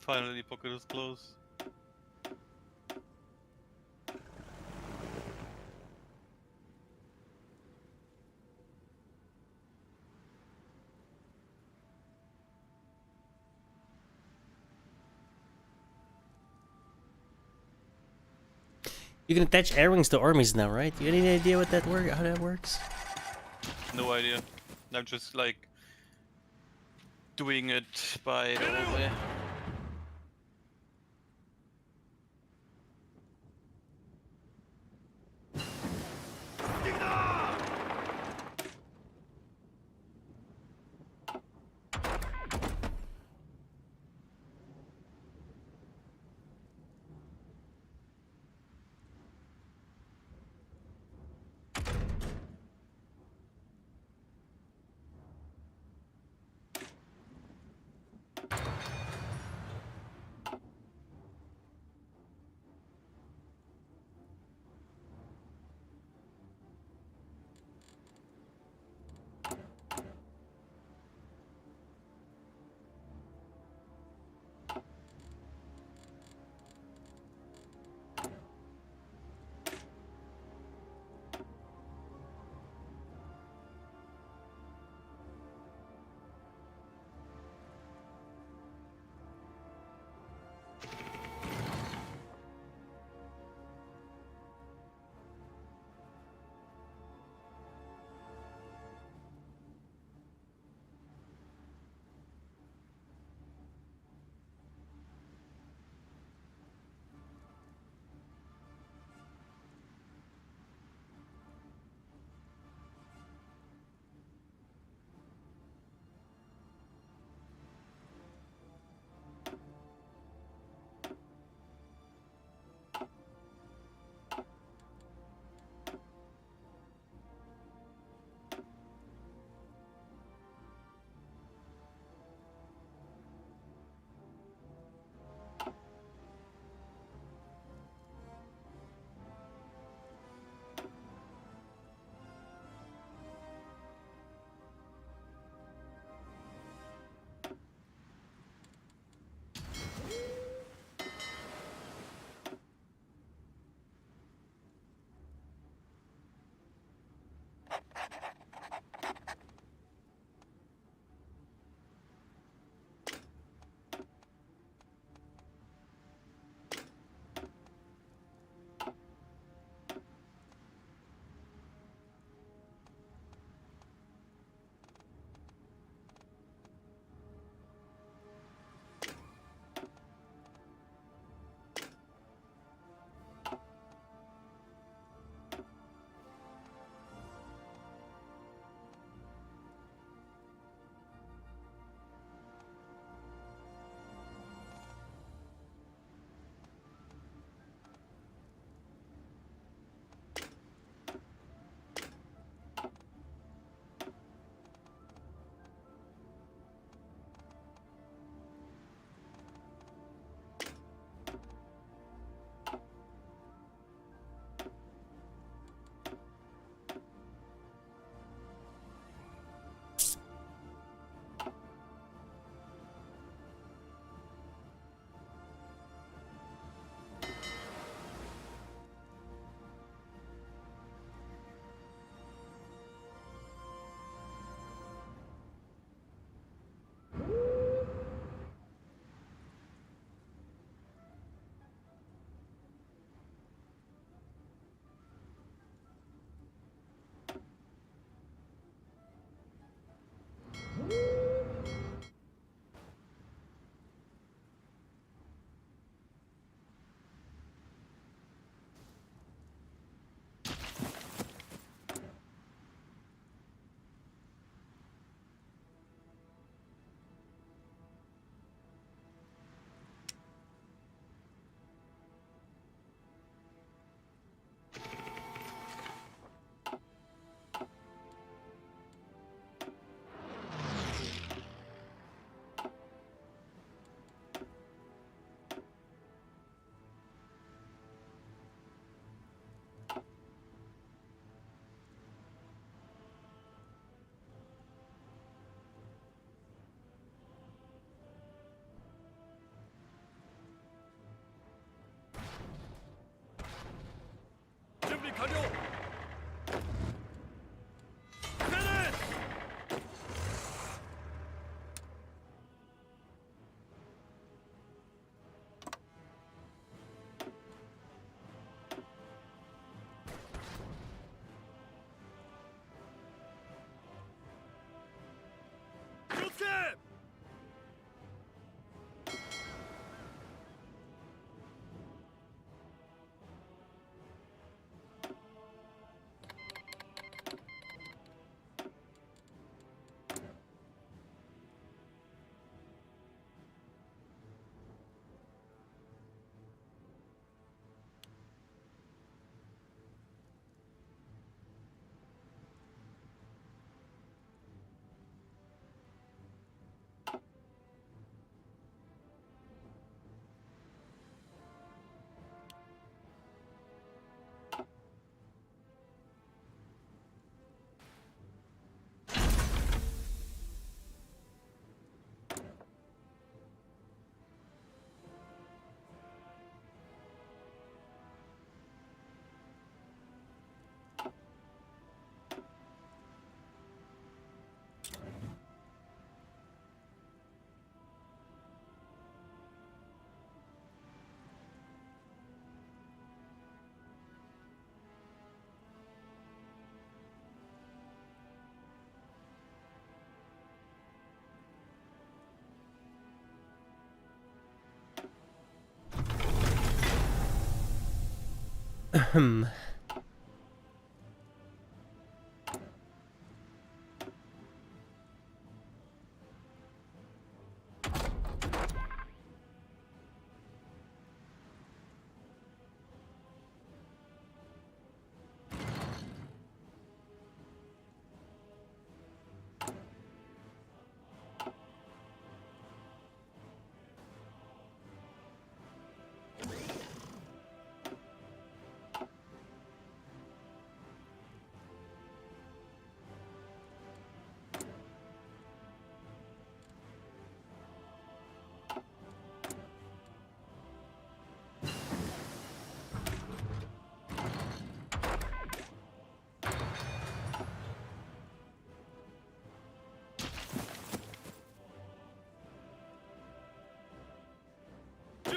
Finally, pocket is closed. You can attach air wings to armies now, right? You got any idea what that how that works? No idea. I'm just like doing it by the old way.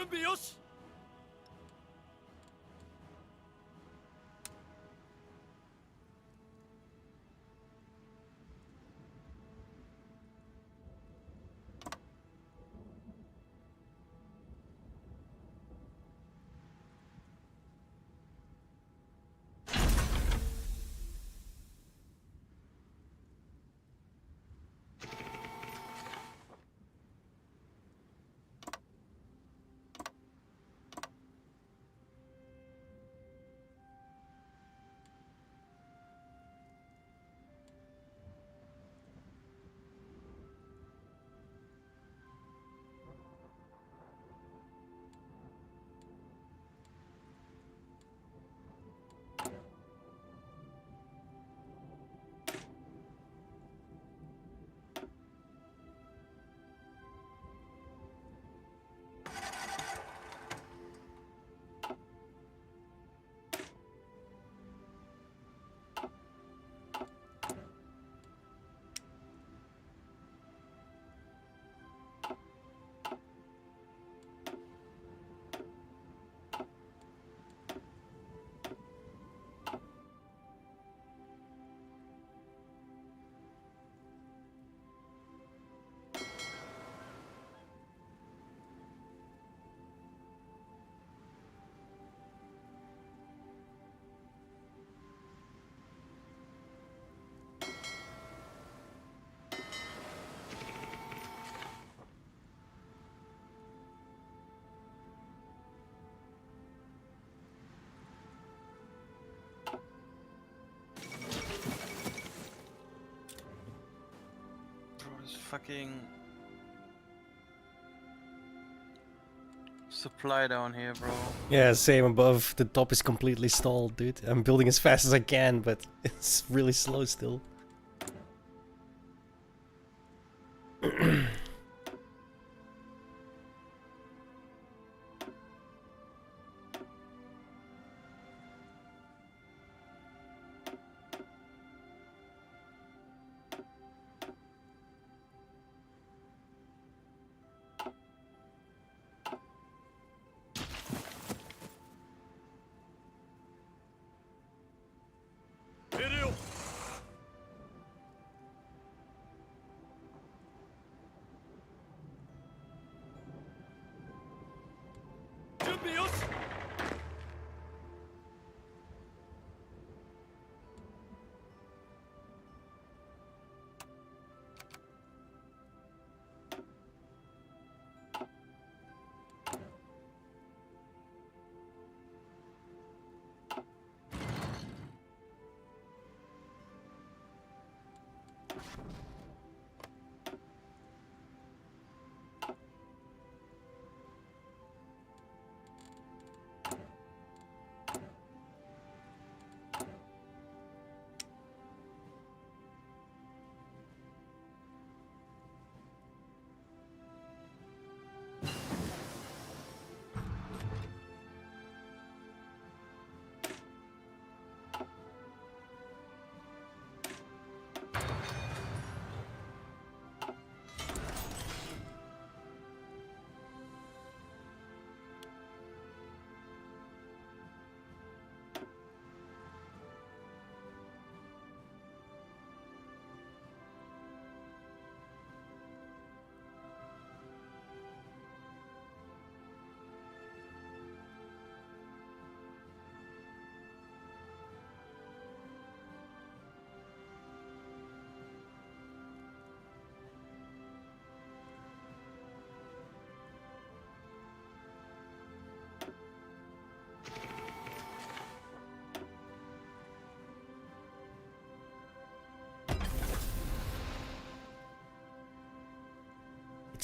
준비よし Fucking supply down here, bro. Yeah, same above. The top is completely stalled, dude. I'm building as fast as I can, but it's really slow still.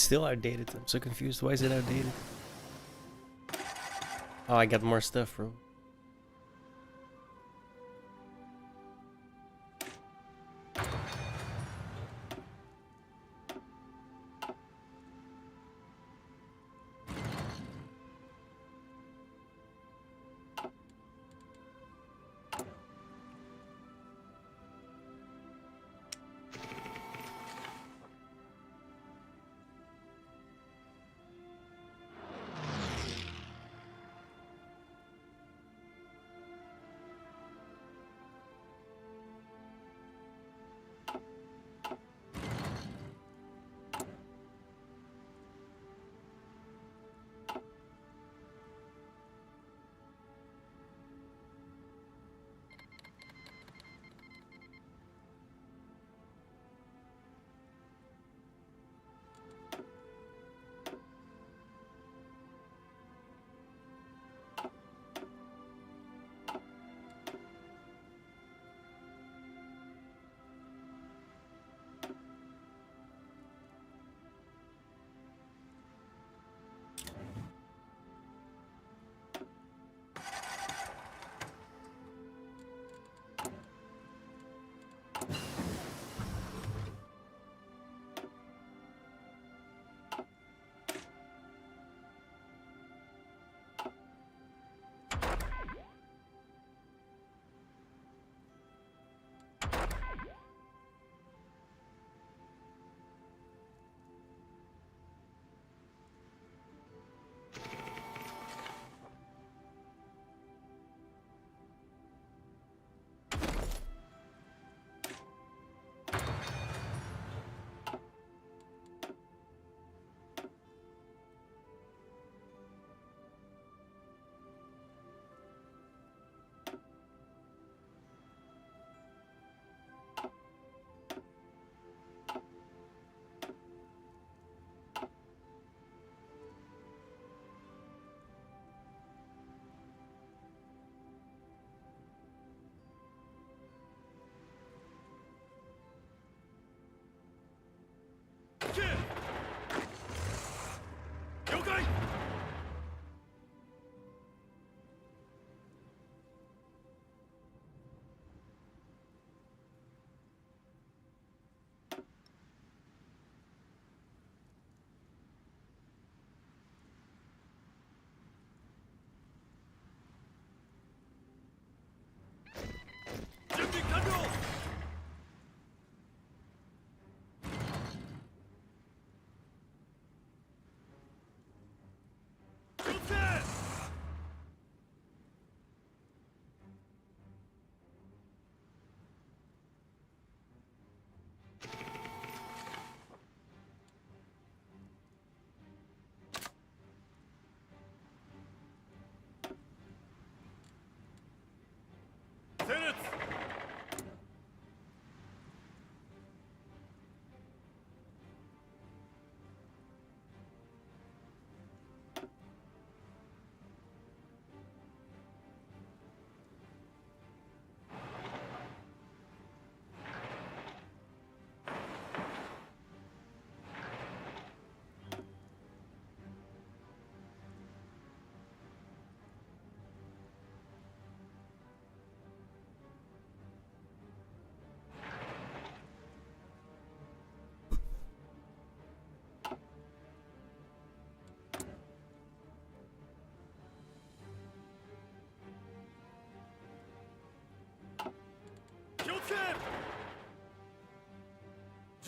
It's still outdated. I'm so confused. Why is it outdated? Oh, I got more stuff, bro.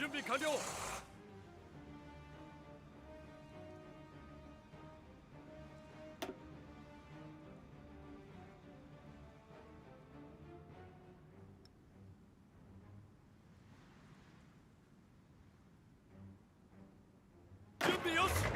준비 완료. 준비 요시.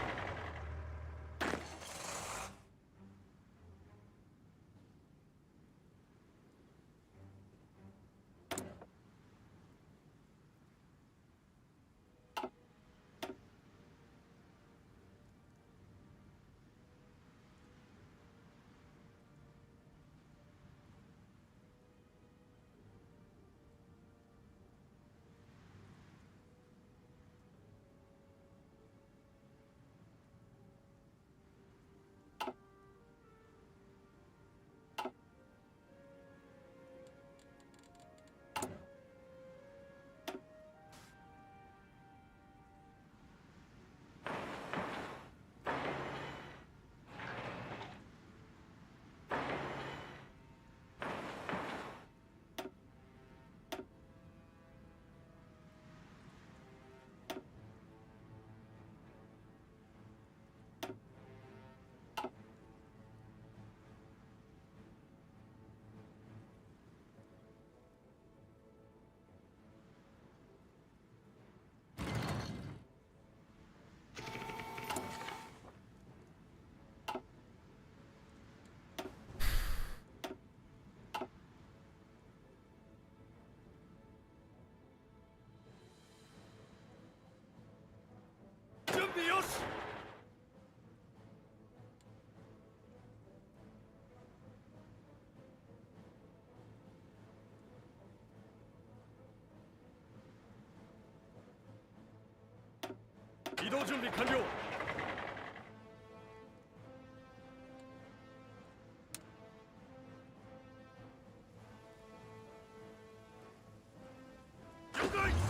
起動準備完了。了解。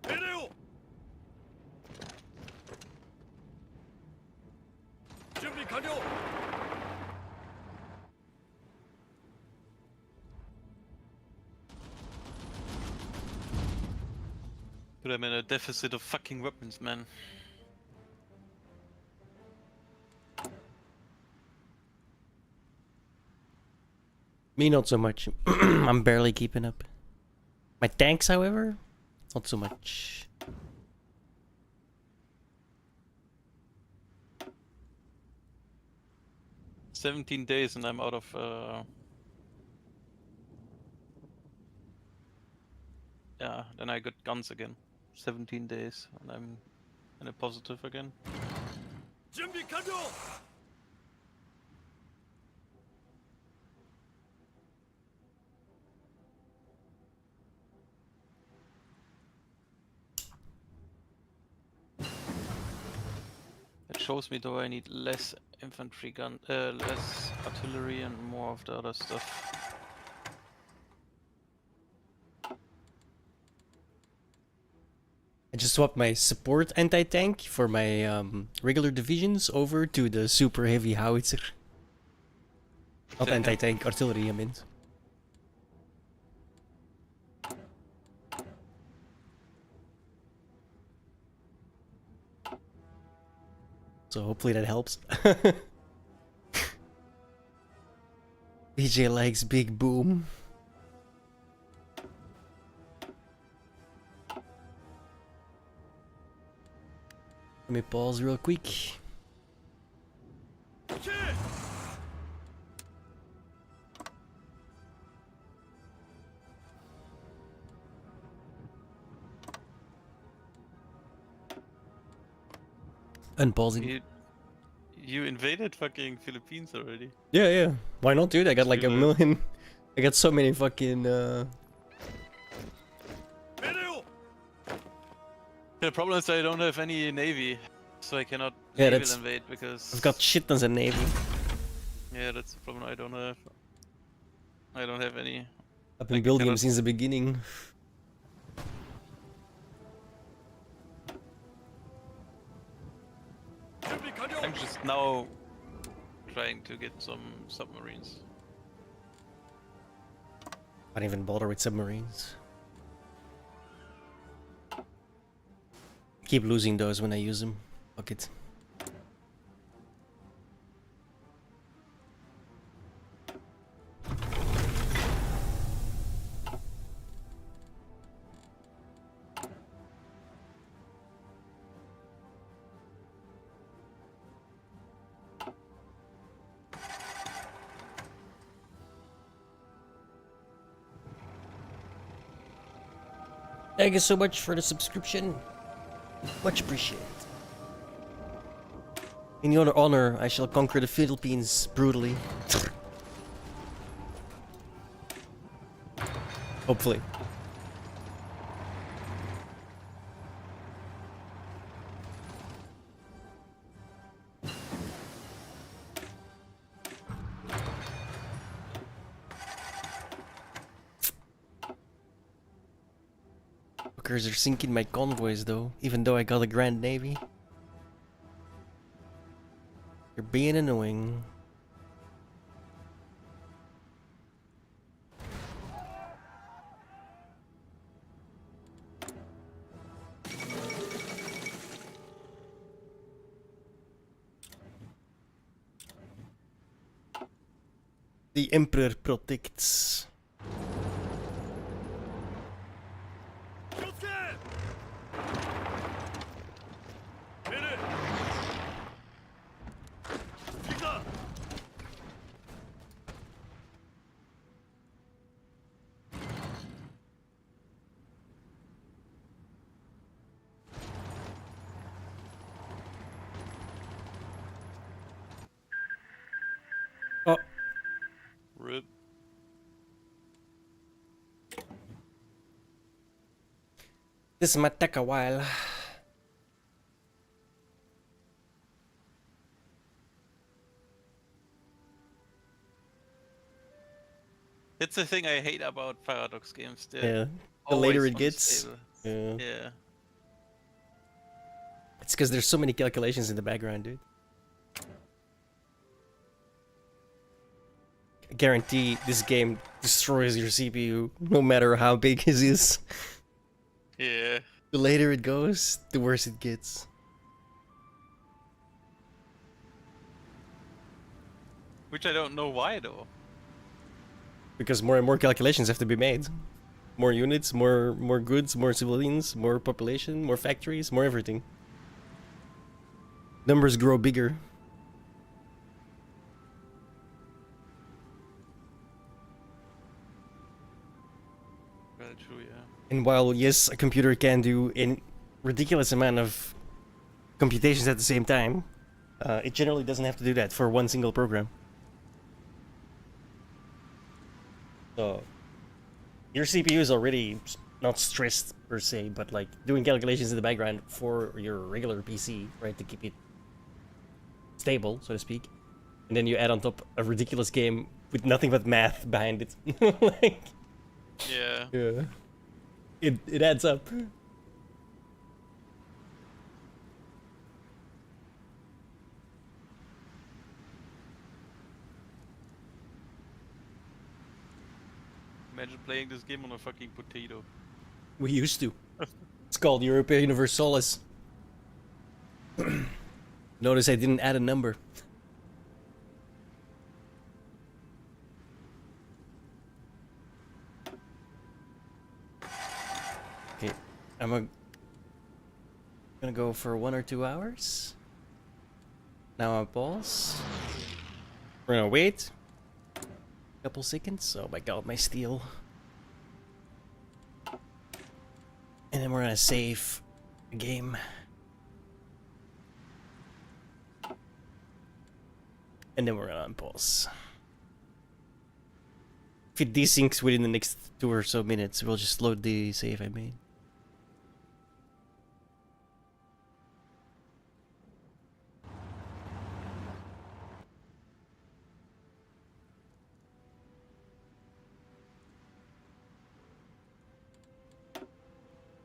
命令を。準備完了。But I'm in a deficit of fucking weapons, man. Me, not so much. I'm barely keeping up. My tanks, however, not so much. "17 days and I'm out of yeah, then I got guns again. 17 days and I'm in a positive again. 準備完了。It shows me though I need less infantry gun, less artillery and more of the other stuff. I just swapped my support anti-tank for my regular divisions over to the super heavy howitzer. Not anti-tank, artillery, I meant. So hopefully that helps. BJ likes big boom. Let me pause real quick. Unpausing. You invaded fucking Philippines already. Yeah, yeah. Why not, dude? I got like a million. I got so many fucking. The problem is I don't have any navy, so I cannot Yeah, naval that's. invade because I've got shit tons of navy. yeah, that's the problem. I don't have any. I've been building them since the beginning. I'm just now trying to get some submarines. I don't even bother with submarines. I keep losing those when I use them. Fuck it. Thank you so much for the subscription. Much appreciated. In your honor, I shall conquer the Philippines brutally. Hopefully. Fuckers are sinking my convoys though, even though I got a Grand Navy. You're being annoying. The Emperor protects. This might take a while. It's the thing I hate about Paradox games. They're Yeah. The later always it gets. unstable. Yeah. Yeah. It's because there's so many calculations in the background, dude. I guarantee this game destroys your CPU, no matter how big it is. Yeah. The later it goes, the worse it gets. Which I don't know why though. Because more and more calculations have to be made. More units, more goods, more civilians, more population, more factories, more everything. Numbers grow bigger. Very true, yeah. And while, yes, a computer can do a ridiculous amount of computations at the same time, it generally doesn't have to do that for one single program. So, your CPU is already not stressed per se, but like doing calculations in the background for your regular PC, right, to keep it stable, so to speak. And then you add on top a ridiculous game with nothing but math behind it. Like, Yeah. yeah. It adds up. Imagine playing this game on a fucking potato. We used to. It's called Europa Universalis. Notice I didn't add a number. Okay, I'm gonna go for 1 or 2 hours. Now I pause. We're gonna wait. Couple seconds. Oh my god, my steel. And then we're gonna save the game. And then we're gonna unpause. If it desyncs within the next 2 or so minutes, we'll just load the save I made.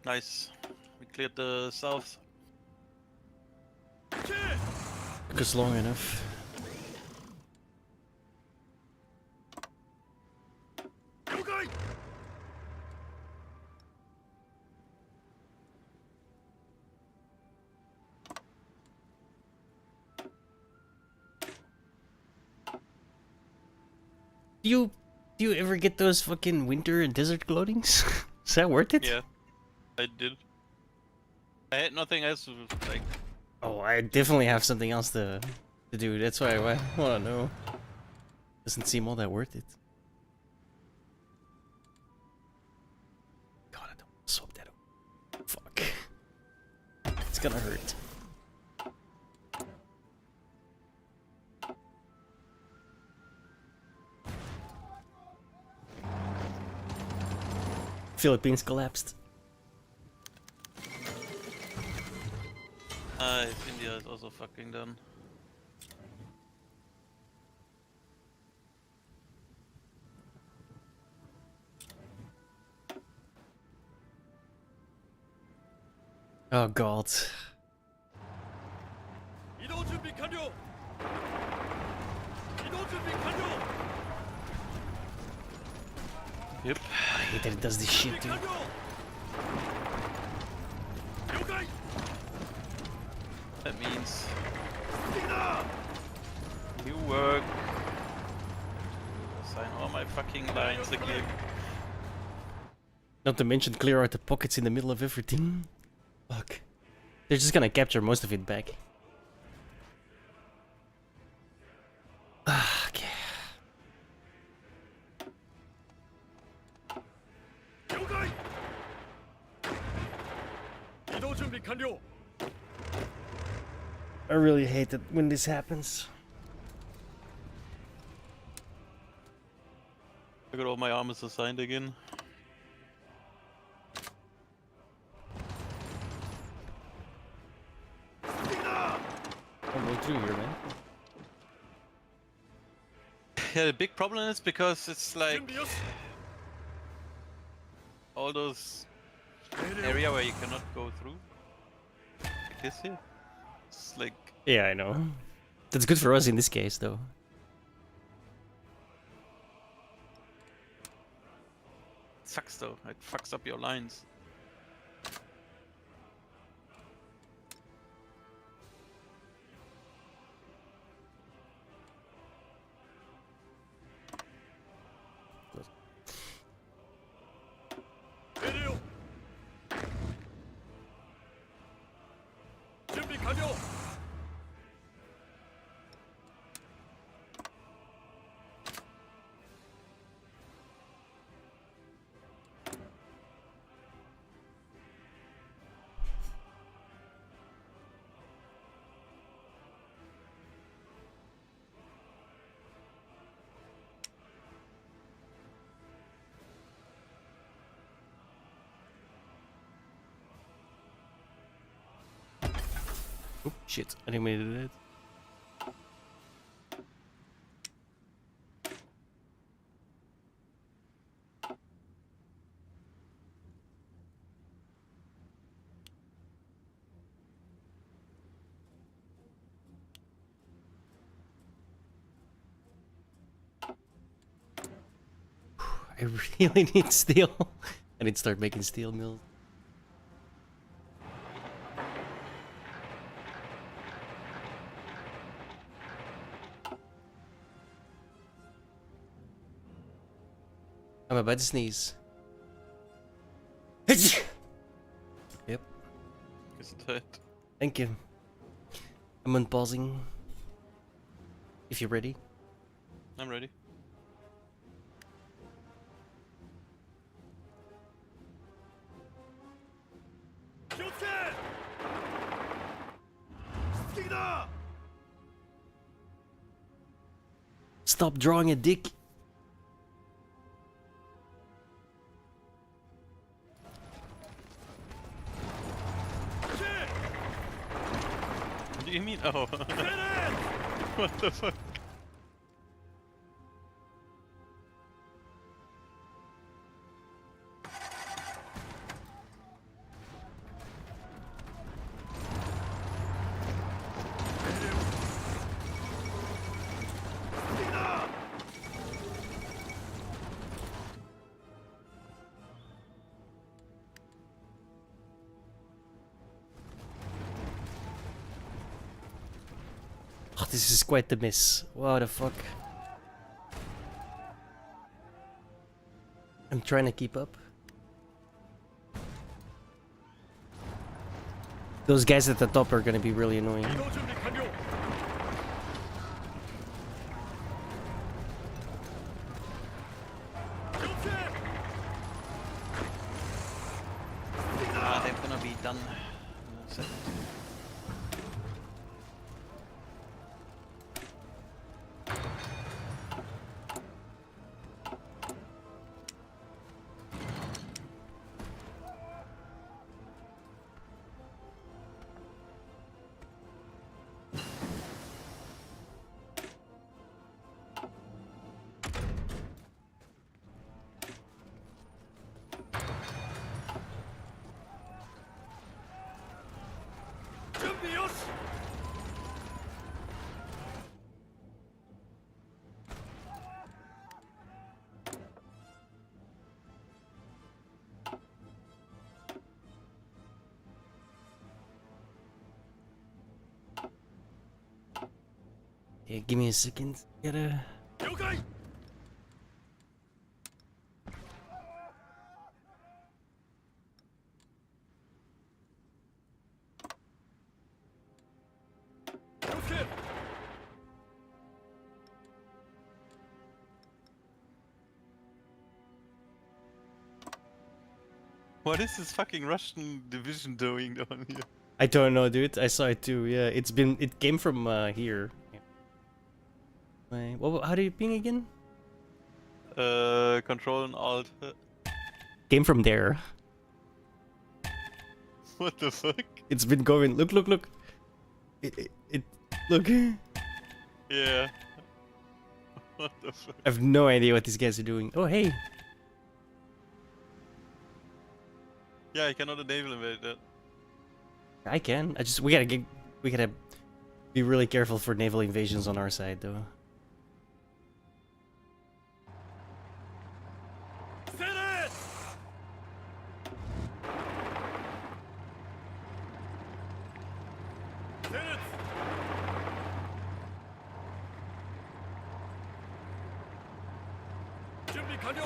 Nice. We cleared the south. Took us long enough. Do you ever get those fucking winter and desert clothings? Is that worth it? Yeah, I did. I had nothing else to like. Oh, I definitely have something else to do. That's why I want to know. Doesn't seem all that worth it. God, I don't swap that up. Fuck. It's gonna hurt. Philippines collapsed. India is also fucking done. Oh god. 이동 준비 완료. 이동 준비 완료. Yep. I hate that it does this shit, dude. That means you work. Sign all my fucking lines again. Not to mention clear out the pockets in the middle of everything. Fuck. They're just gonna capture most of it back. Okay. 이동 준비 완료. I really hate it when this happens. I got all my armors assigned again. through here, man. Yeah, the big problem is because it's like all those area where you cannot go through. Like this here. It's like Yeah, I know. That's good for us in this case, though. it sucks though. It fucks up your lines. 준비 완료. Oh shit! I didn't mean to do that. I really need steel. I need to start making steel mills. I'm about to sneeze. Yep. Isn't it? Thank you. I'm unpausing. If you're ready. I'm ready. Stop drawing a dick. What do you mean? Oh. What the fuck? Oh, this is quite the miss. What the fuck? I'm trying to keep up. Those guys at the top are gonna be really annoying. They're gonna be done in a second. Yeah, give me a second. Gotta. What is this fucking Russian division doing down here? I don't know, dude. I saw it too. Yeah, it came from here. Well, how do you ping again? Control and Alt. Came from there. What the fuck? It's been going. Look. Look. I Yeah. What the fuck? have no idea what these guys are doing. Oh, hey. Yeah, I cannot enable invade that. I can. We gotta be really careful for naval invasions on our side, though. Finish! Finish! 준비 완료!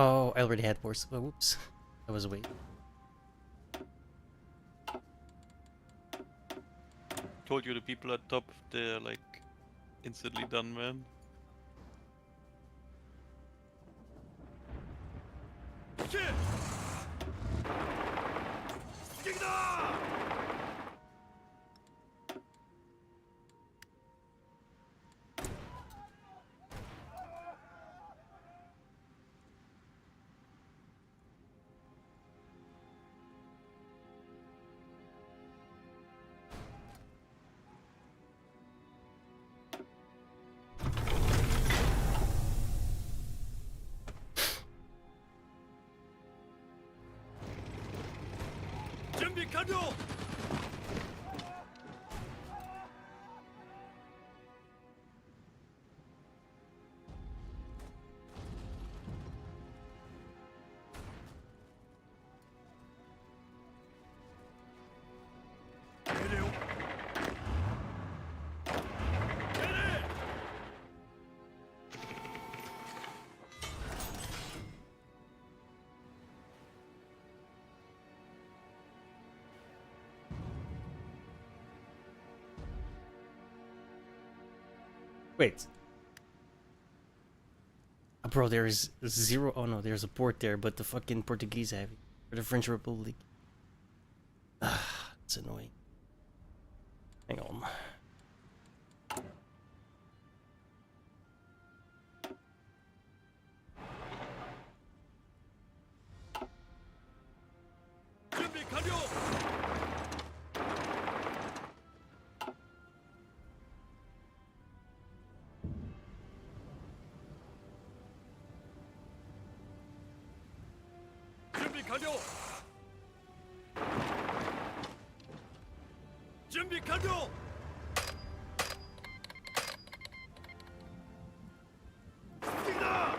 Oh, I already had force. Oh, whoops. That was a wait. Told you the people at top, they're like instantly done, man. Shit! Stigna! 준비 완료! 내려. 내려! Wait. Bro, there's zero. Oh no, there's a port there, but the fucking Portuguese have it. For the French Republic. Ah, it's annoying. Hang on. 준비 완료! 준비 완료! 준비 완료! 스틱다!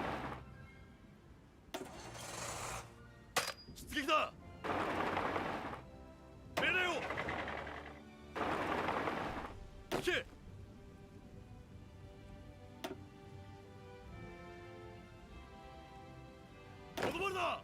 스틱다! 내려요! 키! 오도버다!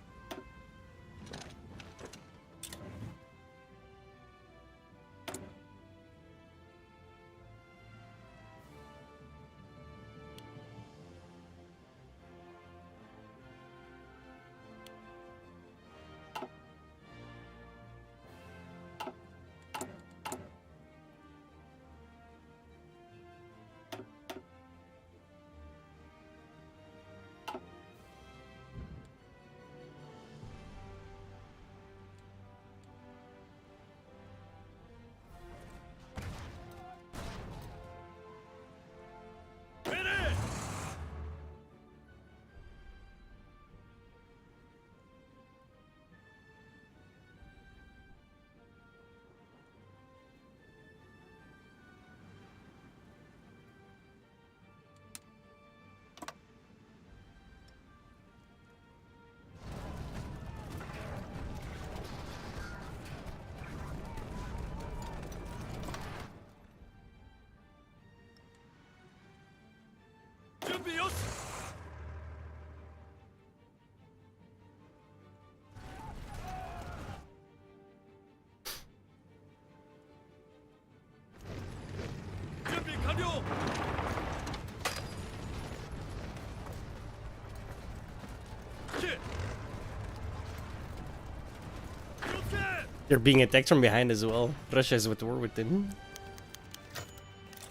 They're being attacked from behind as well. Russia is at war with them.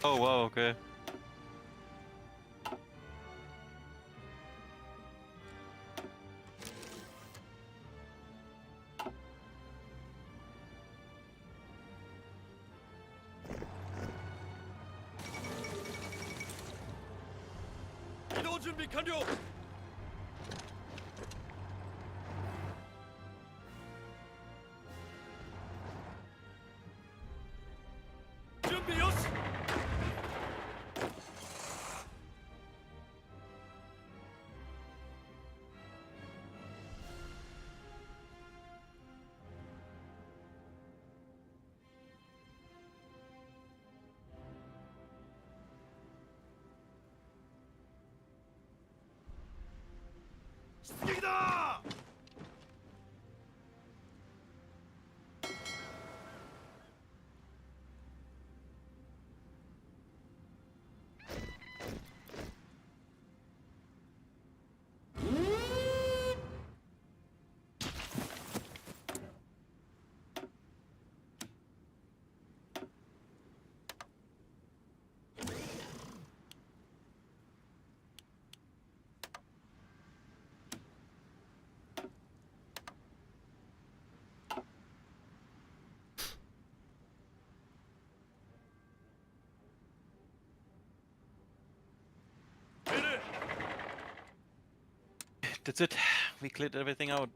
Oh wow, okay. 이동 준비 완료. 준비 요시. 시작이다. That's it. We cleared everything out.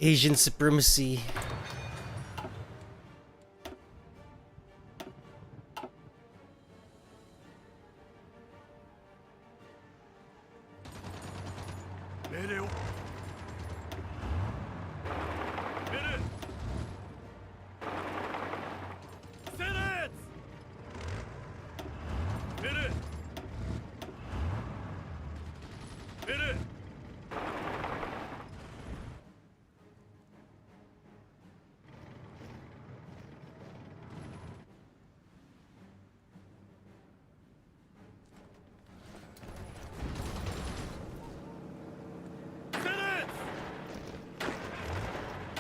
Asian supremacy. 내려. 내려. 세렛. 내려. 내려. 세렛.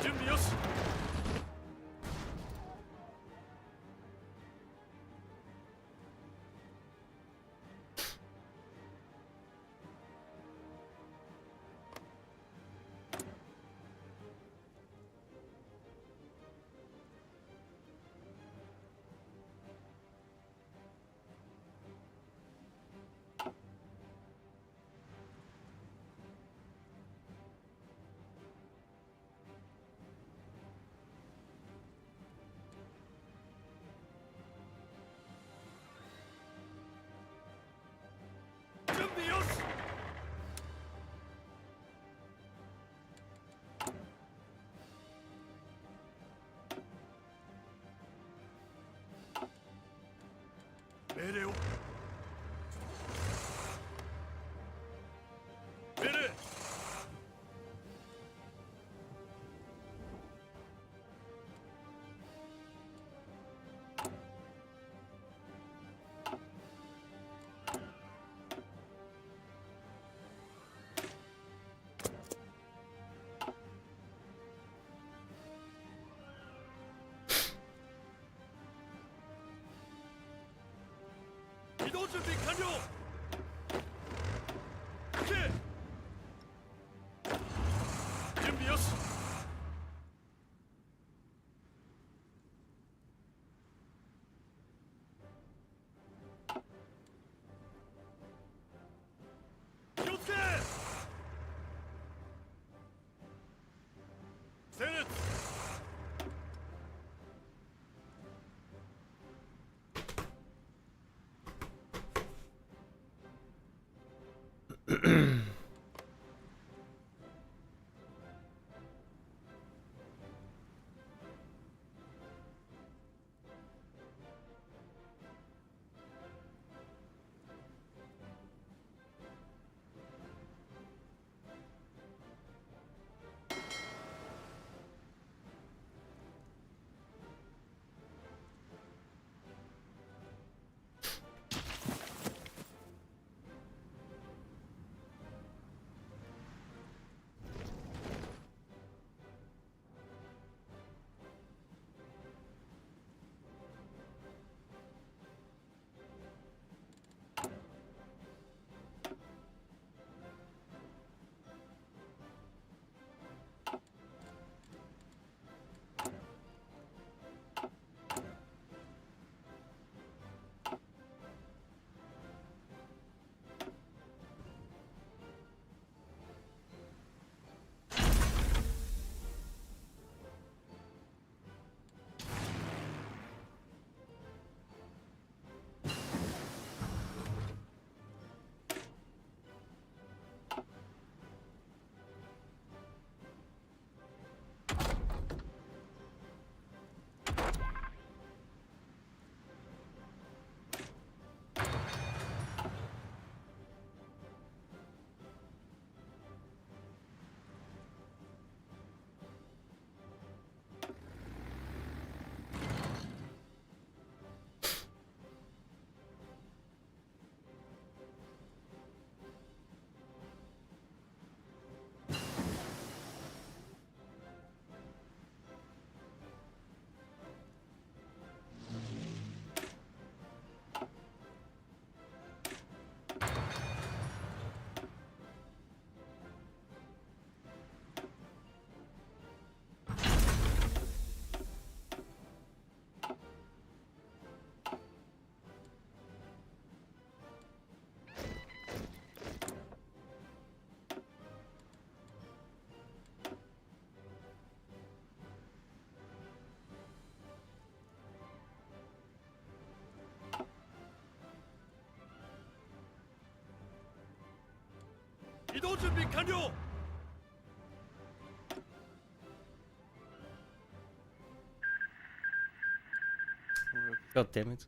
준비 요시. 준비 요시. 내려. 내려. 이동 준비 완료. 오케이. 준비 요시. 교체. 세렛. 이동 준비 완료. God damn it.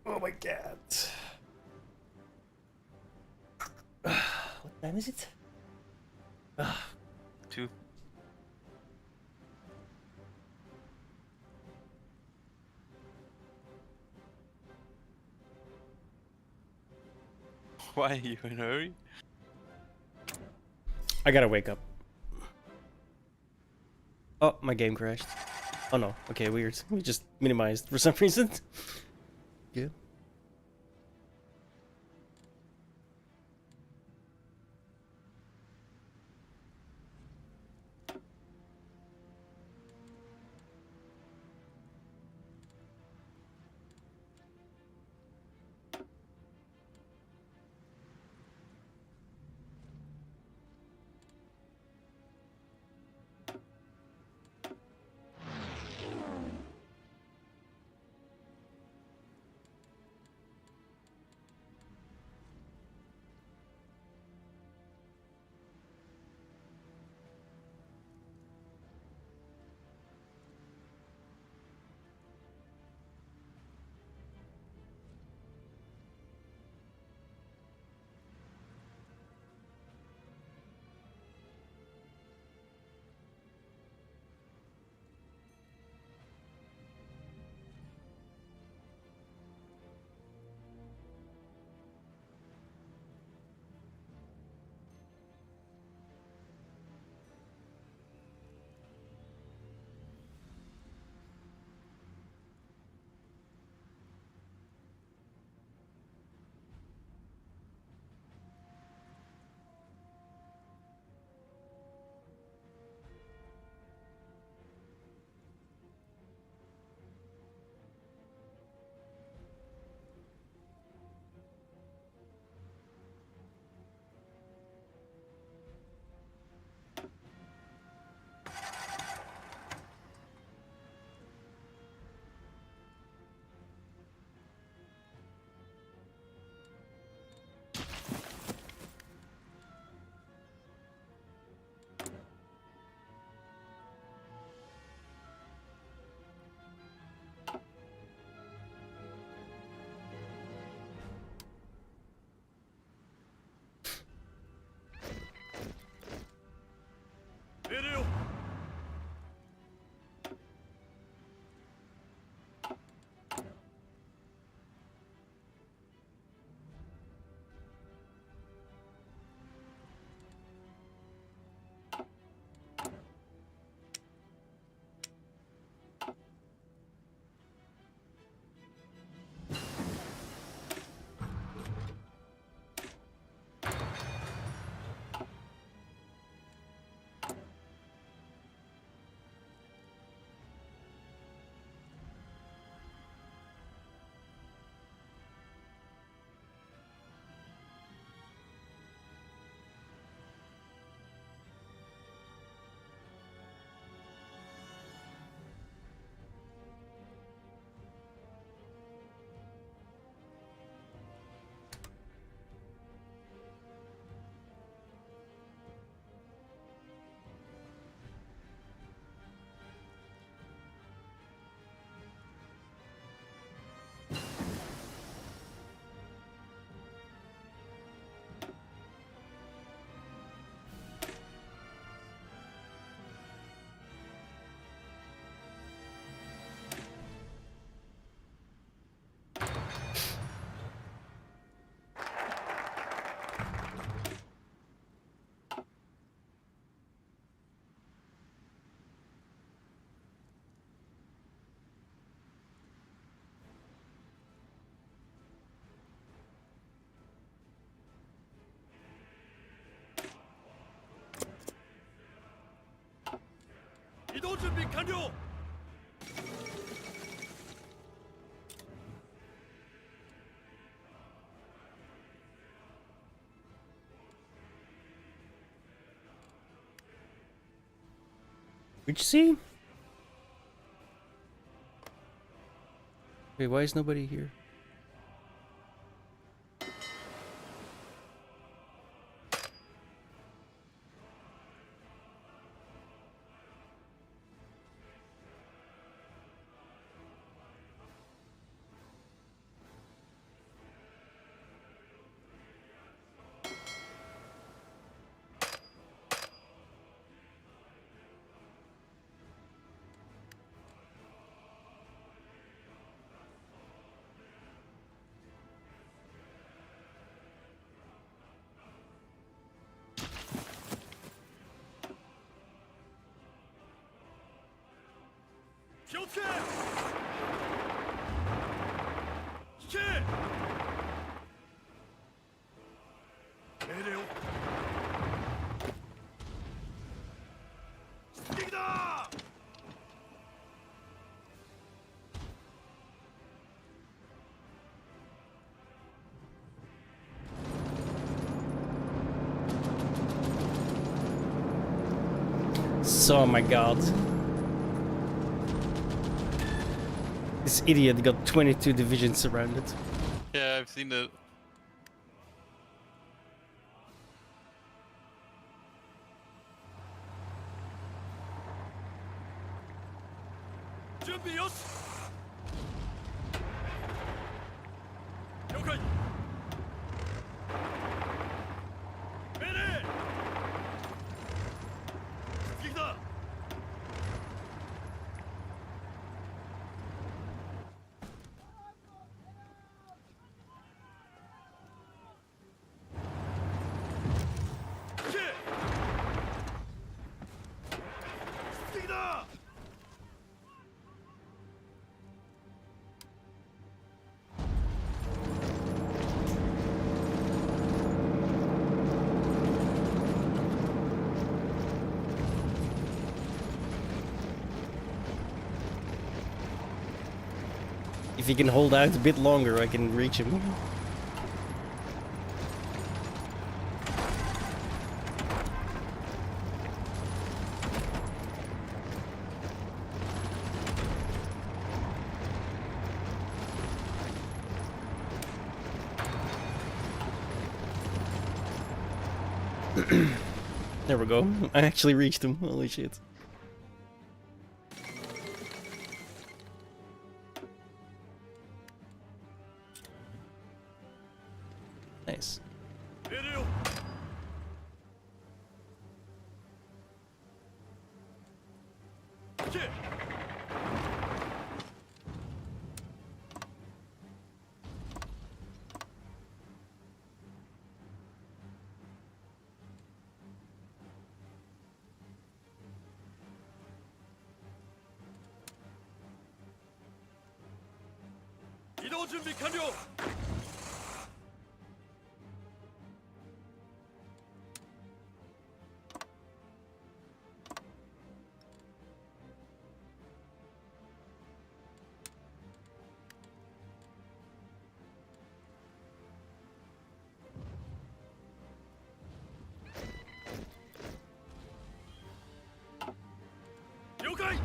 Oh my god. What time is it? 2. Why are you in a hurry? I gotta wake up. Oh, my game crashed. Oh no. Okay, weird. We just minimized for some reason. Yeah. 이동 준비 완료. Which scene? Wait, why is nobody here? 기어체. 키. 내려. 스틱이다. So, oh my god. This idiot got 22 divisions surrounded. Yeah, I've seen it. 준비 요. 요kai. 매래. 스틱이다. If he can hold out a bit longer, I can reach him. There we go. I actually reached him. Holy shit. Nice. 이동 준비 완료. 요kai.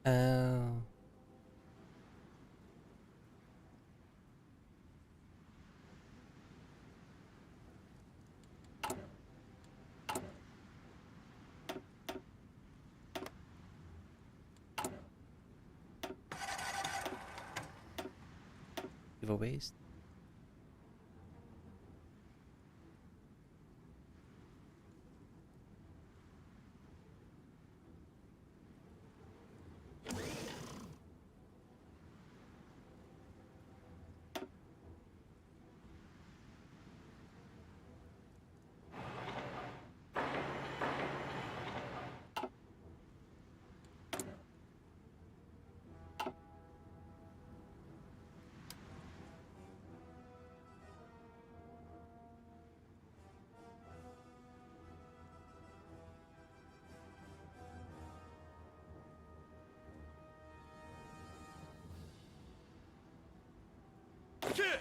Oh. Giveaways. Kick!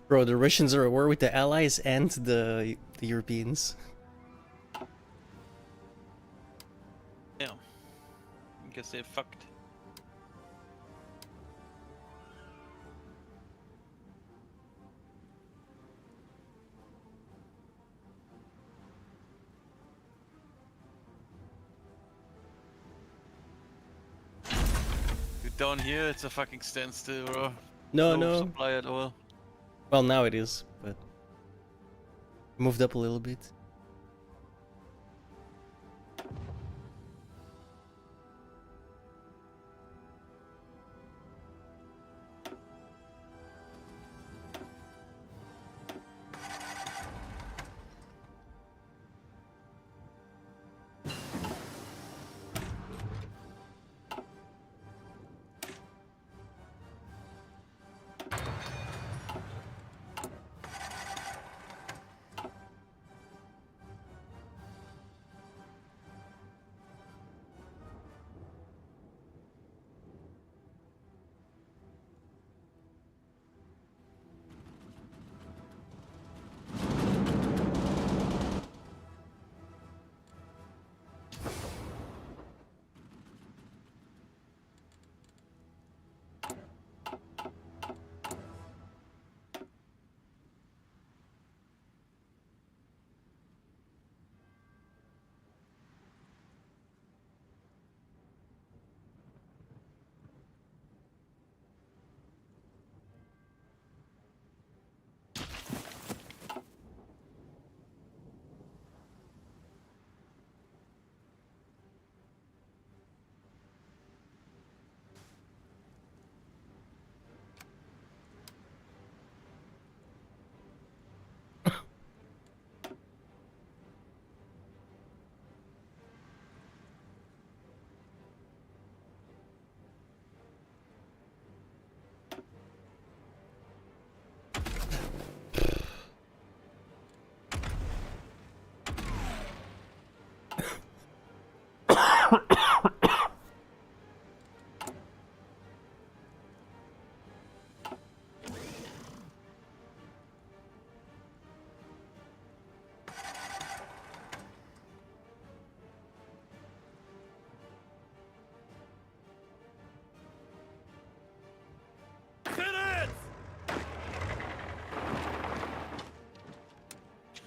Bro, the Russians are at war with the Allies and the Europeans. Yeah. I guess they're fucked. Dude, down here it's a fucking standstill, bro. No. Supply at all. Well, now it is, but moved up a little bit.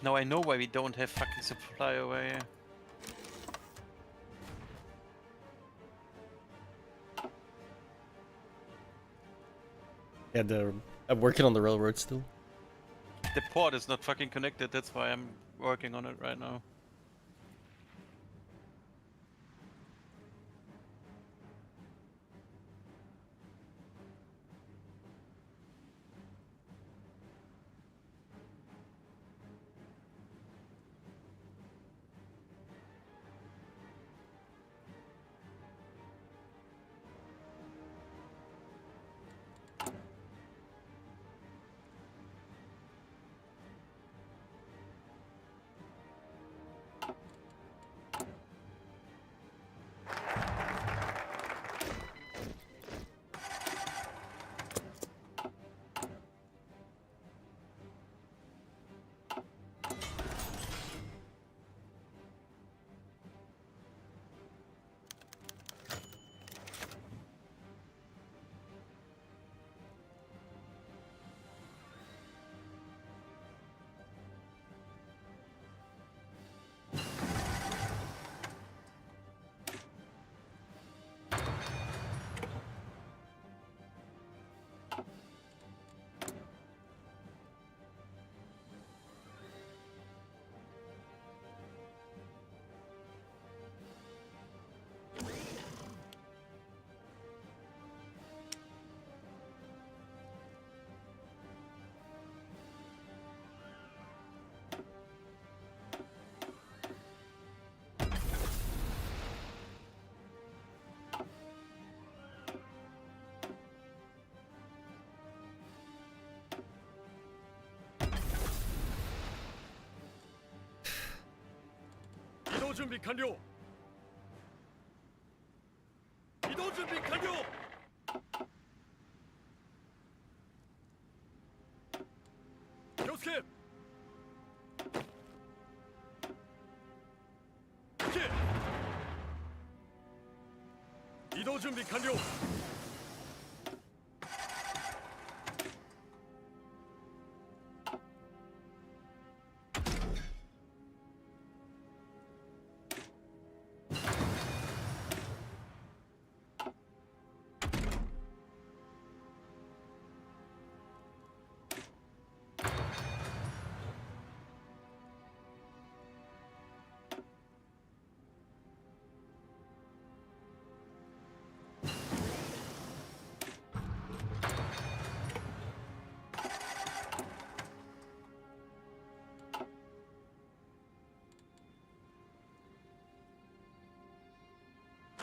Now I know why we don't have fucking supply over here. Yeah, I'm working on the railroad still. The port is not fucking connected, that's why I'm working on it right now. 이동 준비 완료. 이동 준비 완료. 교스캡. 이동 준비 완료.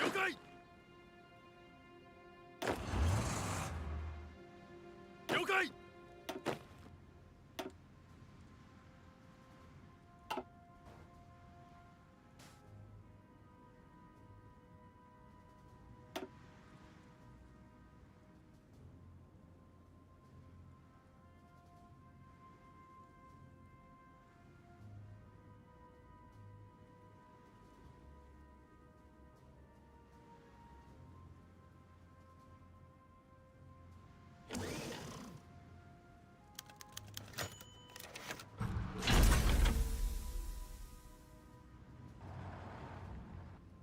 了解。了解。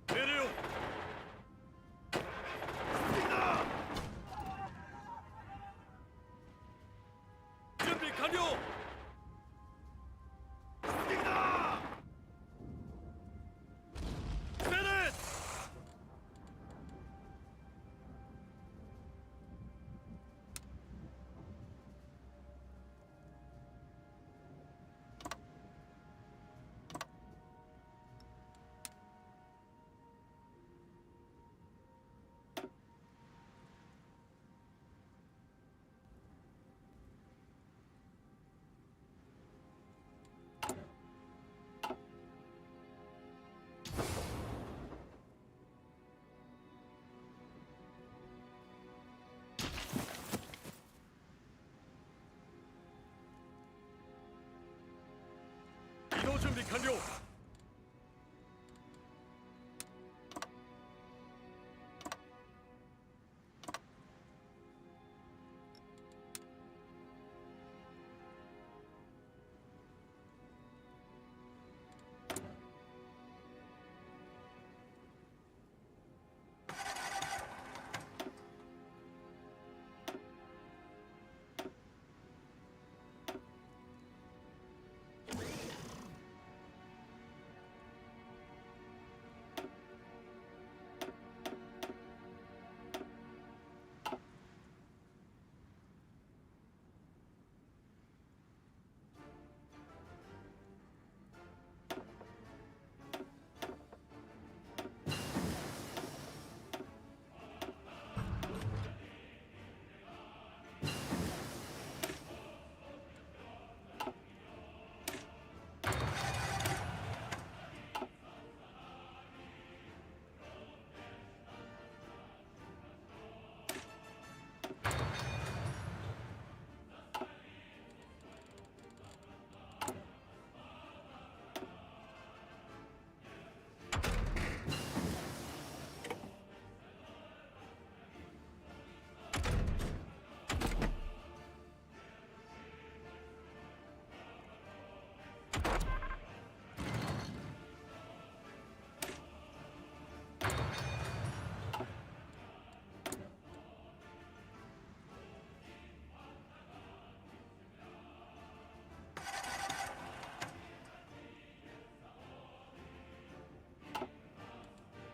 내려. 뛰다. 준비 완료. 뛰다. 세렛. 이동 준비 완료.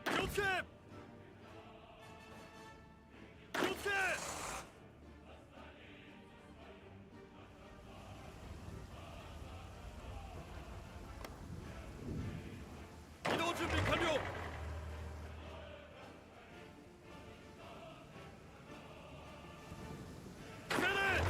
교스캡. 교스캡. 이동 준비 완료. 세렛.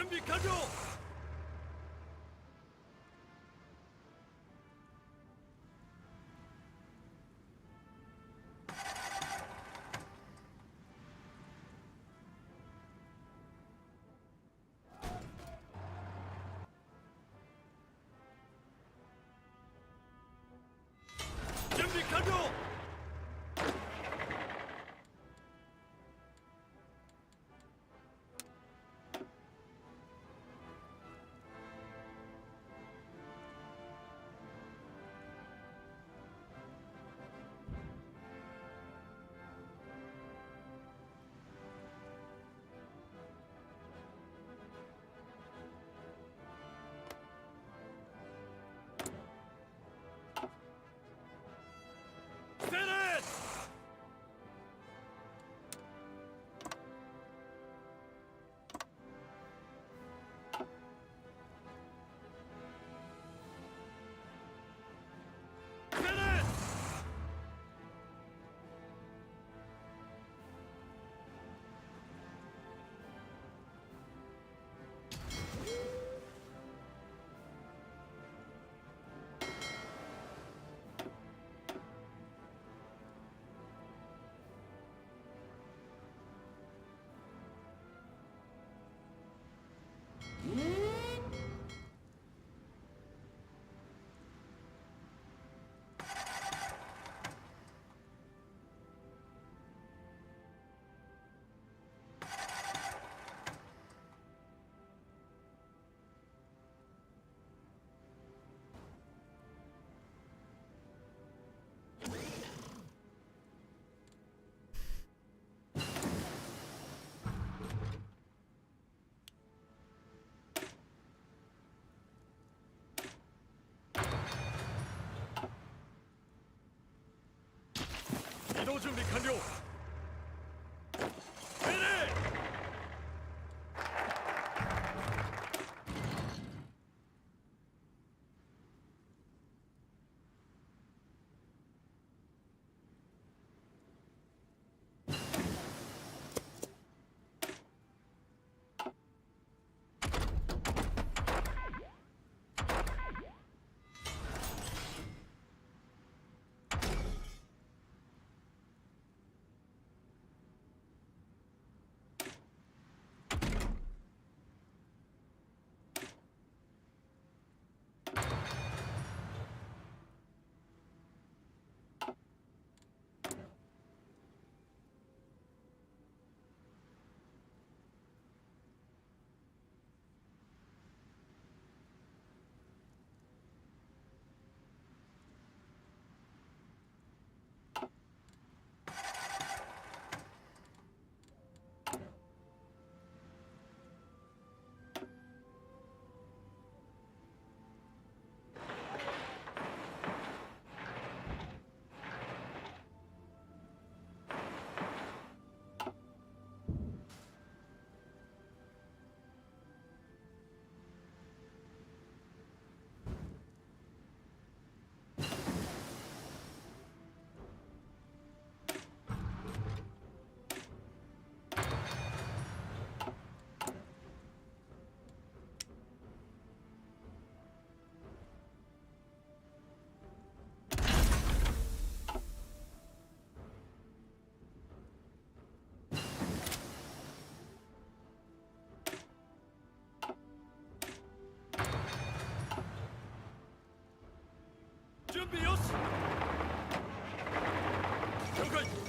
준비 완료. 준비 완료. Finish! Finish! 이동 준비 완료. Finish! 준비 요시. 경고.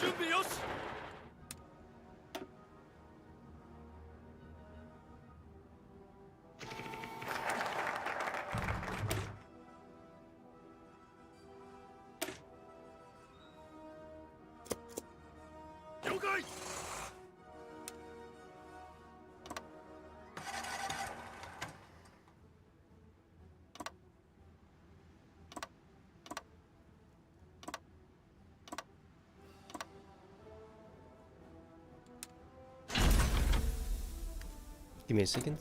준비 요시. 요가이. Give me a second.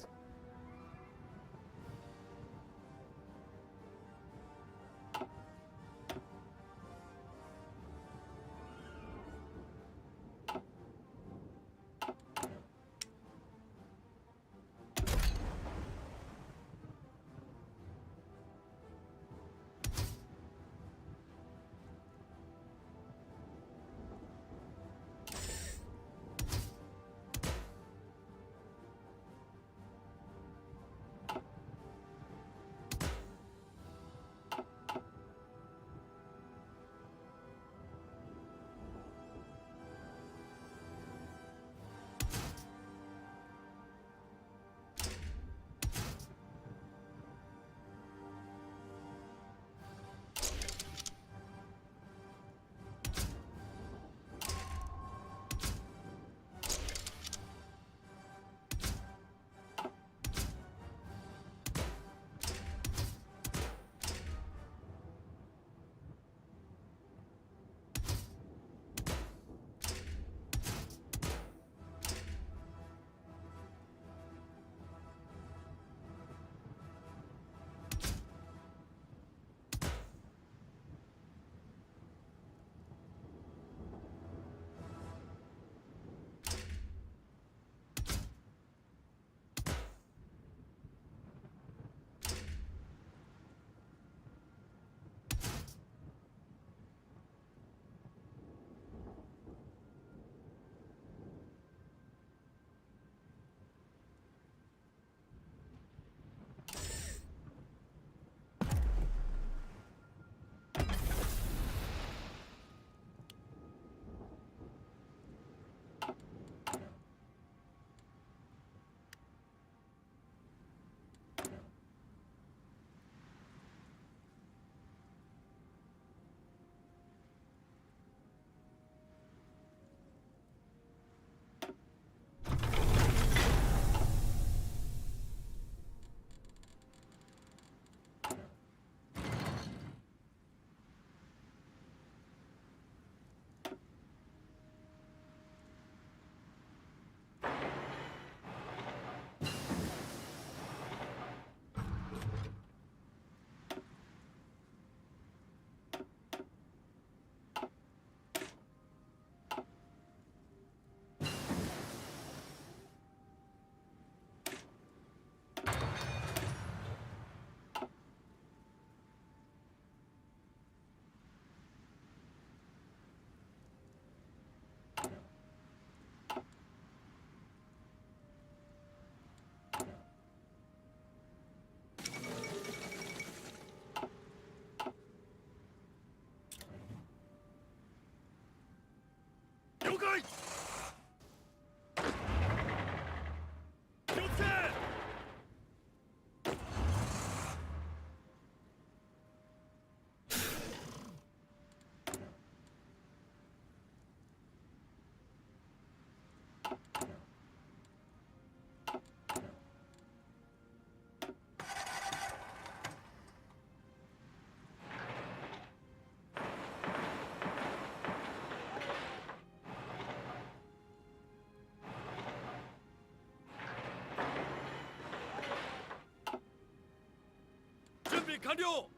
준비 완료.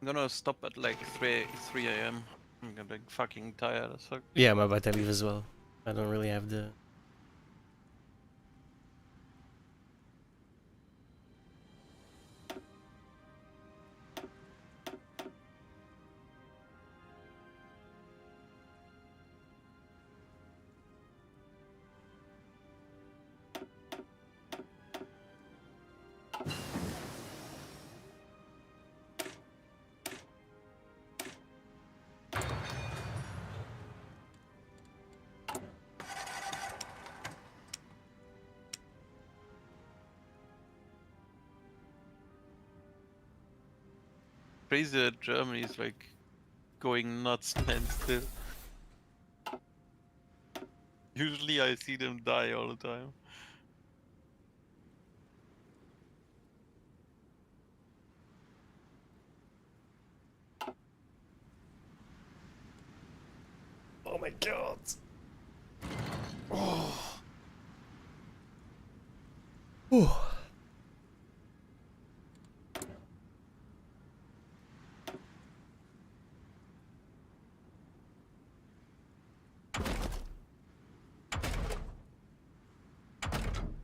I'm gonna stop at like 3 a.m. I'm getting fucking tired as fuck. Yeah, I'm about to leave as well. I don't really have the... Crazy that Germany is like going nuts standstill. Usually I see them die all the time. Oh my god! Oh. Whew.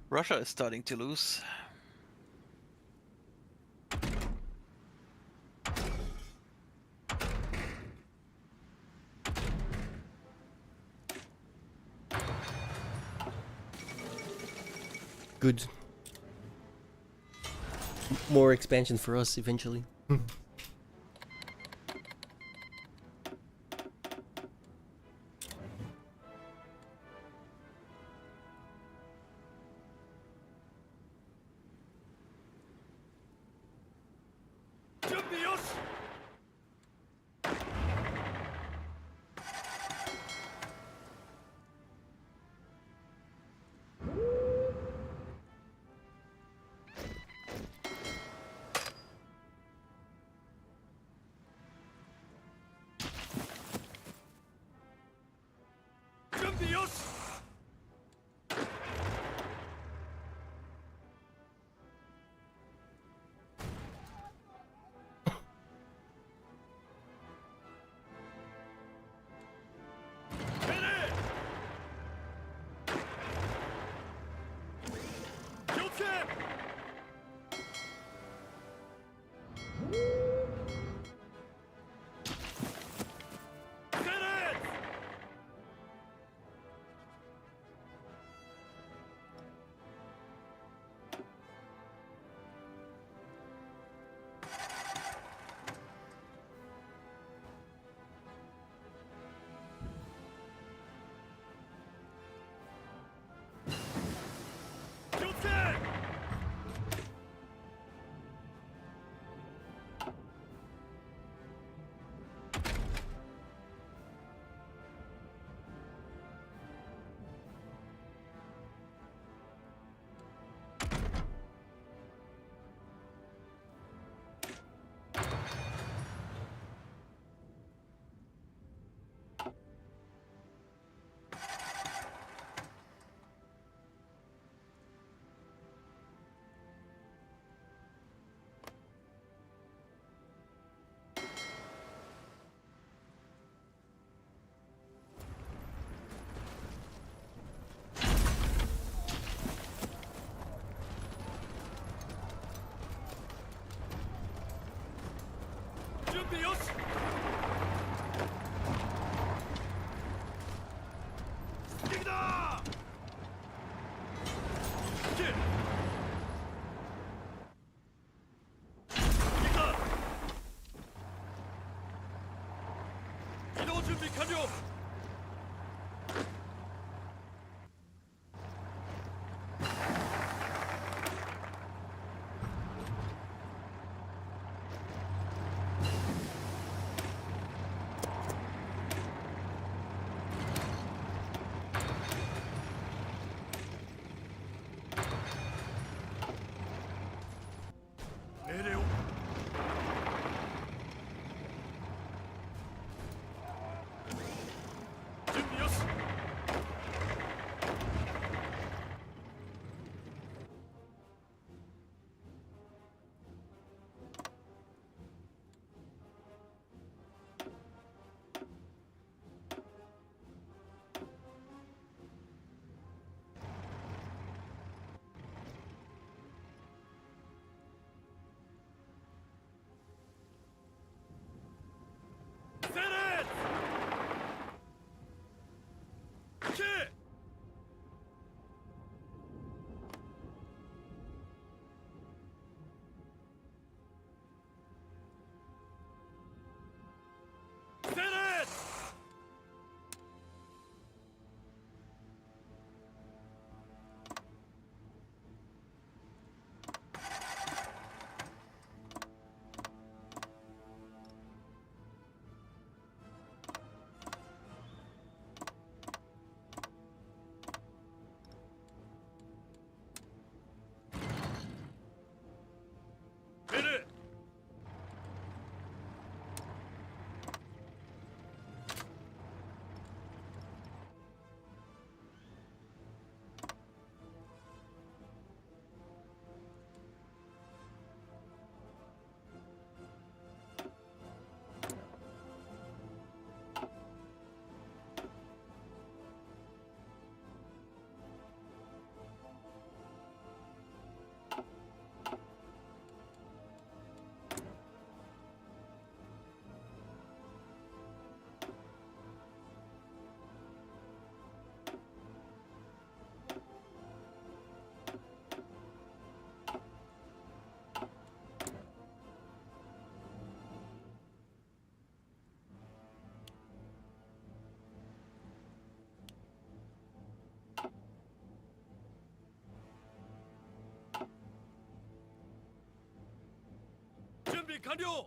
Russia is starting to lose. Good. More expansion for us eventually. 준비 요시. 준비 요시. 준비 요시. 스틱이다. 킬. 스틱이다. 이동 준비 완료. 준비 완료.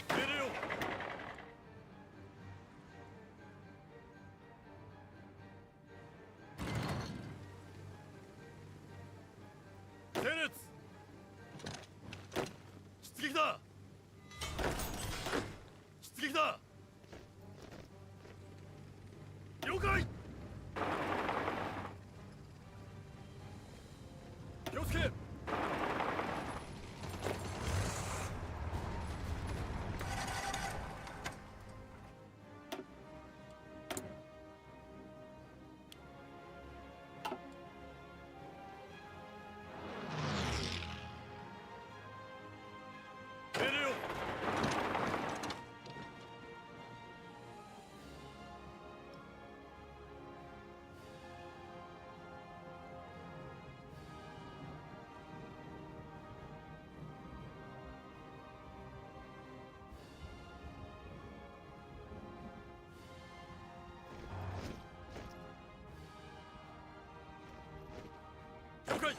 내려요. 대렛!出撃だ!出撃だ! 了解! 気をつけ! 내려요!了解!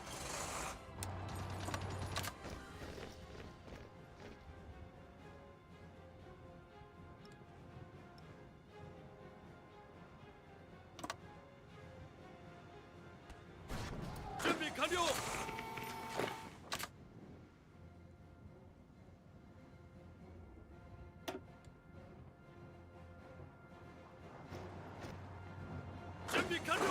준비 완료! 준비 완료!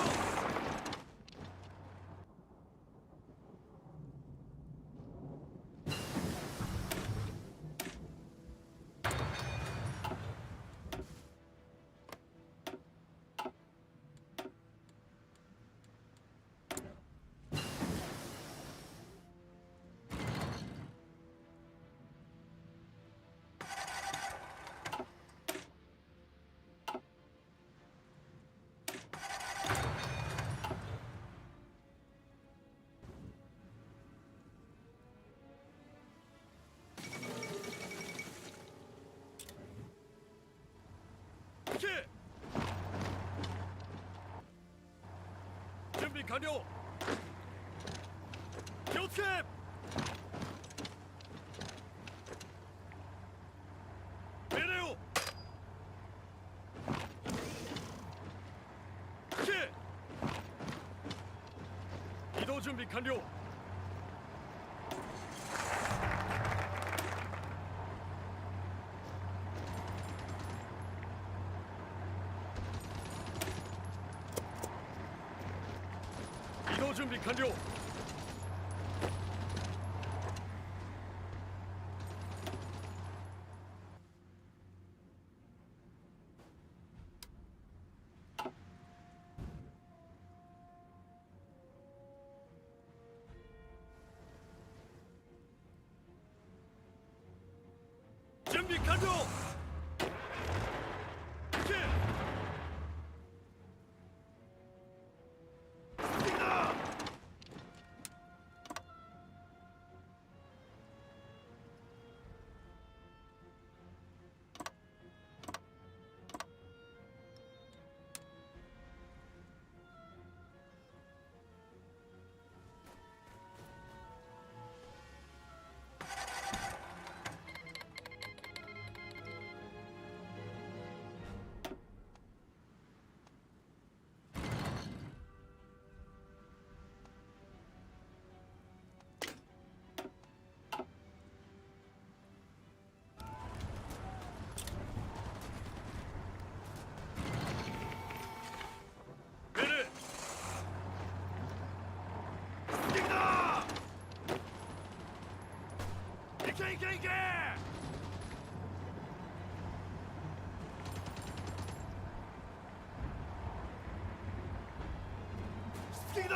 오케이! 준비 완료! 気をつけ! 내려요! 오케이! 이동 준비 완료! 이동 준비 완료! 완료! 킬! 스피드! 이게! 스피드!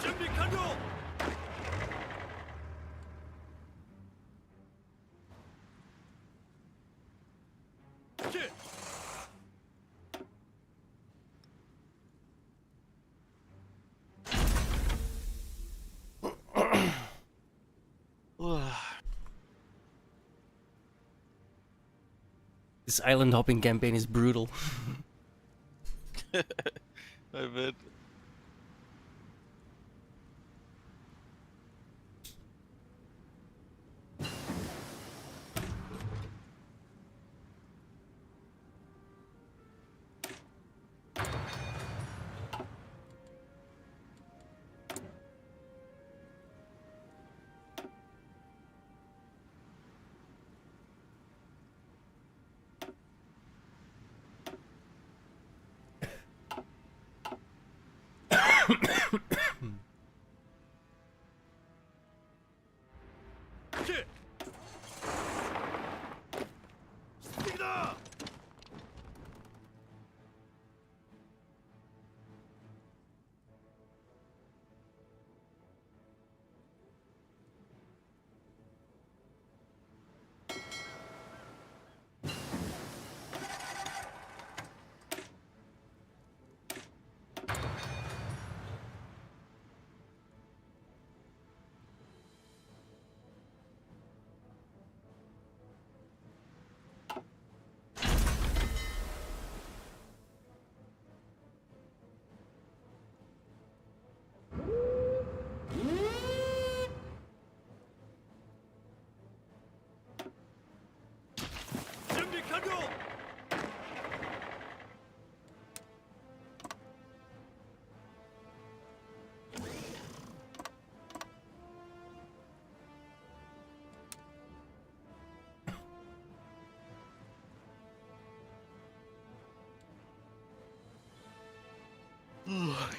준비 완료! 킬! This island hopping campaign is brutal. I bet.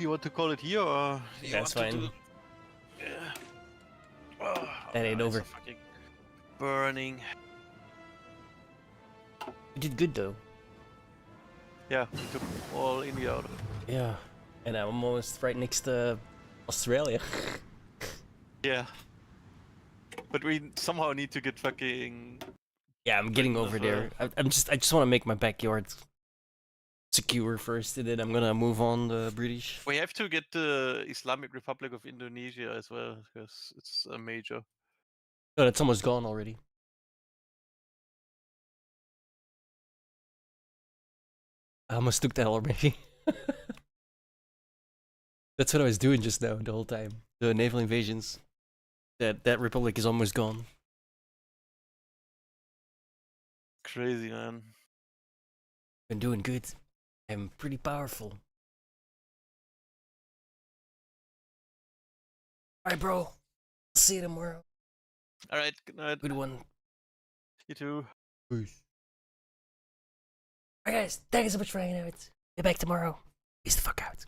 You want to call it here or? You That's want to fine. do- Yeah. Oh, That ain't it's over. a fucking burning. You did good though. Yeah, we took all India out of it. Yeah. And I'm almost right next to Australia. Yeah. But we somehow need to get fucking. Yeah, I'm getting Britain over as there. well. I just want to make my backyard secure first, and then I'm gonna move on the British. We have to get the Islamic Republic of Indonesia as well, because it's a major. No, that's almost gone already. I almost took that already. That's what I was doing just now, the whole time. The naval invasions. That republic is almost gone. Crazy, man. Been doing good. I'm pretty powerful. Alright, bro. See you tomorrow. Alright, good night. Good one. You too. Peace. Alright, guys. Thank you so much for hanging out. Get back tomorrow. Peace the fuck out.